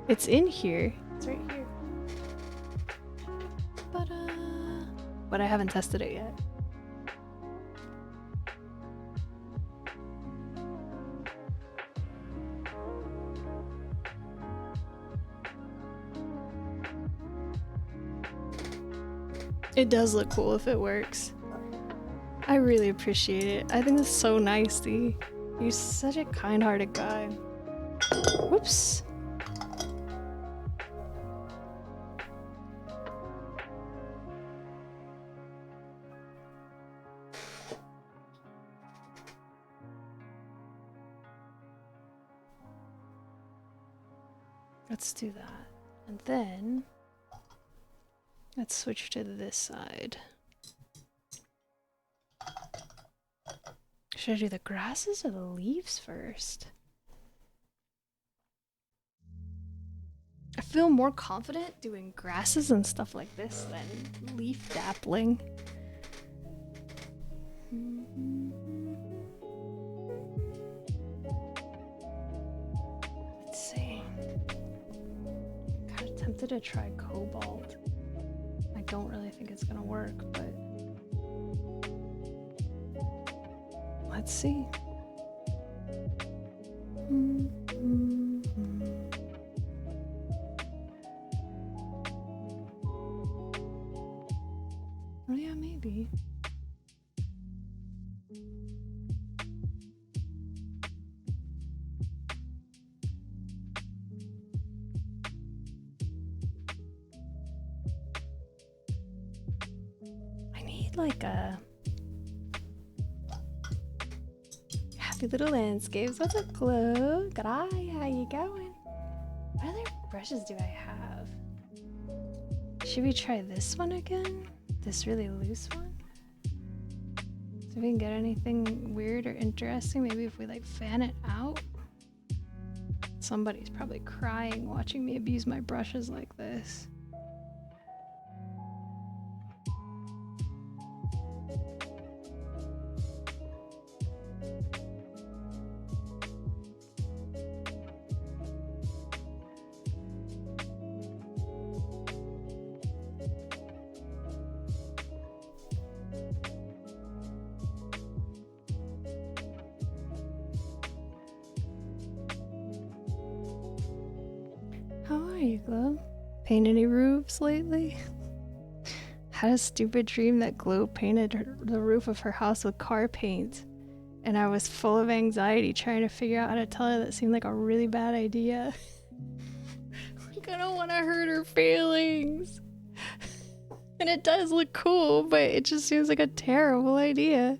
It's in here. It's right here. But I haven't tested it yet. It does look cool if it works. I really appreciate it. I think it's so nice, Dee. You're such a kind-hearted guy. Whoops. Let's do that. And then let's switch to this side. Should I do the grasses or the leaves first? I feel more confident doing grasses and stuff like this than leaf dappling. Let's see. I'm kind of tempted to try cobalt. I don't really think it's gonna work, but let's see. Oh yeah, maybe. I need like a happy little landscapes. What's up, Chloe? Good eye, how you going? What other brushes do I have? Should we try this one again? This really loose one? So we can get anything weird or interesting. Maybe if we like fan it out. Somebody's probably crying watching me abuse my brushes like this. How are you, Glow? Paint any roofs lately? Had a stupid dream that Glow painted the roof of her house with car paint, and I was full of anxiety trying to figure out how to tell her that seemed like a really bad idea. Like, I don't want to hurt her feelings. And it does look cool, but it just seems like a terrible idea.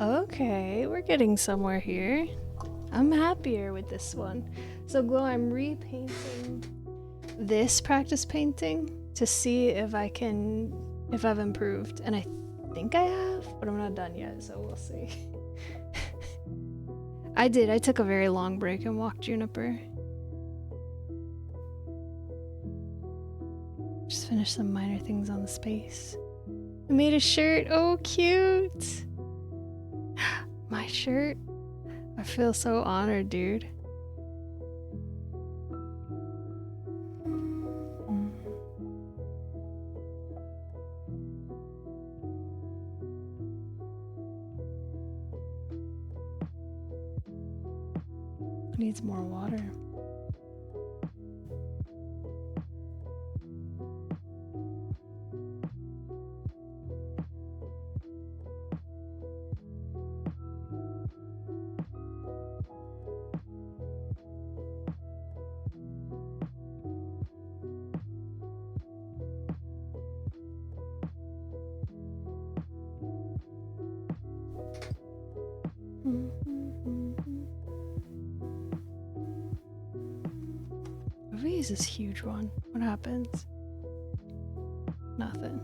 Okay, we're getting somewhere here. I'm happier with this one. So Glow, I'm repainting this practice painting to see if I've improved. And I think I have, but I'm not done yet, so we'll see. I took a very long break and walked Juniper. Just finished some minor things on the space. I made a shirt. Oh, cute. My shirt. I feel so honored, dude. Needs more water. If we use this huge one, what happens? Nothing.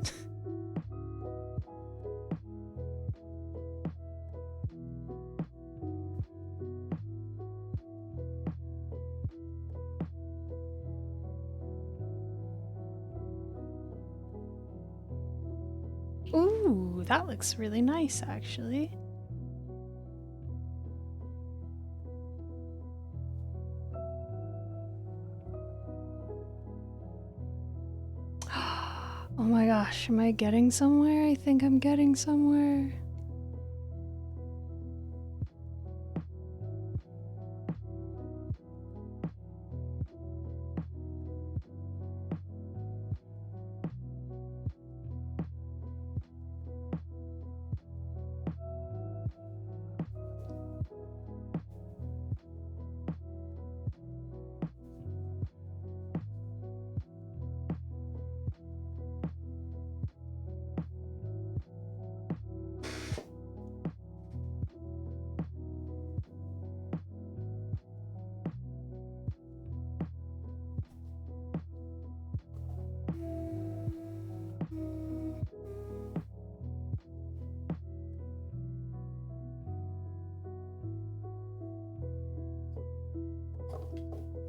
Ooh, that looks really nice, actually. Oh my gosh, am I getting somewhere? I think I'm getting somewhere.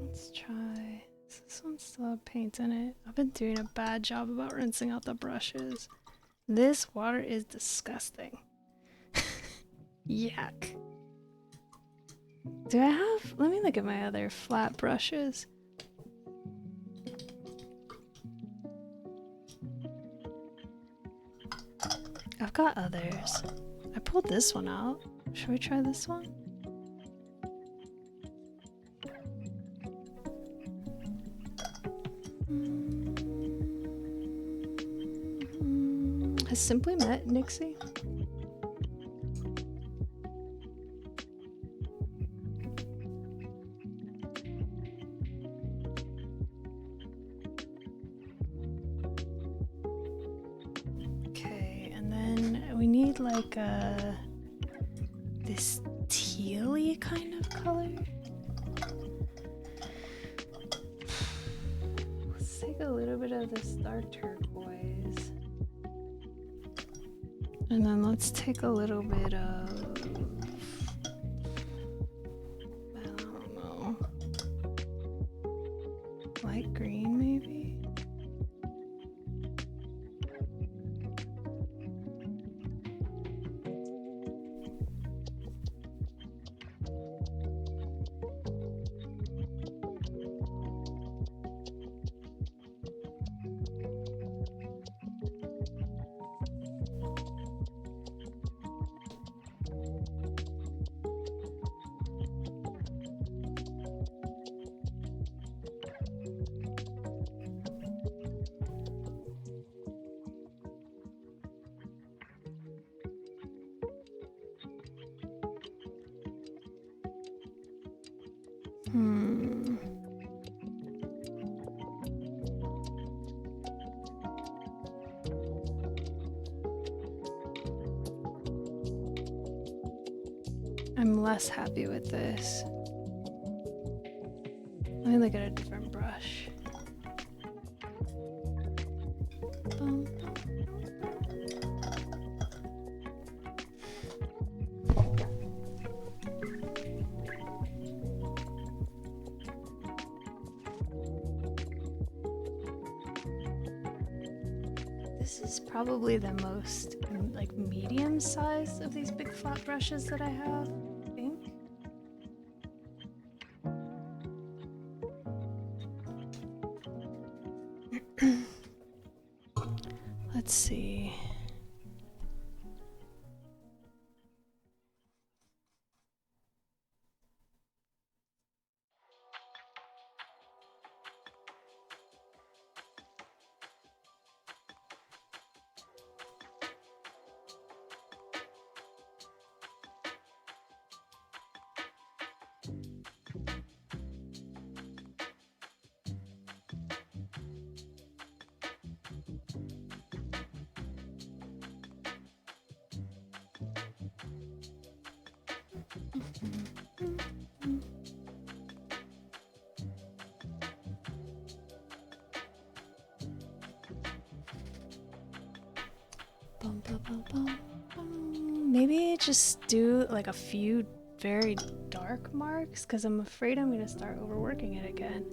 Let's try. This one still have paint in it. I've been doing a bad job about rinsing out the brushes. This water is disgusting. Yuck. Do I have... Let me look at my other flat brushes. I've got others. I pulled this one out. Should we try this one? Has Simply met Nixie? Okay, and then we need like this tealy kind of color. Let's take a little bit of this dark turquoise. And then let's take a little bit of, I don't know, light green maybe? I'm less happy with this. Let me look at a different brush. This is probably the most like medium sized of these big flat brushes that I have, I think. Let's see. Maybe just do like a few very dark marks because I'm afraid I'm going to start overworking it again.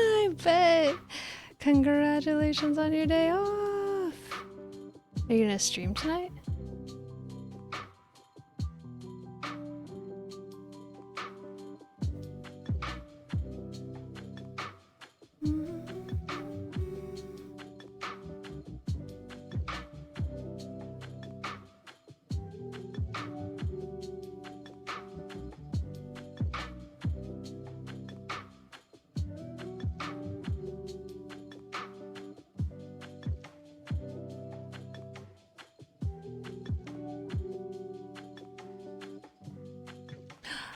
I bet. Congratulations on your day off. Are you gonna stream tonight?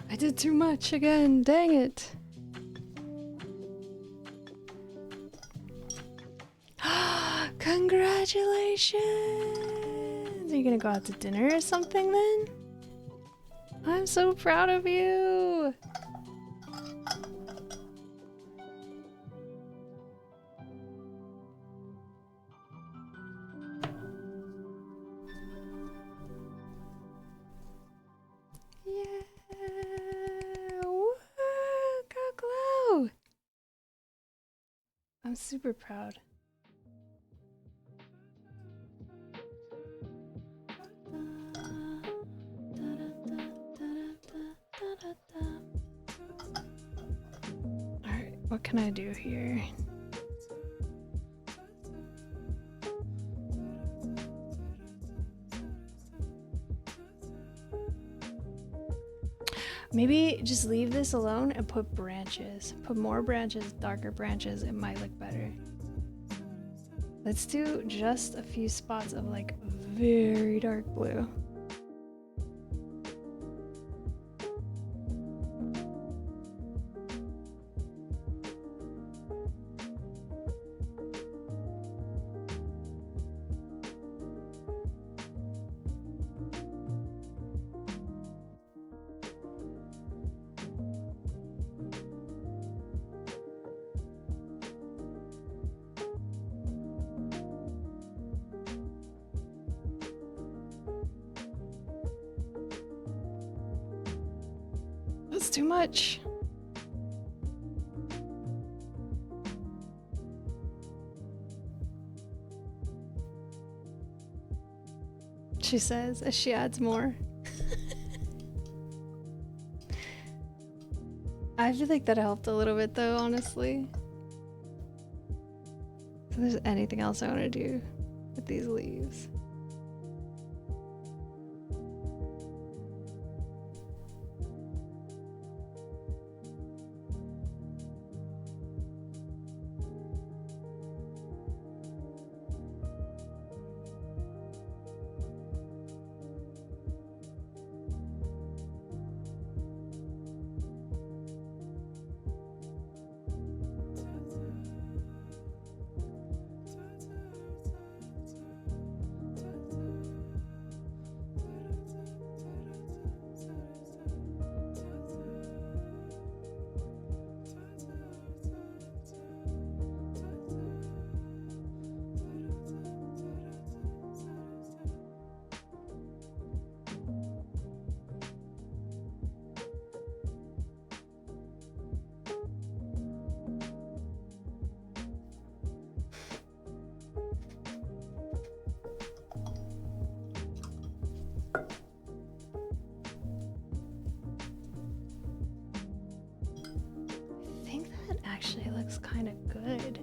I did too much again, dang it. Congratulations! Are you gonna go out to dinner or something then? I'm so proud of you! I'm super proud. Alright, what can I do here? Maybe just leave this alone and put branches. Put more branches, darker branches, it might look better. Let's do just a few spots of like very dark blue. too much. She says as she adds more. I feel like that helped a little bit though, honestly. If there's anything else I want to do with these leaves. Actually looks kind of good.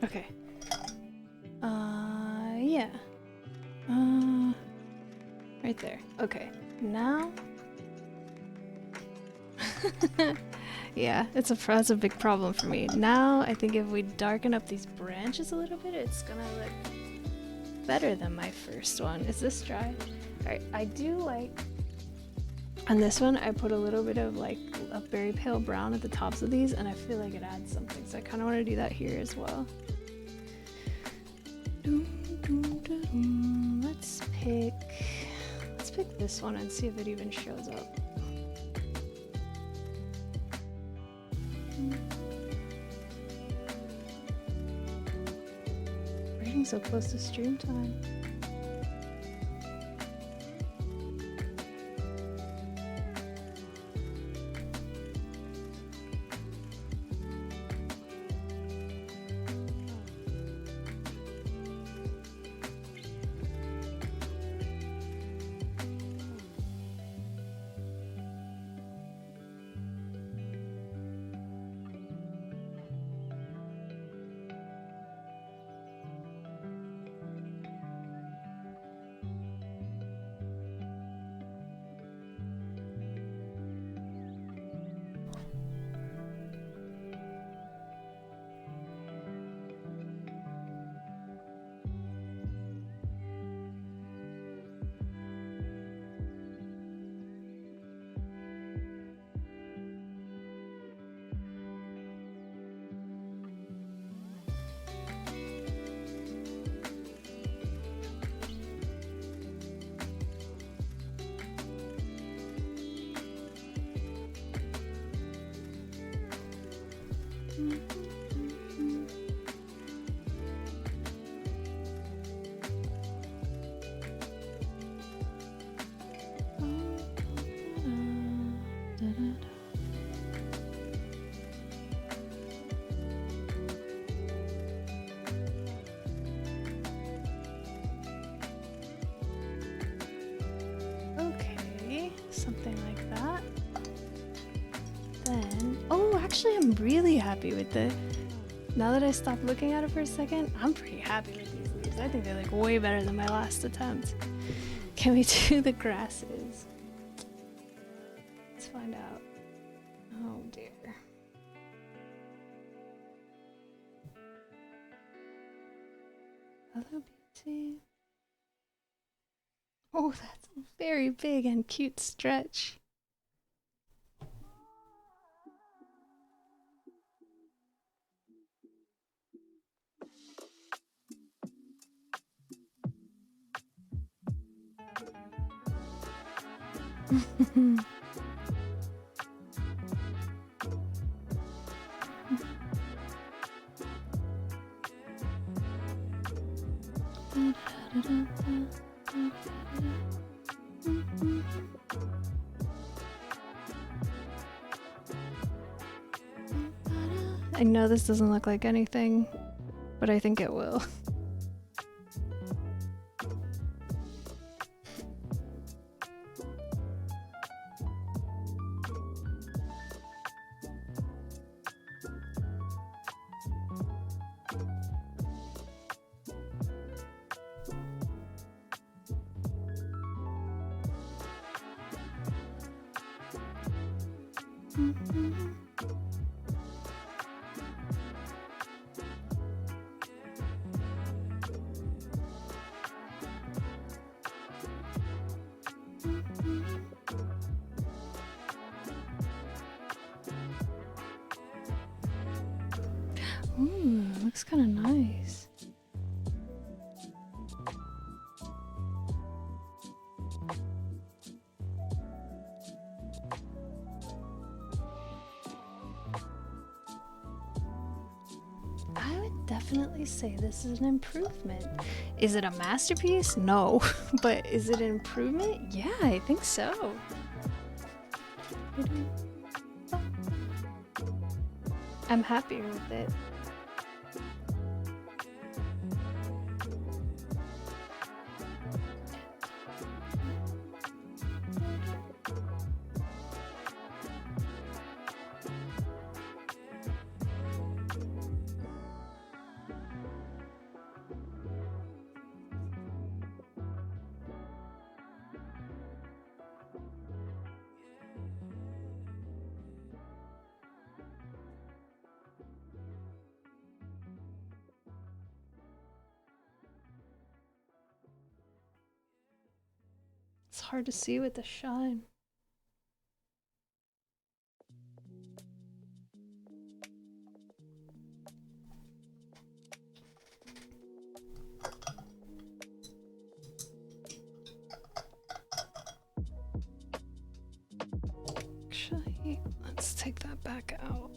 Okay. Yeah. Right there. Okay. Now. Yeah, that's a big problem for me. Now, I think if we darken up these branches a little bit, it's gonna look better than my first one. Is this dry? Alright, I do like... On this one, I put a little bit of like a very pale brown at the tops of these, and I feel like it adds something. So I kind of want to do that here as well. Let's pick this one and see if it even shows up. We're getting so close to stream time. Something like that. Then, oh, actually I'm really happy with it. Now that I stopped looking at it for a second, I'm pretty happy with these leaves. I think they look way better than my last attempt. Can we do the grasses? Let's find out. Oh dear. Hello, beauty. Oh, that's a very big and cute stretch. I know this doesn't look like anything, but I think it will. Ooh, looks kind of nice. I would definitely say this is an improvement. Is it a masterpiece? No. But is it an improvement? Yeah, I think so. I'm happier with it. It's hard to see with the shine. Actually, let's take that back out.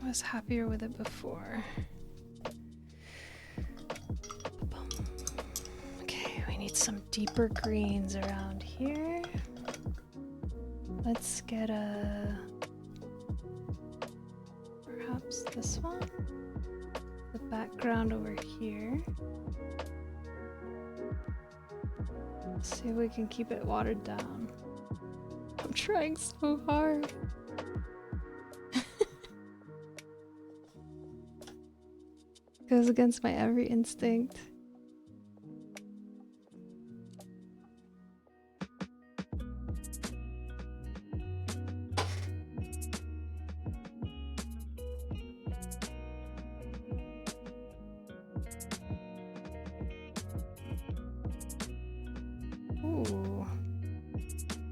I was happier with it before. Okay, we need some deeper greens around here. Let's get perhaps this one. The background over here. Let's see if we can keep it watered down. I'm trying so hard. Goes against my every instinct. Ooh.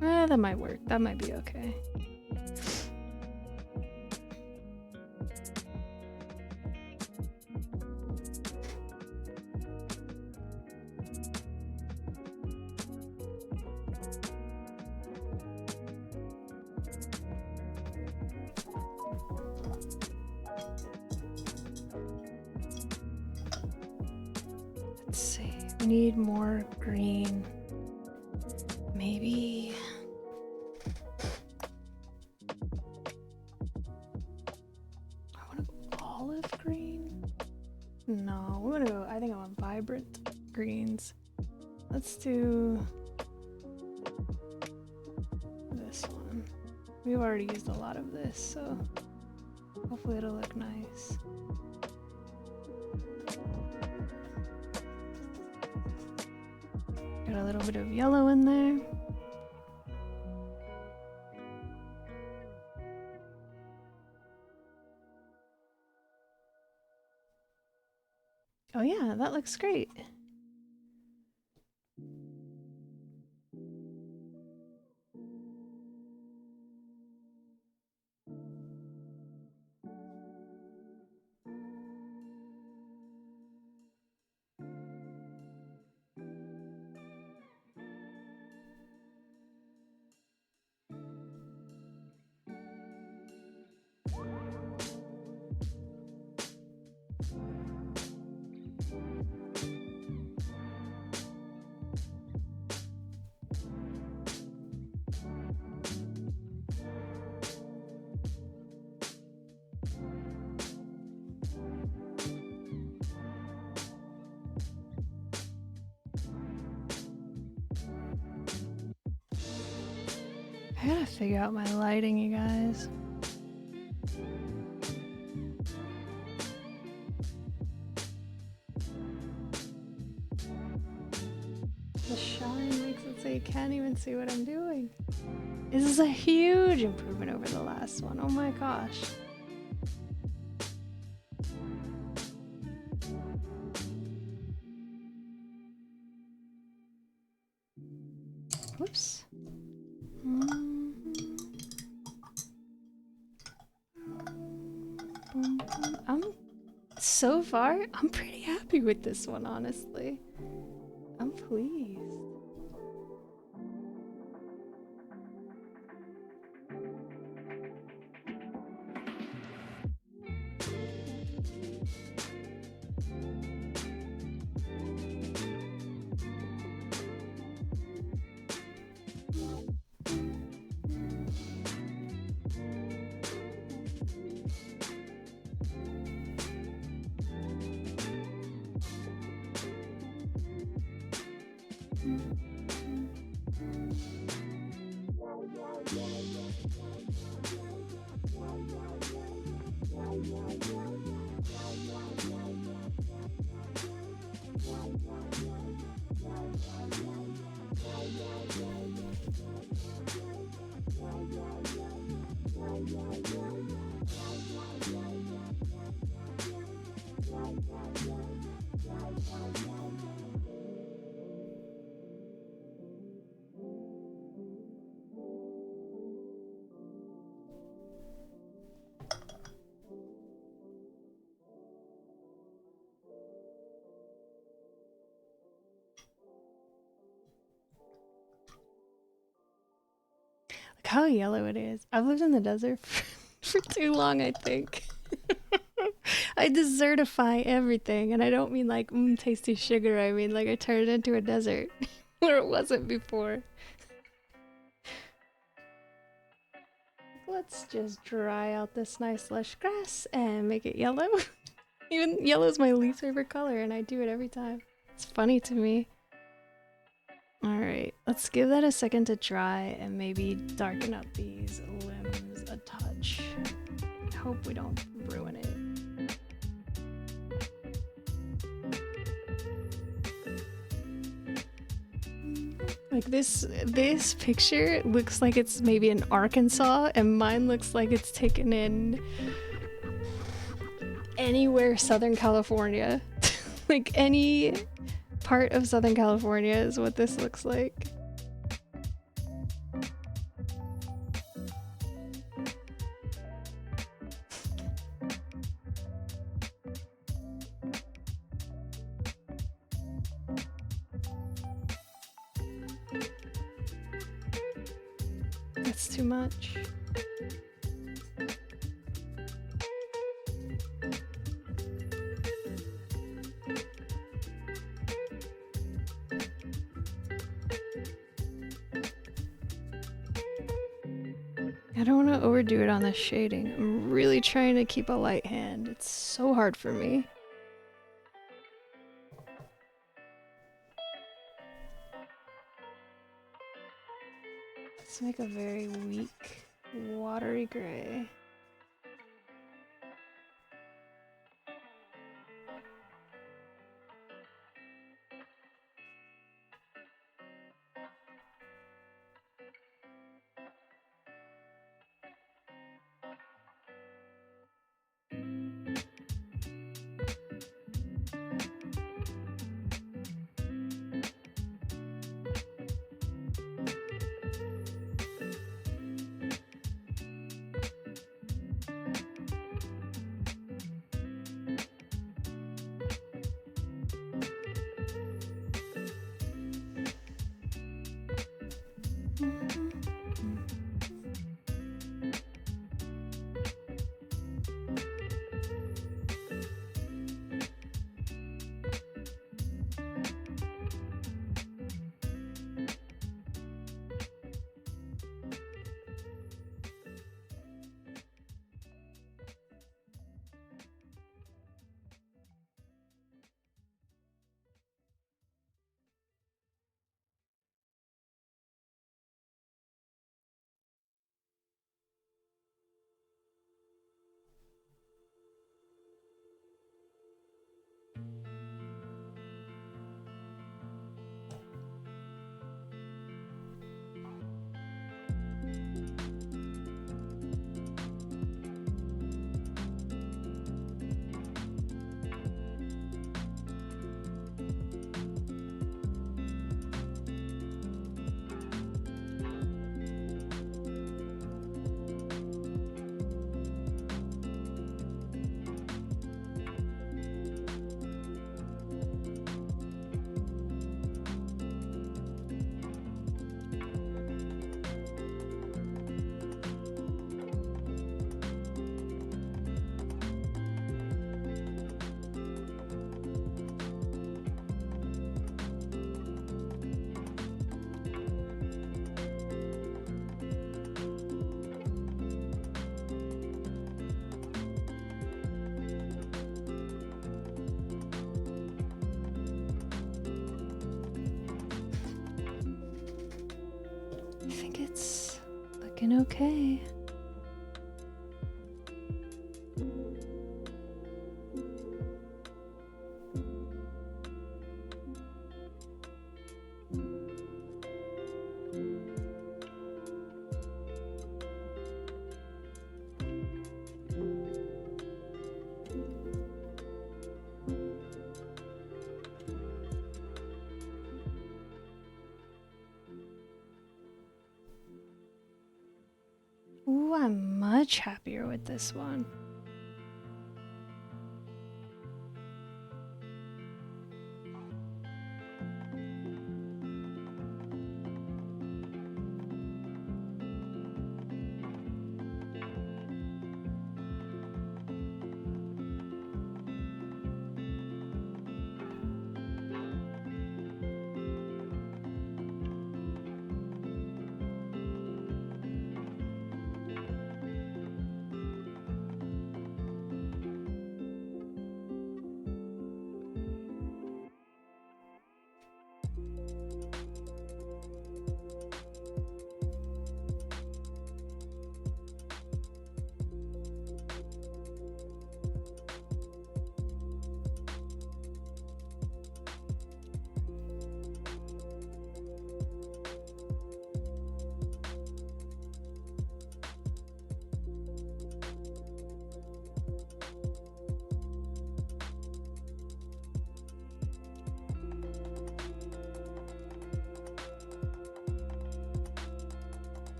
That might work. That might be okay. Let's see. We need more green. Maybe. I want to go olive green. No, I'm gonna go. I think I want vibrant greens. Let's do this one. We've already used a lot of this, so hopefully it'll look nice. Got a little bit of yellow in there. Oh yeah, that looks great. I gotta figure out my lighting, you guys. The shine makes it so you can't even see what I'm doing. This is a huge improvement over the last one. Oh my gosh. Whoops. So far, I'm pretty happy with this one, honestly. I'm pleased. Look how yellow it is. I've lived in the desert for too long, I think. I desertify everything, and I don't mean like tasty sugar. I mean like I turned it into a desert where it wasn't before. Let's just dry out this nice lush grass and make it yellow. Even yellow is my least favorite color, and I do it every time. It's funny to me. Alright, let's give that a second to dry and maybe darken up these limbs a touch. I hope we don't ruin it. Like this picture looks like it's maybe in Arkansas, and mine looks like it's taken in anywhere Southern California. Like any part of Southern California is what this looks like. That's too much. I don't want to overdo it on the shading. I'm really trying to keep a light hand. It's so hard for me. Let's make a very weak, watery gray. think it's looking okay. Ooh, I'm much happier with this one.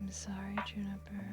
I'm sorry, Juniper.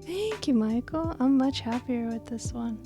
Thank you, Michael. I'm much happier with this one.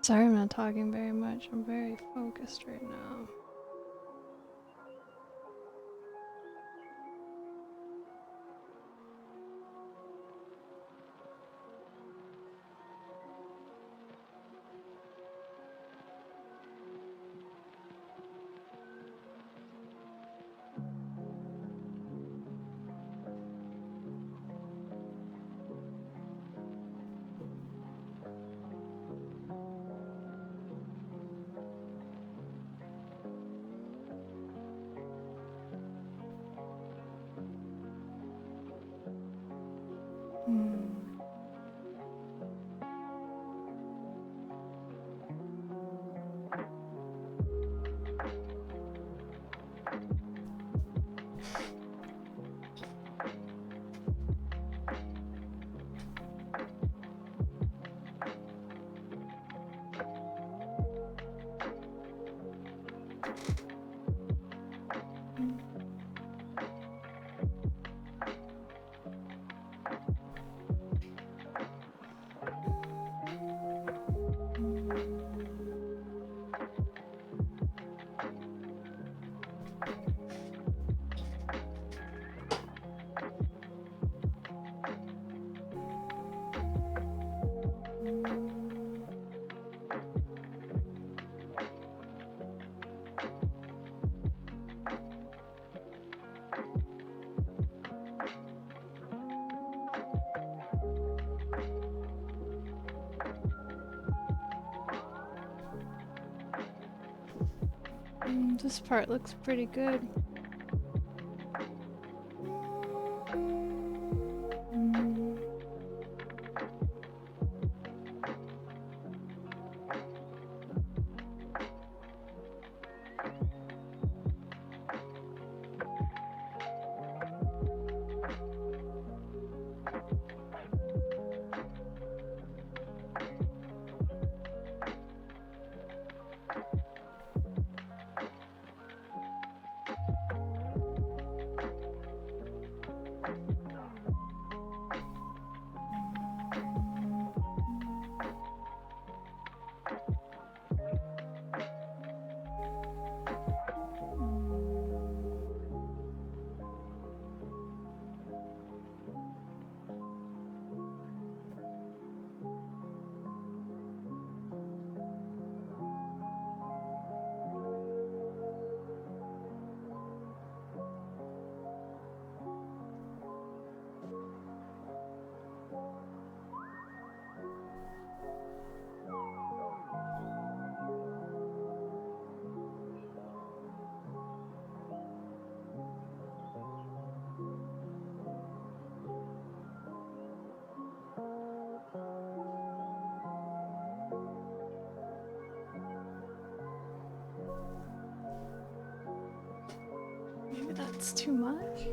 Sorry I'm not talking very much. I'm very focused right now. This part looks pretty good. Maybe that's too much.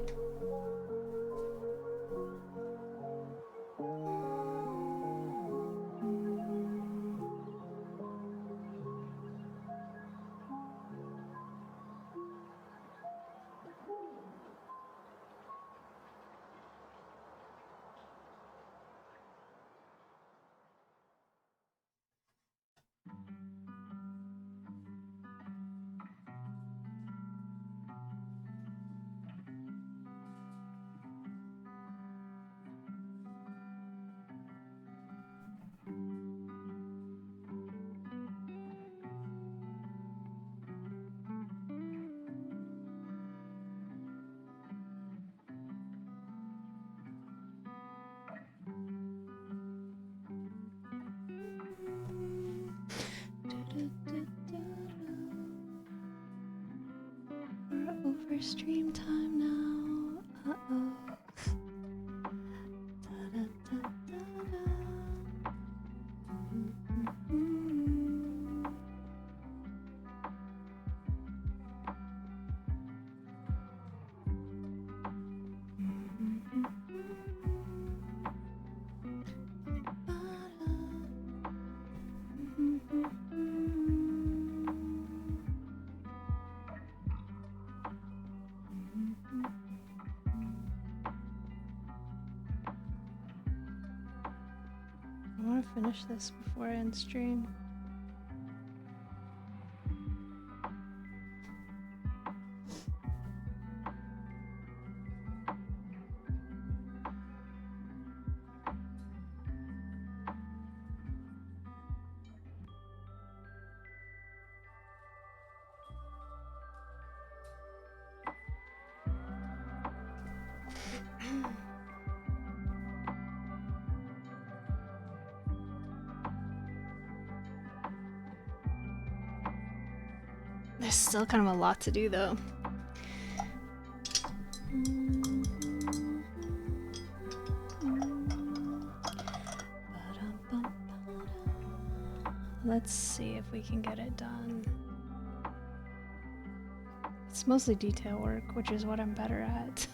We're over stream time now. Uh-oh. I want to finish this before I end stream. There's still kind of a lot to do though. Let's see if we can get it done. It's mostly detail work, which is what I'm better at.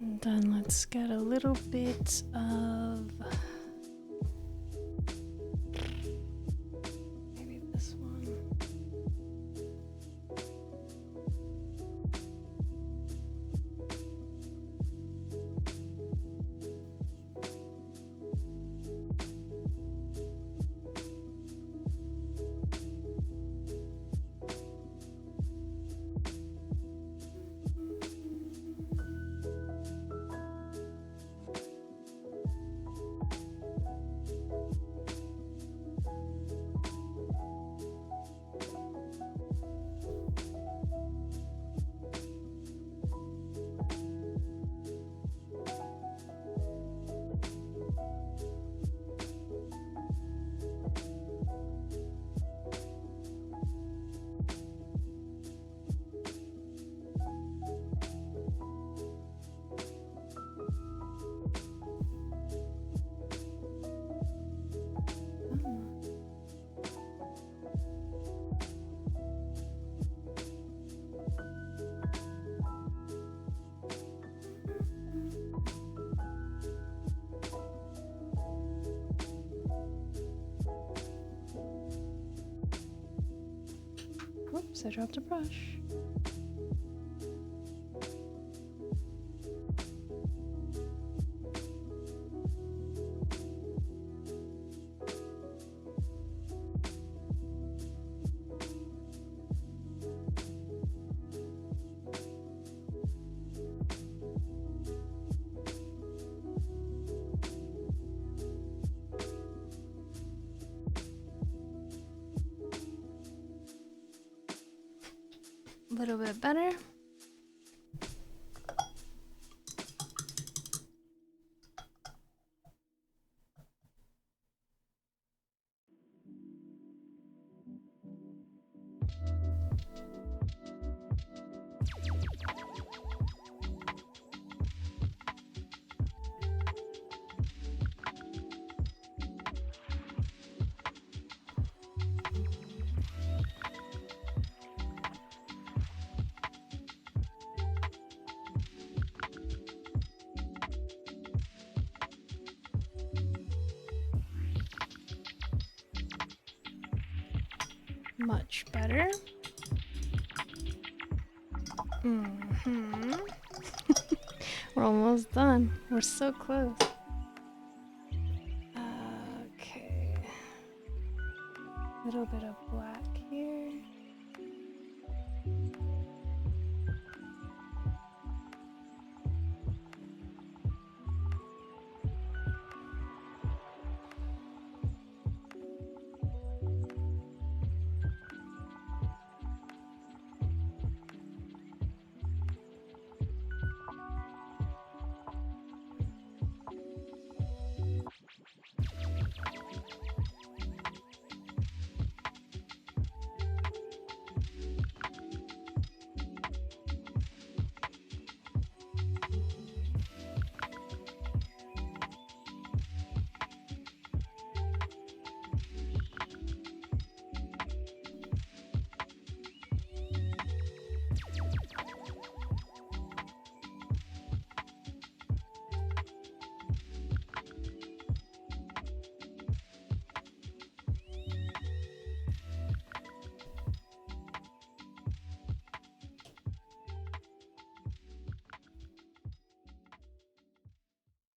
And then let's get a little bit of maybe this one. Whoops, I dropped a brush. A little bit better. Much better. We're almost done. We're so close. Okay. A little bit of black here.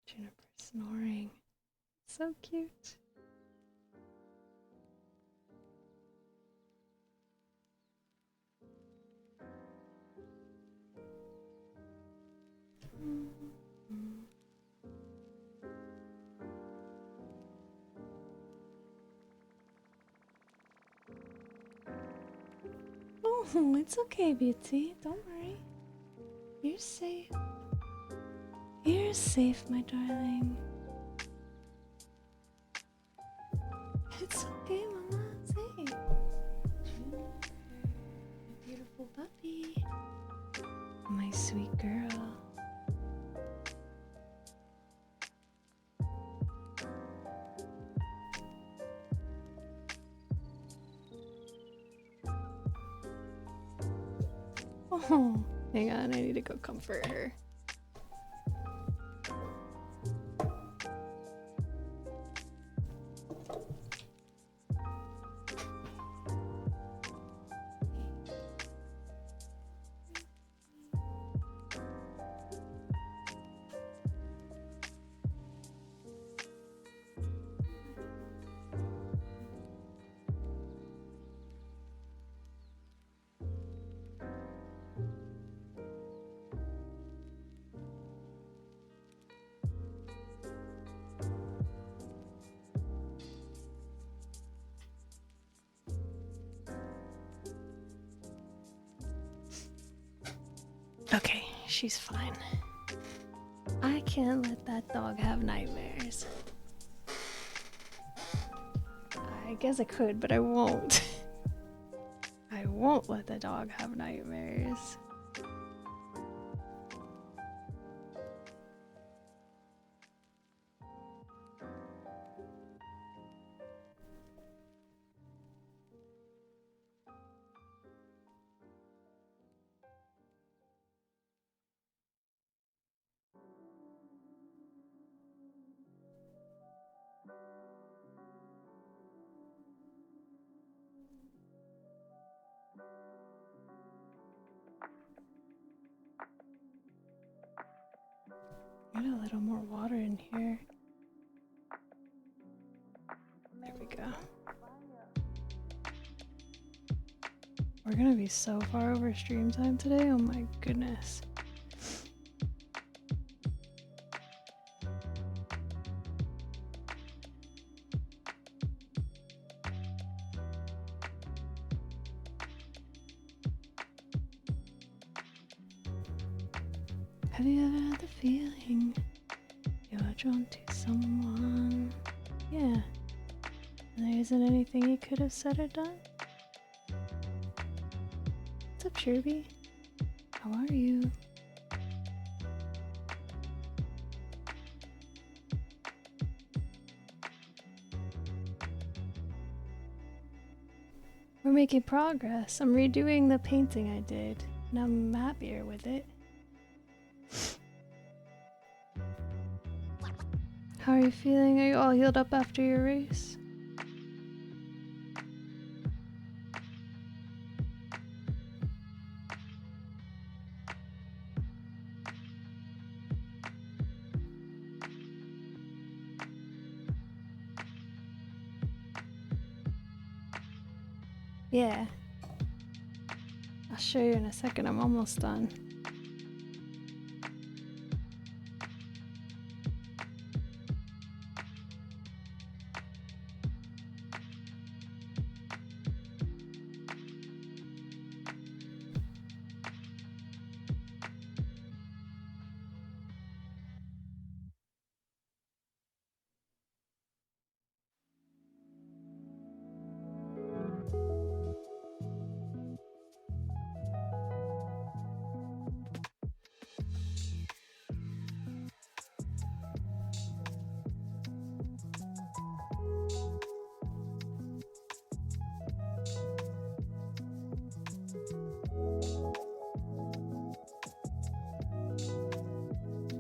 Juniper snoring. So cute. Oh, it's okay, Beauty. Don't worry. You're safe. You're safe, my darling. It's okay, Mama. Say. Juniper, my beautiful puppy. My sweet girl. Oh, hang on. I need to go comfort her. Okay, she's fine. I can't let that dog have nightmares. I guess I could, but I won't. I won't let the dog have nightmares. Get a little more water in here. There we go. We're gonna be so far over stream time today. Oh my goodness. Have you ever had the feeling you're drawn to someone? Yeah. And there isn't anything you could have said or done? What's up, Sherby? How are you? We're making progress. I'm redoing the painting I did, and I'm happier with it. How are you feeling? Are you all healed up after your race? Yeah. I'll show you in a second. I'm almost done.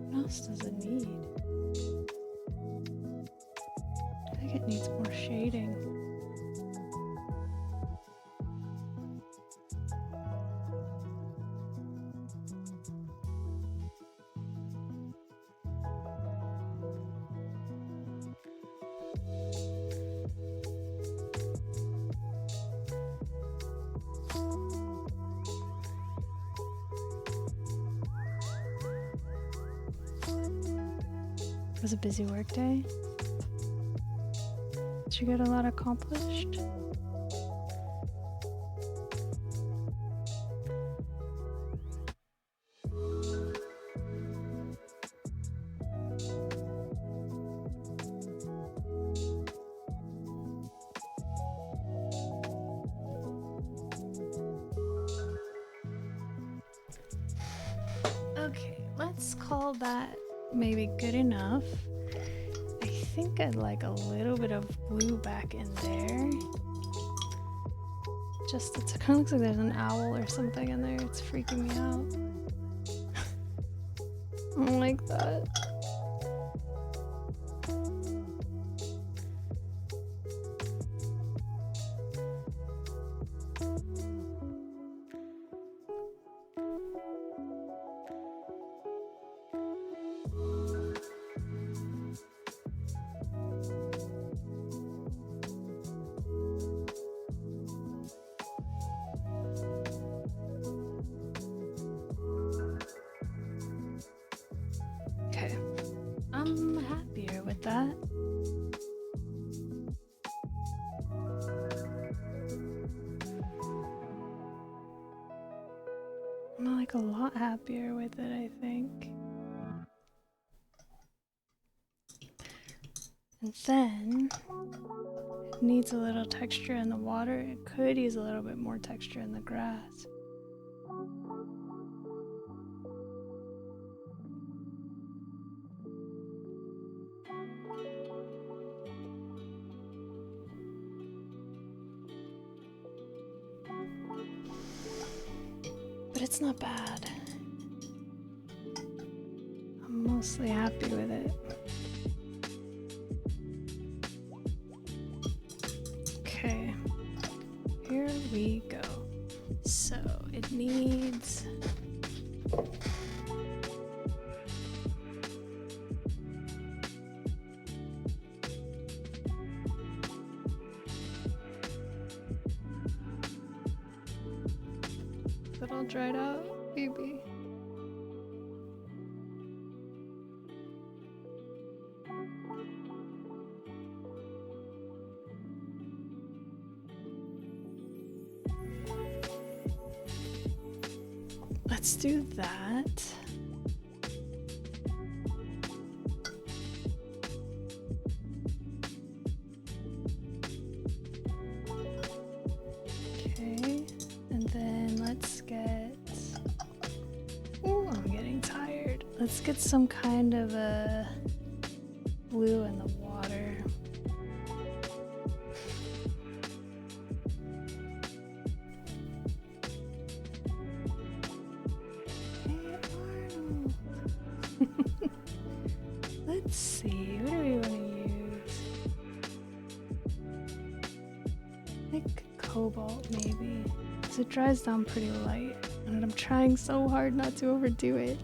What else does it need? I think it needs more shading. It was a busy work day. Did you get a lot accomplished? Okay, let's call that maybe good enough. I think I'd like a little bit of blue back in there. Just, it kind of looks like there's an owl or something in there. It's freaking me out. I don't like that. Okay, I'm happier with that. I'm like a lot happier. happier with it, I think. And then it needs a little texture in the water. It could use a little bit more texture in the grass. But it's not bad. I'm mostly happy with it. Okay, here we go. So it needs is it all dried out, baby? Let's do that. Okay, and then let's get... Ooh, I'm getting tired. Let's get some kind of a blue in the water. Let's see, what do we want to use? I think cobalt maybe, because it dries down pretty light, and I'm trying so hard not to overdo it.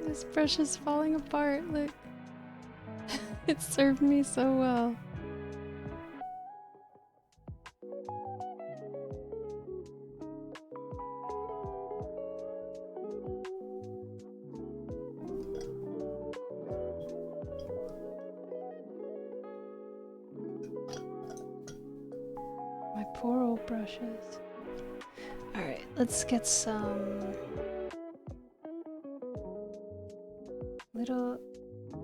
This brush is falling apart, look. It served me so well. My poor old brushes. Alright, let's get some little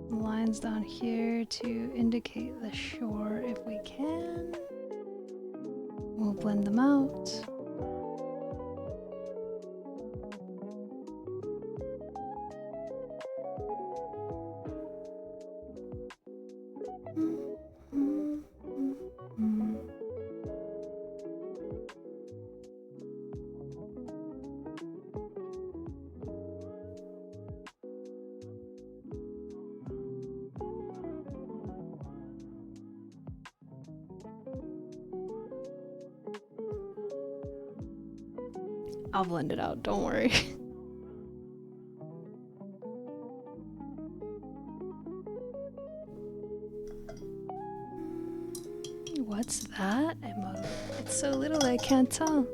lines down here to indicate the shore if we can. We'll blend them out. I'll blend it out, don't worry. What's that emote? It's so little I can't tell.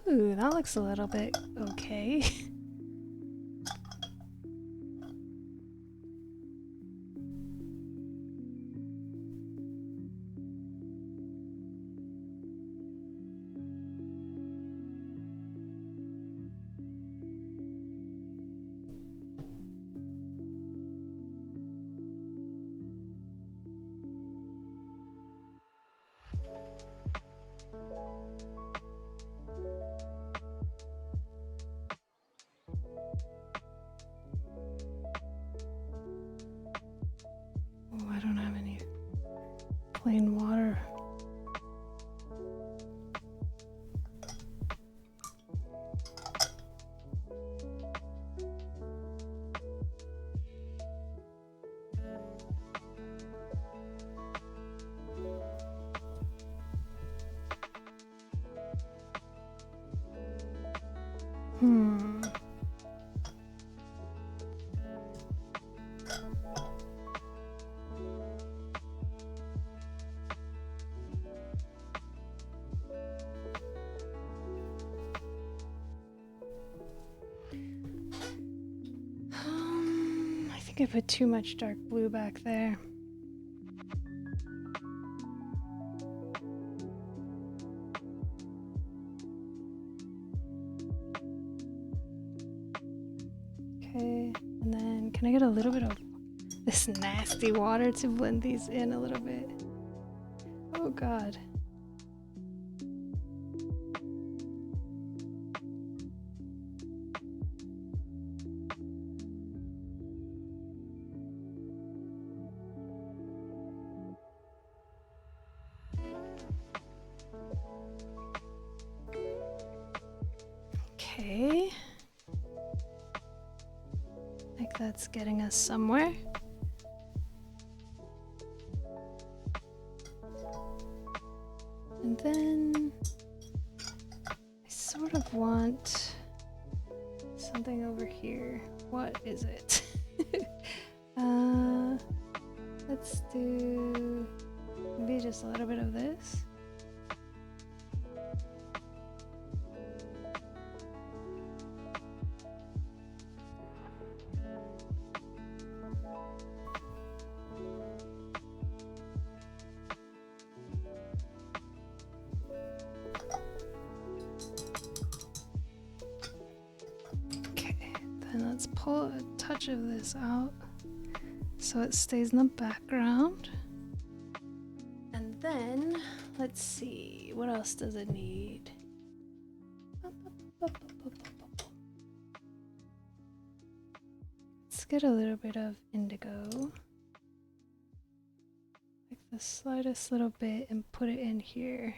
Ooh, that looks a little bit okay. Oh, I don't have any plain water. I think I put too much dark blue back there. Okay, and then can I get a little bit of this nasty water to blend these in a little bit? Oh God. Okay. I think that's getting us somewhere. And then I sort of want something over here. What is it? Let's do maybe just a little bit of this. Let's pull a touch of this out so it stays in the background. And then let's see, what else does it need? Let's get a little bit of indigo, like the slightest little bit, and put it in here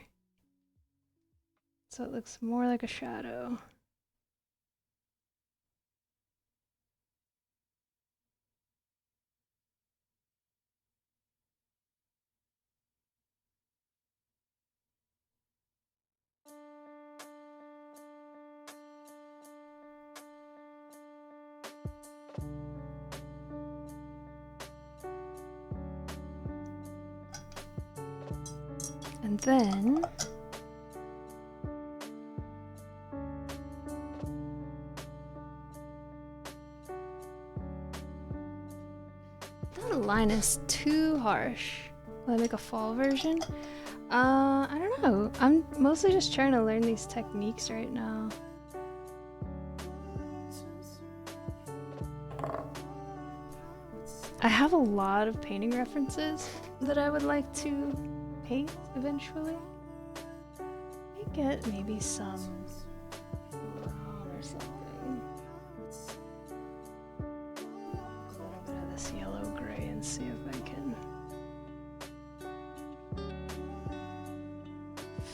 so it looks more like a shadow. And then that line is too harsh. Will I make a fall version? I don't know. I'm mostly just trying to learn these techniques right now. I have a lot of painting references that I would like to paint eventually. I get maybe some brown or something. A little bit of this yellow gray and see if I can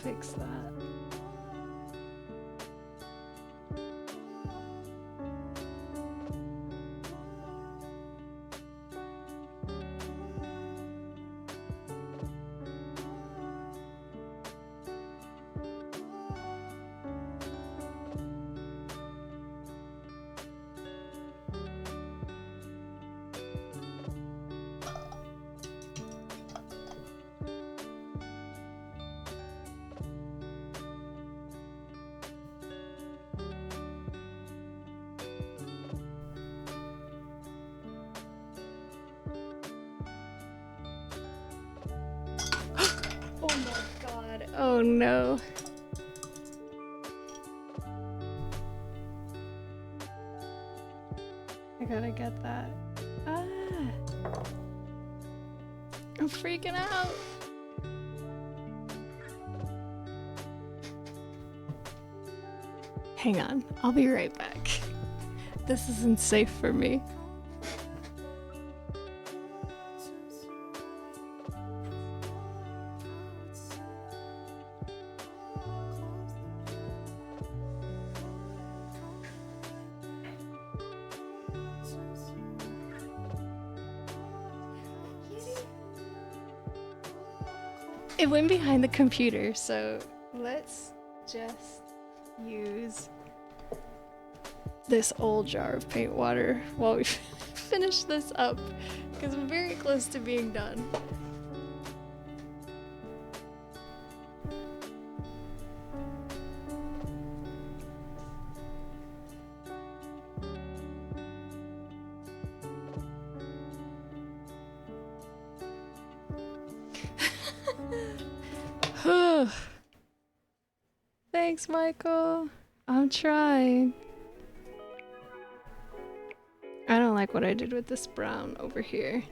fix that. Oh no. I gotta get that. Ah! I'm freaking out. Hang on, I'll be right back. This isn't safe for me. It went behind the computer, so let's just use this old jar of paint water while we finish this up, because we're very close to being done. Thanks, Michael. I'm trying. I don't like what I did with this brown over here.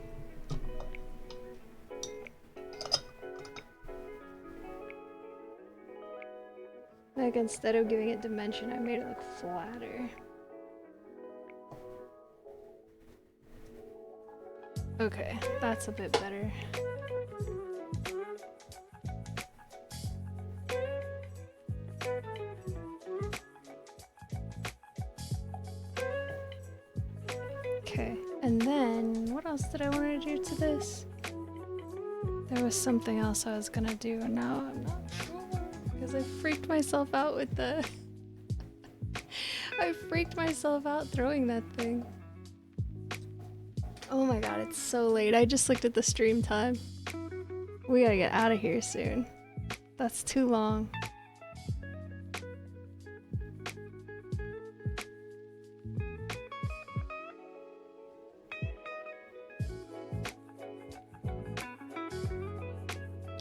Like, instead of giving it dimension, I made it look flatter. Okay, that's a bit better. Okay, and then what else did I want to do to this? There was something else I was gonna do, and now I'm not sure because I freaked myself out with the. I freaked myself out throwing that thing. Oh my god, it's so late. I just looked at the stream time. We gotta get out of here soon. That's too long.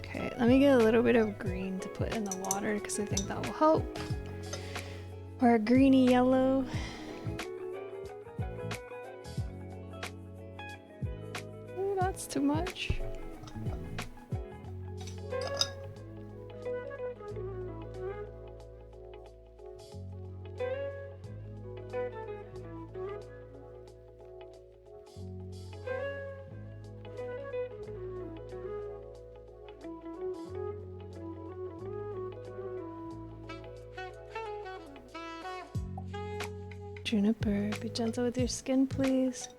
Okay, let me get a little bit of green to put in the water because I think that will help. Or a greeny yellow. Ooh, that's too much. Juniper, be gentle with your skin, please.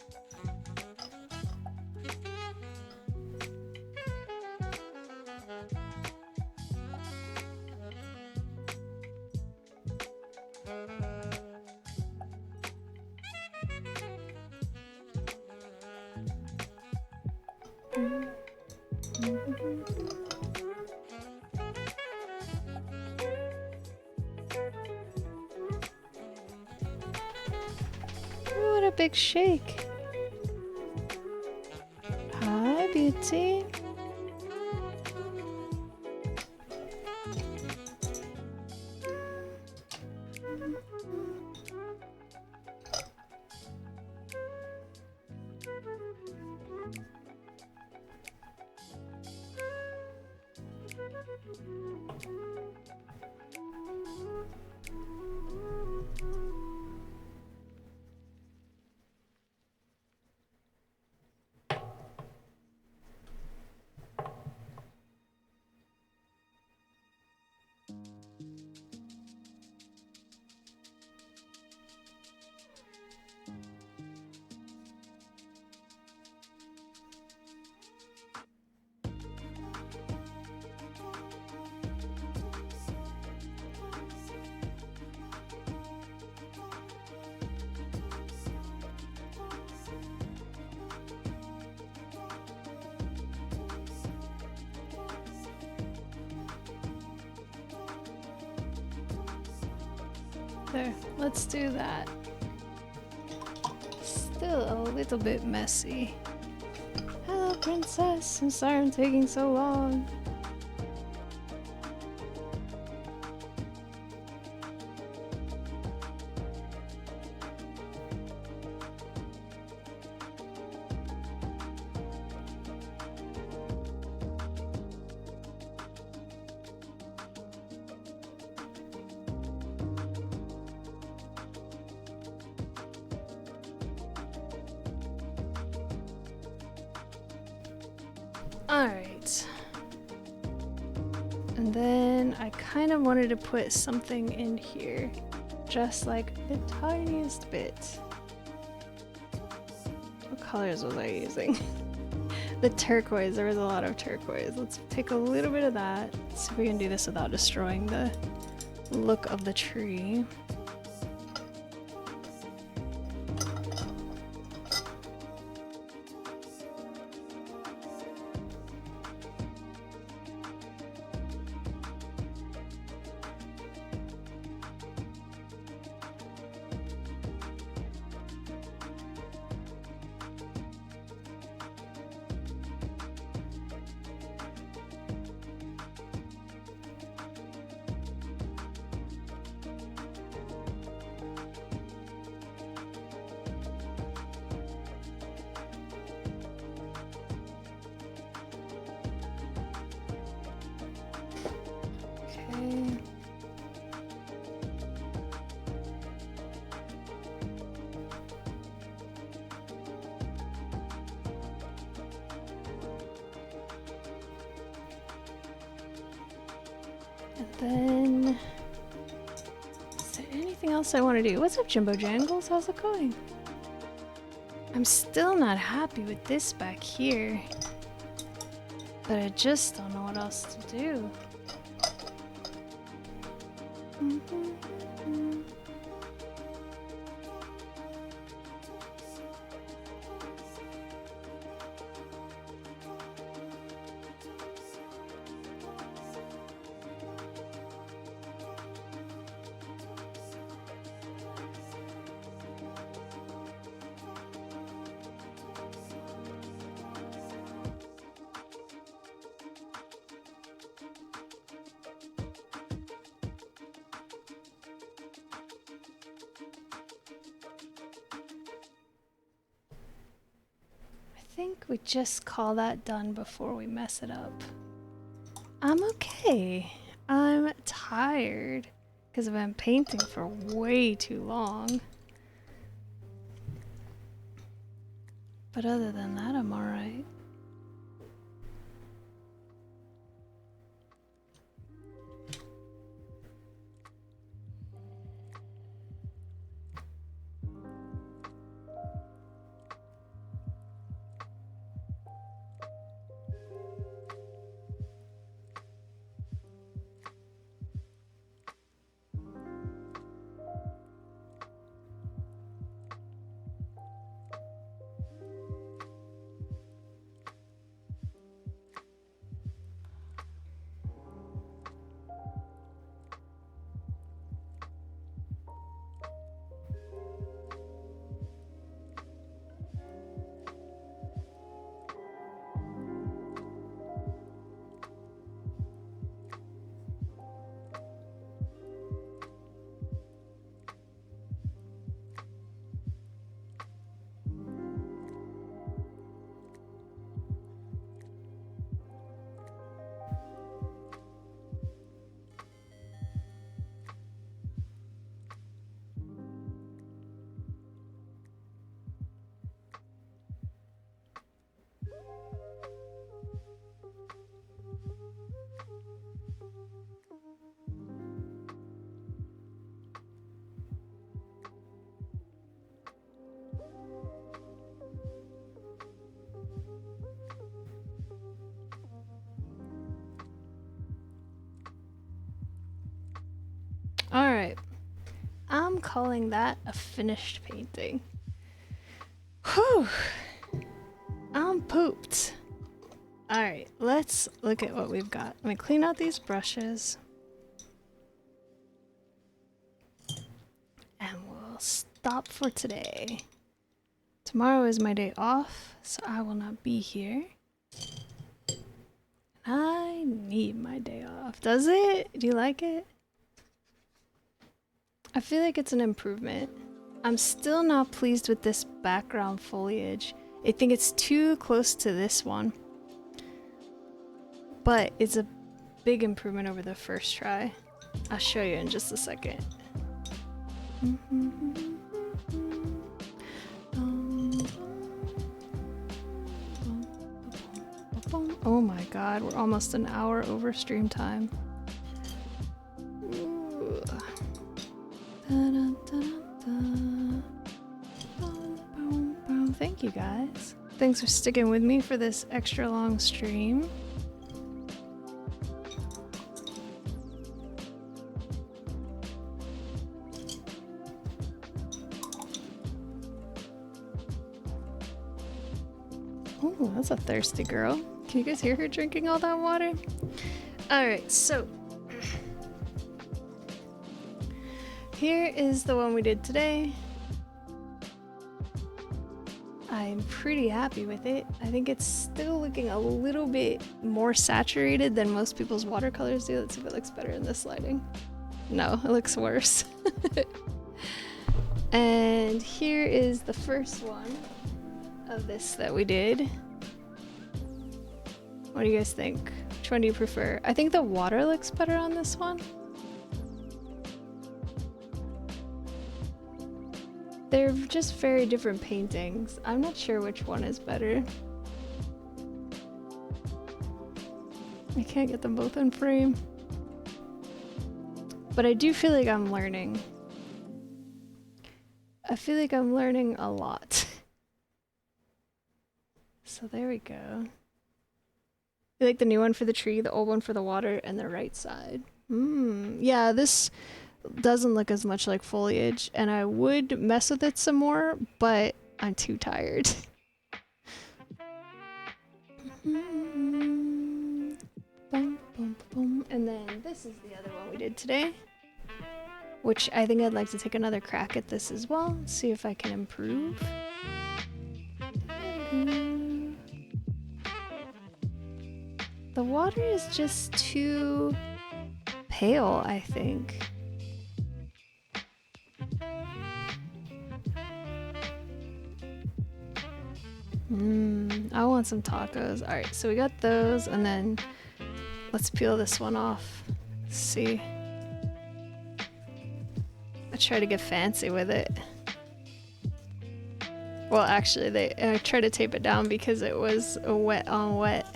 What a big shake. Hi, beauty. There, let's do that. Still a little bit messy. Hello, princess. I'm sorry I'm taking so long. Alright. And then I kind of wanted to put something in here. Just like the tiniest bit. What colors was I using? The turquoise. There was a lot of turquoise. Let's take a little bit of that. See if we can do this without destroying the look of the tree. Then, is there anything else I want to do? What's up, Jimbo Jangles? How's it going? I'm still not happy with this back here, but I just don't know what else to do. I think we just call that done before we mess it up. I'm okay. I'm tired because I've been painting for way too long. But other than that, I'm alright. Alright, I'm calling that a finished painting. Whew, I'm pooped. Alright, let's look at what we've got. Let me clean out these brushes. And we'll stop for today. Tomorrow is my day off, so I will not be here. I need my day off. Does it? Do you like it? I feel like it's an improvement. I'm still not pleased with this background foliage. I think it's too close to this one. But it's a big improvement over the first try. I'll show you in just a second. Oh my god, we're almost an hour over stream time. Thank you guys. Thanks for sticking with me for this extra long stream. Oh, that's a thirsty girl. Can you guys hear her drinking all that water? Alright, so here is the one we did today. I'm pretty happy with it. I think it's still looking a little bit more saturated than most people's watercolors do. Let's see if it looks better in this lighting. No, it looks worse. And here is the first one of this that we did. What do you guys think? Which one do you prefer? I think the water looks better on this one. They're just very different paintings. I'm not sure which one is better. I can't get them both in frame. But I do feel like I'm learning. I feel like I'm learning a lot. So there we go. You like the new one for the tree, the old one for the water, and the right side. Yeah, this doesn't look as much like foliage, and I would mess with it some more, but I'm too tired. And then this is the other one we did today, which I think I'd like to take another crack at this as well, see if I can improve. The water is just too pale, I think. I want some tacos. Alright, so we got those, and then let's peel this one off. Let's see. I try to get fancy with it. Well, actually, I tried to tape it down because it was a wet on wet.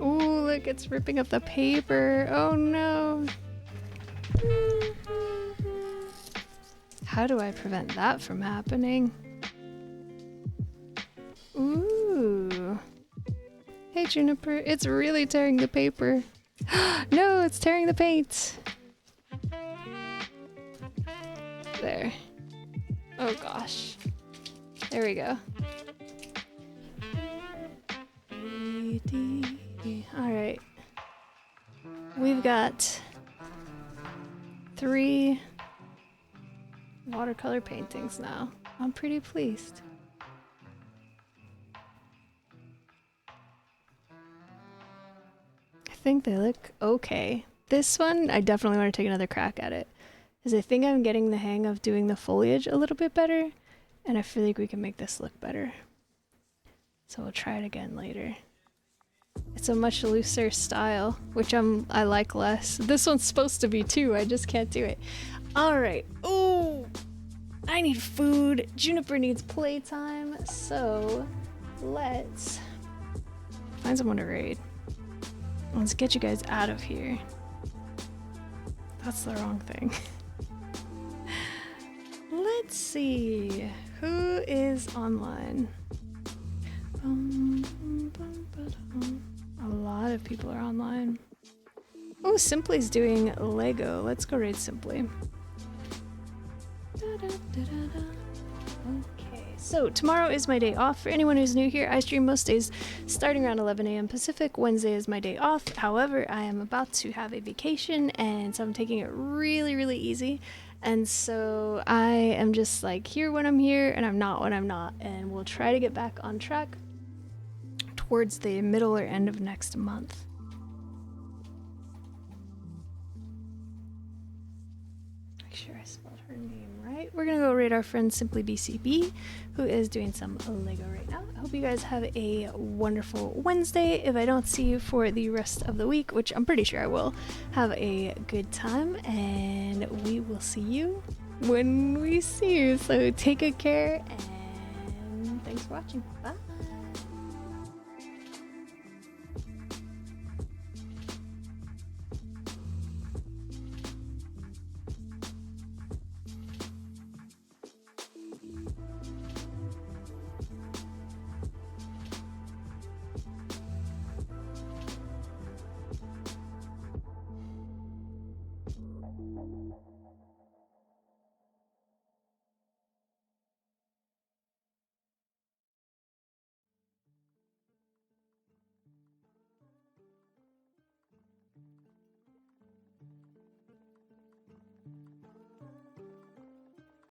Ooh, look, it's ripping up the paper. Oh no. How do I prevent that from happening? Ooh. Hey, Juniper. It's really tearing the paper. No, it's tearing the paint. There. Oh gosh. There we go. Alright. We've got 3 watercolor paintings now. I'm pretty pleased. I think they look okay. This one, I definitely want to take another crack at it, because I think I'm getting the hang of doing the foliage a little bit better, and I feel like we can make this look better. So we'll try it again later. It's a much looser style, which I like less. This one's supposed to be too, I just can't do it. Alright, ooh! I need food, Juniper needs playtime, so let's find someone to raid. Let's get you guys out of here. That's the wrong thing. Let's see, who is online? A lot of people are online. Oh, Simply's doing Lego. Let's go raid Simply. Okay, so tomorrow is my day off. For anyone who's new here, I stream most days starting around 11 a.m. Pacific. Wednesday is my day off. However, I am about to have a vacation, and so I'm taking it really, really easy. And so I am just like here when I'm here, and I'm not when I'm not. And we'll try to get back on track towards the middle or end of next month. Make sure I spelled her name right. We're gonna go raid our friend Simply BCB, who is doing some Lego right now. I hope you guys have a wonderful Wednesday. If I don't see you for the rest of the week, which I'm pretty sure I will, have a good time, and we will see you when we see you. So take good care and thanks for watching. Bye.